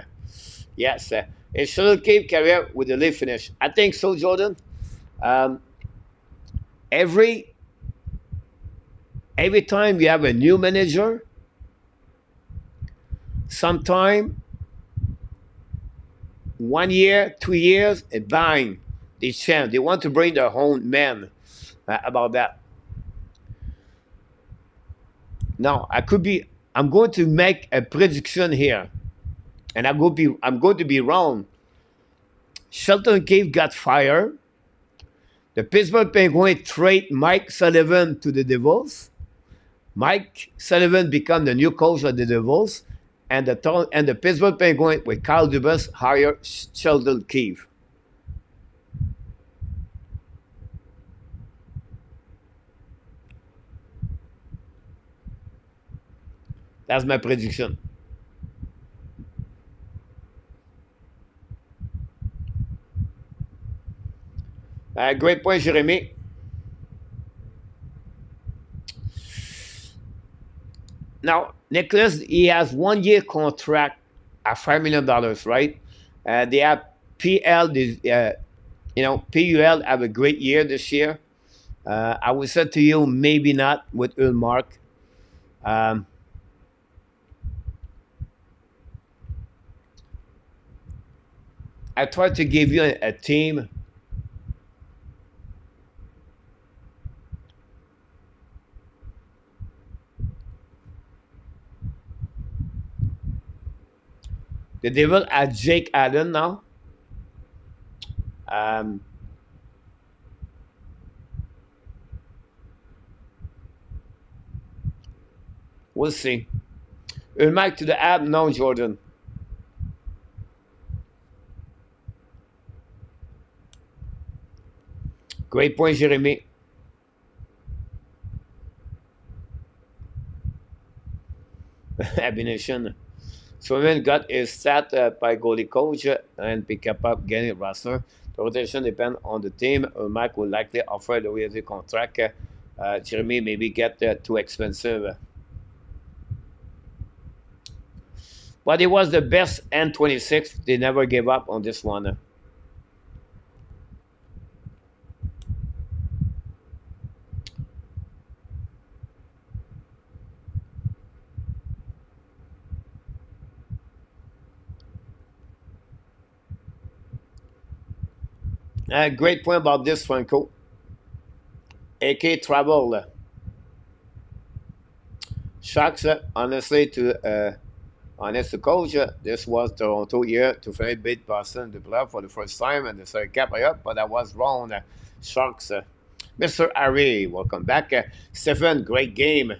Yes. It should keep career with the league finish. I think so, Jordan. Um, every time you have a new manager, sometime 1 year, 2 years, and bang, they change. They want to bring their own men about that. Now, I'm going to make a prediction here, and I'm going to be wrong. Shelton Cave got fired. The Pittsburgh Penguins trade Mike Sullivan to the Devils. Mike Sullivan become the new coach of the Devils, and the Pittsburgh Penguins with Kyle Dubas hire Sheldon Keefe. That's my prediction. Great point, Jeremy. Now, Nicholas, he has 1 year contract at $5 million, right? They have PL, PUL have a great year this year. I would say to you, maybe not with Ulmark. I tried to give you a team. The Devil at Jake Allen now. We'll see. Ulmark to the app now, Jordan. Great point, Jeremy. Abination. Swimmen got his stat by goalie coach and pick up getting roster. The rotation depends on the team. Mike will likely offer the yearly contract. Jeremy maybe get too expensive. But it was the best N26. They never gave up on this one. Great point about this, Franco. AK travel. Sharks, honestly, honest to coach, this was Toronto year to finally beat Boston the playoff for the first time and the second cap up, but I was wrong. Sharks. Mr. Harry, welcome back. Stephen, great game.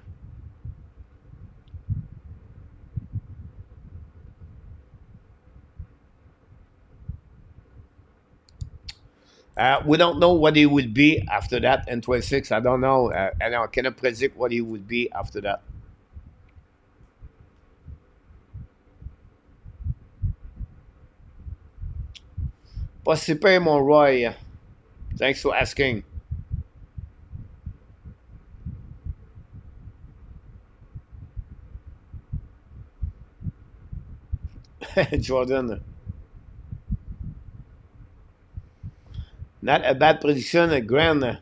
We don't know what he would be after that in 26. I don't know. And I cannot predict what he would be after that. Pas super, mon Roy. Thanks for asking. Jordan. Not a bad prediction, Grand.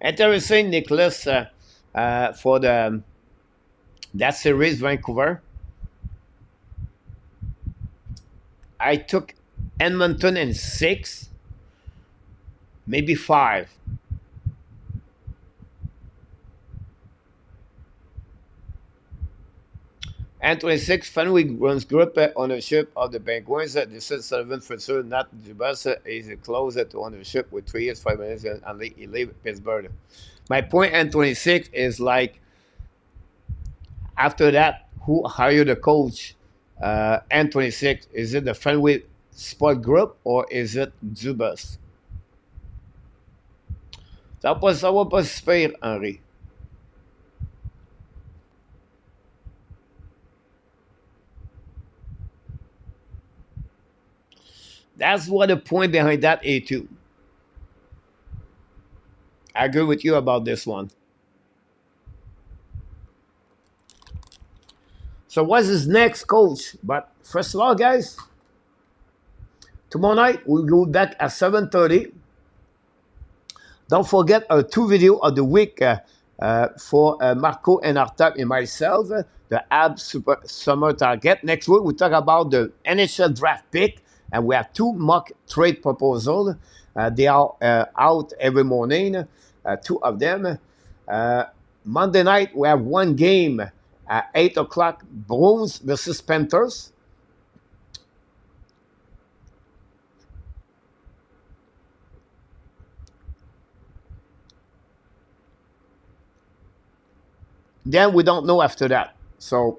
Interesting, Nicholas, for that series, Vancouver. I took Edmonton in 6, maybe 5. And 26, Fenwick runs group ownership of the Penguins. This is Sullivan for sure, not Dubas. Is close to ownership with 3 years, 5 minutes, and he leave Pittsburgh. My point in 26 is like, after that, who hired the coach? And 26, is it the Fenwick Sport Group or is it Dubas? Ça va pas si pire, Henri. That's what the point behind that A2. I agree with you about this one. So what's his next, coach? But first of all, guys, tomorrow night we'll go back at 7:30. Don't forget our 2 video of the week for Marco and Artap and myself, the AB Super Summer Target. Next week we talk about the NHL draft pick, and we have 2 mock trade proposals. They are out every morning, 2 of them. Monday night we have 1 game at 8 o'clock, Bruins versus Panthers. Then we don't know after that. So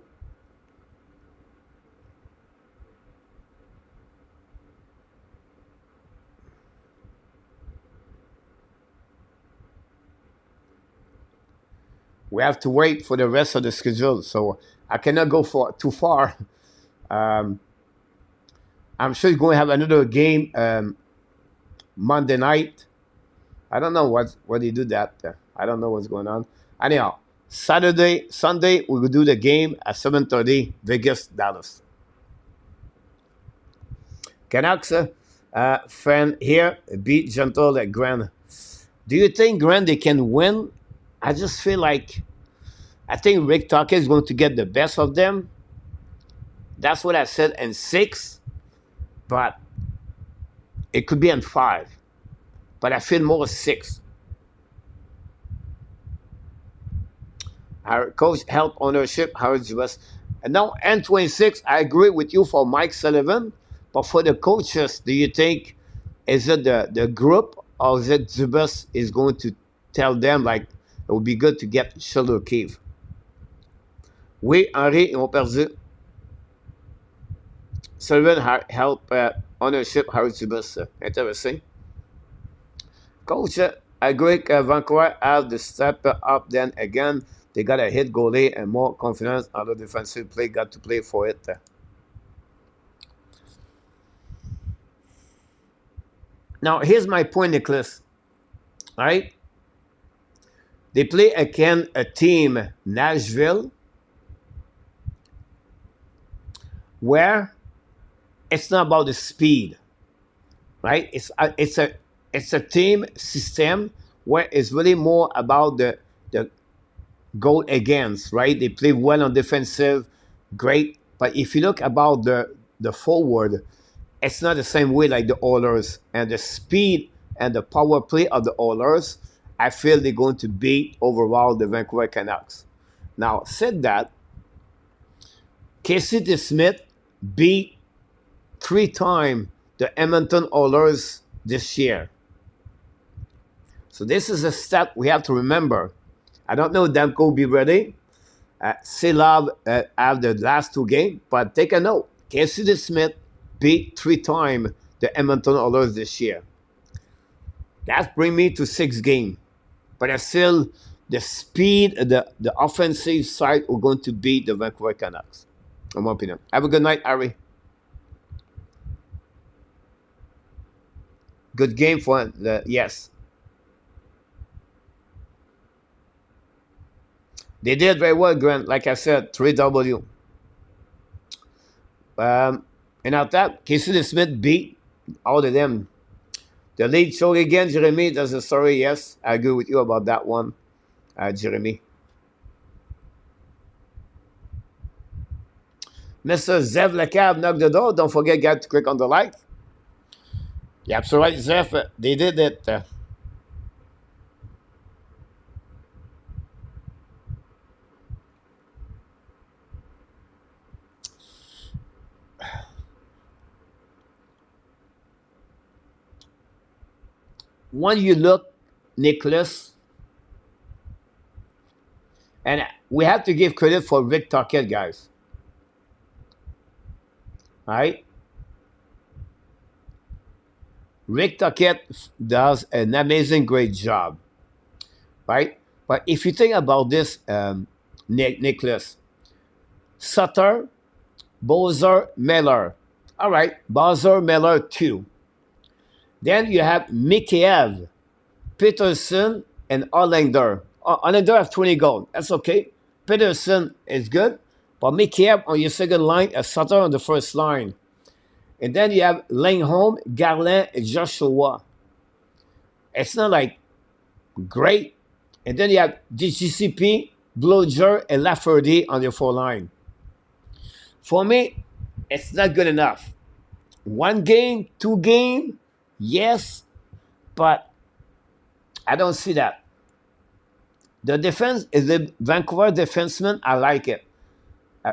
we have to wait for the rest of the schedule. So I cannot go for too far. I'm sure you're going to have another game Monday night. I don't know what they do that. I don't know what's going on. Anyhow, Sunday, we will do the game at 7:30, Vegas, Dallas. Canucks fan here, beat Gentle at Grand. Do you think Grand they can win? I just feel like I think Rick Tucker is going to get the best of them. That's what I said in 6, but it could be in 5. But I feel more 6. Our coach help ownership, Howard Jubas. And now N26, I agree with you for Mike Sullivan. But for the coaches, do you think is it the group or is it Jubas is going to tell them like it would be good to get Shoulder Cave? Oui, Henri, ils ont perdu. Sullivan help ownership, Howard Jubas. Interesting. Coach, I agree Vancouver have to step up then again. They got a hit goalie and more confidence on the defensive play. Got to play for it. Now, here's my point, Nicholas. All right? They play again a team, Nashville, where it's not about the speed, right? It's a team system where it's really more about the goal against, right? They play well on defensive, great. But if you look about the forward, it's not the same way like the Oilers. And the speed and the power play of the Oilers, I feel they're going to beat overall the Vancouver Canucks. Now, said that, Casey DeSmith beat 3 times the Edmonton Oilers this year. So this is a stat we have to remember. I don't know if Demko will be ready. Silov have the last 2 games, but take a note. Casey DeSmith beat 3 times the Edmonton Oilers this year. That brings me to 6 games. But I still, the speed, the offensive side are going to beat the Vancouver Canucks, in my opinion. Have a good night, Ari. Good game for the, yes. They did very well, Grant. Like I said, 3W. And after that, Casey DeSmith beat all of them. The lead showed again, Jeremy. That's a story, yes. I agree with you about that one, Jeremy. Mr. Zev Lecab knocked the door. Don't forget, guys, to click on the like. You're absolutely right, Zev. They did it. When you look, Nicholas, and we have to give credit for Rick Tocchet, guys. All right? Rick Tocchet does an amazing, great job. right? But if you think about this, Nicholas, Sutter, Bowser, Miller. All right, Bowser, Miller, 2. Then you have Mikheyev, Peterson, and Hollander. Hollander have 20 goals. That's okay. Peterson is good. But Mikheyev on your second line, and Sutter on the first line. And then you have Langholm, Garland, and Joshua. It's not like great. And then you have DGCP, Bloger, and Lafferty on your 4 line. For me, it's not good enough. 1 game, 2 game, yes, but I don't see that. The defense is the Vancouver defenseman. I like it.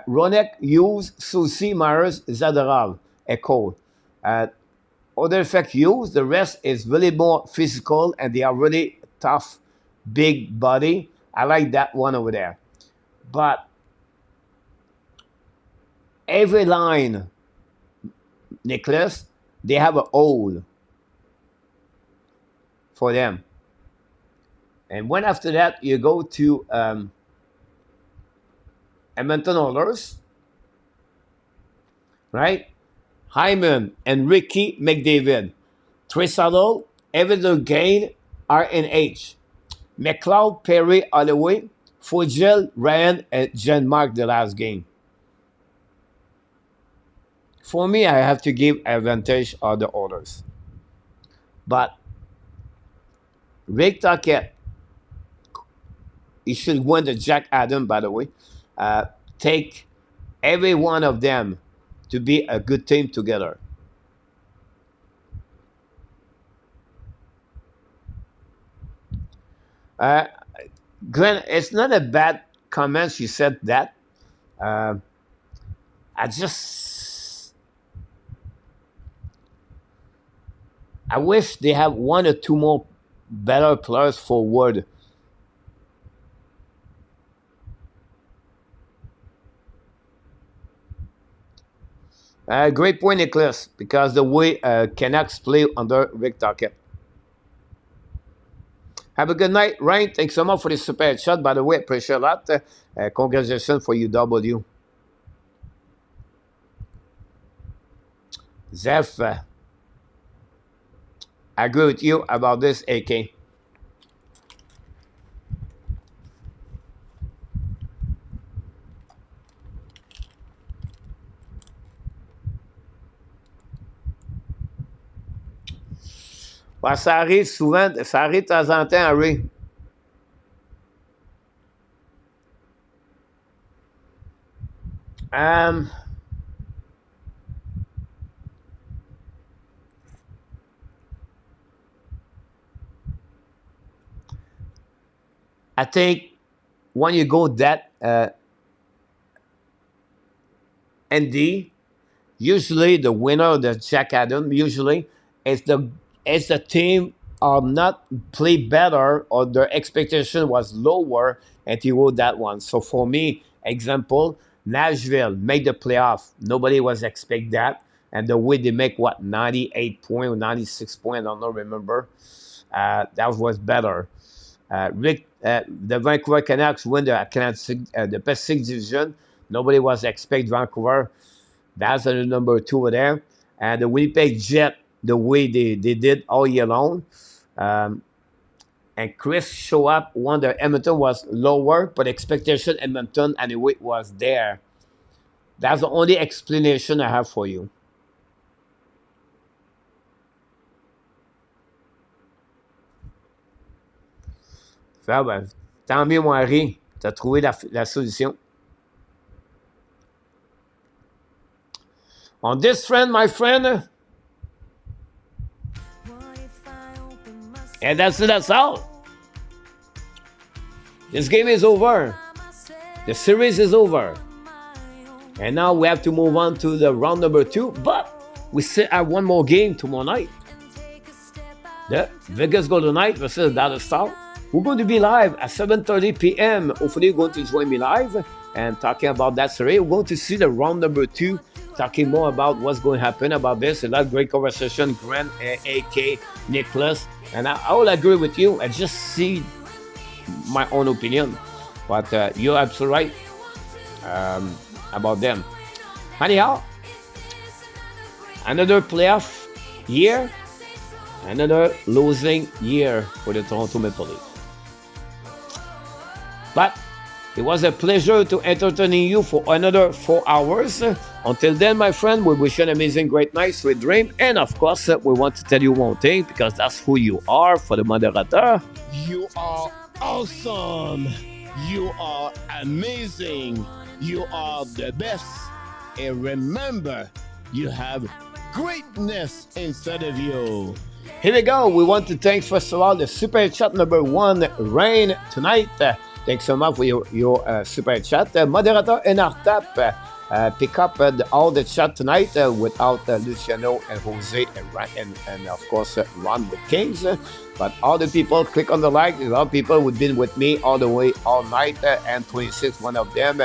Ronek, Hughes, Soucy, Myers, Zadorov, Echo. Other effect Hughes. The rest is really more physical and they are really tough, big body. I like that one over there. But every line, Nicholas, they have a hole for them. And when after that you go to Edmonton Oilers, right? Hyman and Ricky McDavid, Trisalo, Evander Gain, RNH, McLeod, Perry, Holloway, Fogel, Ryan, and Jen Mark the last game. For me, I have to give advantage of the Oilers. But Rick Tocchet, he should win the Jack Adam, by the way. Take every one of them to be a good team together. Glenn, it's not a bad comment. You said that. I wish they have 1 or 2 more better players forward. Great point, Nicholas, because the way Canucks play under Rick Tocchet. Have a good night, Ryan. Thanks so much for the super shot. By the way, appreciate a lot. Congratulations for UW. Zeph, I agree with you about this, AK. Ouais, ça arrive souvent, ça arrive de temps en temps, Harry. I think when you go that ND, usually the winner of the Jack Adam usually is the team not play better or their expectation was lower and you go that one. So for me, example, Nashville made the playoff. Nobody was expect that. And the way they make 98 points or 96 points, I don't remember. That was better. The Vancouver Canucks win the Pacific Division. Nobody was expect Vancouver. That's the number 2 over there. And the Winnipeg Jet, the way they did all year long. And Chris show up when the Edmonton was lower, but expectation Edmonton anyway was there. That's the only explanation I have for you. Ça, ben, tant mieux, mon Harry. Tu as trouvé la solution. On this friend, my friend. And that's all. This game is over. The series is over. And now we have to move on to the round number 2. But we still have 1 more game tomorrow night. The Vegas Golden Knights versus Dallas Stars. We're going to be live at 7:30 p.m. Hopefully you're going to join me live and talking about that series. We're going to see the round number 2, talking more about what's going to happen about this. A lot of great conversation, Grant, AK, Nicholas, and I will agree with you. I just see my own opinion. But you're absolutely right about them. Anyhow, another playoff year, another losing year for the Toronto Maple Leafs. But it was a pleasure to entertain you for another 4 hours. Until then, my friend, we wish you an amazing, great night, sweet dream. And of course, we want to tell you one thing, because that's who you are for the moderator. You are awesome. You are amazing. You are the best. And remember, you have greatness inside of you. Here we go. We want to thank, first of all, the super chat number 1, Rain, tonight. Thanks so much for your super chat. Moderator and Artap pick up all the chat tonight without Luciano and Jose and of course Ron with Kings. But all the people click on the like. A lot of people who've been with me all the way all night, and 26 one of them.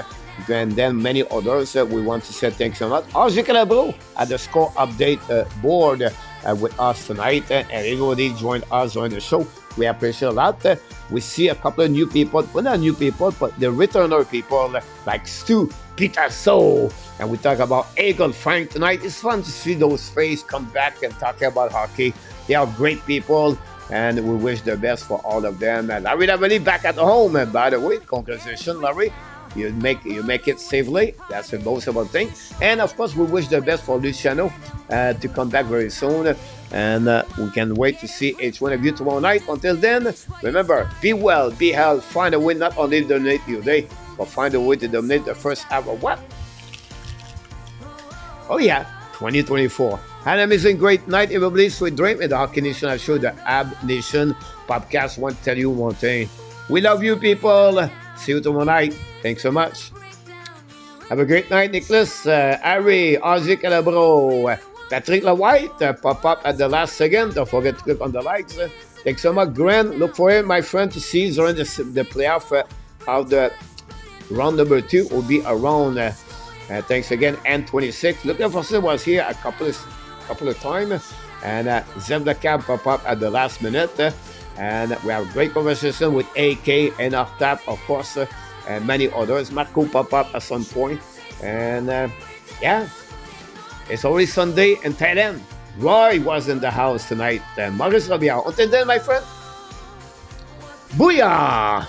And then many others. We want to say thanks so much. Auston Matthews at the score update board with us tonight, and everybody joined us on the show. We appreciate a lot. We see a couple of new people, well, not new people, but the returner people like Stu, Peter So, and we talk about Eagle Frank tonight. It's fun to see those faces come back and talk about hockey. They are great people, and we wish the best for all of them. And Larry Lavalley back at home, and by the way, congratulations, Larry. You make it safely. That's the most important thing. And of course, we wish the best for Luciano to come back very soon. And we can wait to see each one of you tomorrow night. Until then, remember, be well, be healthy, find a way not only to dominate your day, but find a way to dominate the first half of what? Oh yeah, 2024. Have an amazing great night, everybody. Sweet dream. And the Hockey Nation, I show the Ab Nation podcast want to tell you one thing. We love you, people. See you tomorrow night. Thanks so much. Have a great night, Nicholas, Harry, Ozzy Calabro, Patrick LaWhite, pop up at the last second. Don't forget to click on the likes. Thanks so much, Grant. Look for him, my friend, to see during the playoff of the round number 2 will be around. Thanks again, N26. Looking for him was here a couple of times, and Zev the Cab pop up at the last minute. And we have a great conversation with AK and Artap, of course, and many others. Marco pop up at some point. And yeah, it's already Sunday in Thailand. Roy was in the house tonight. Maurice Robial. Until then, my friend, booyah!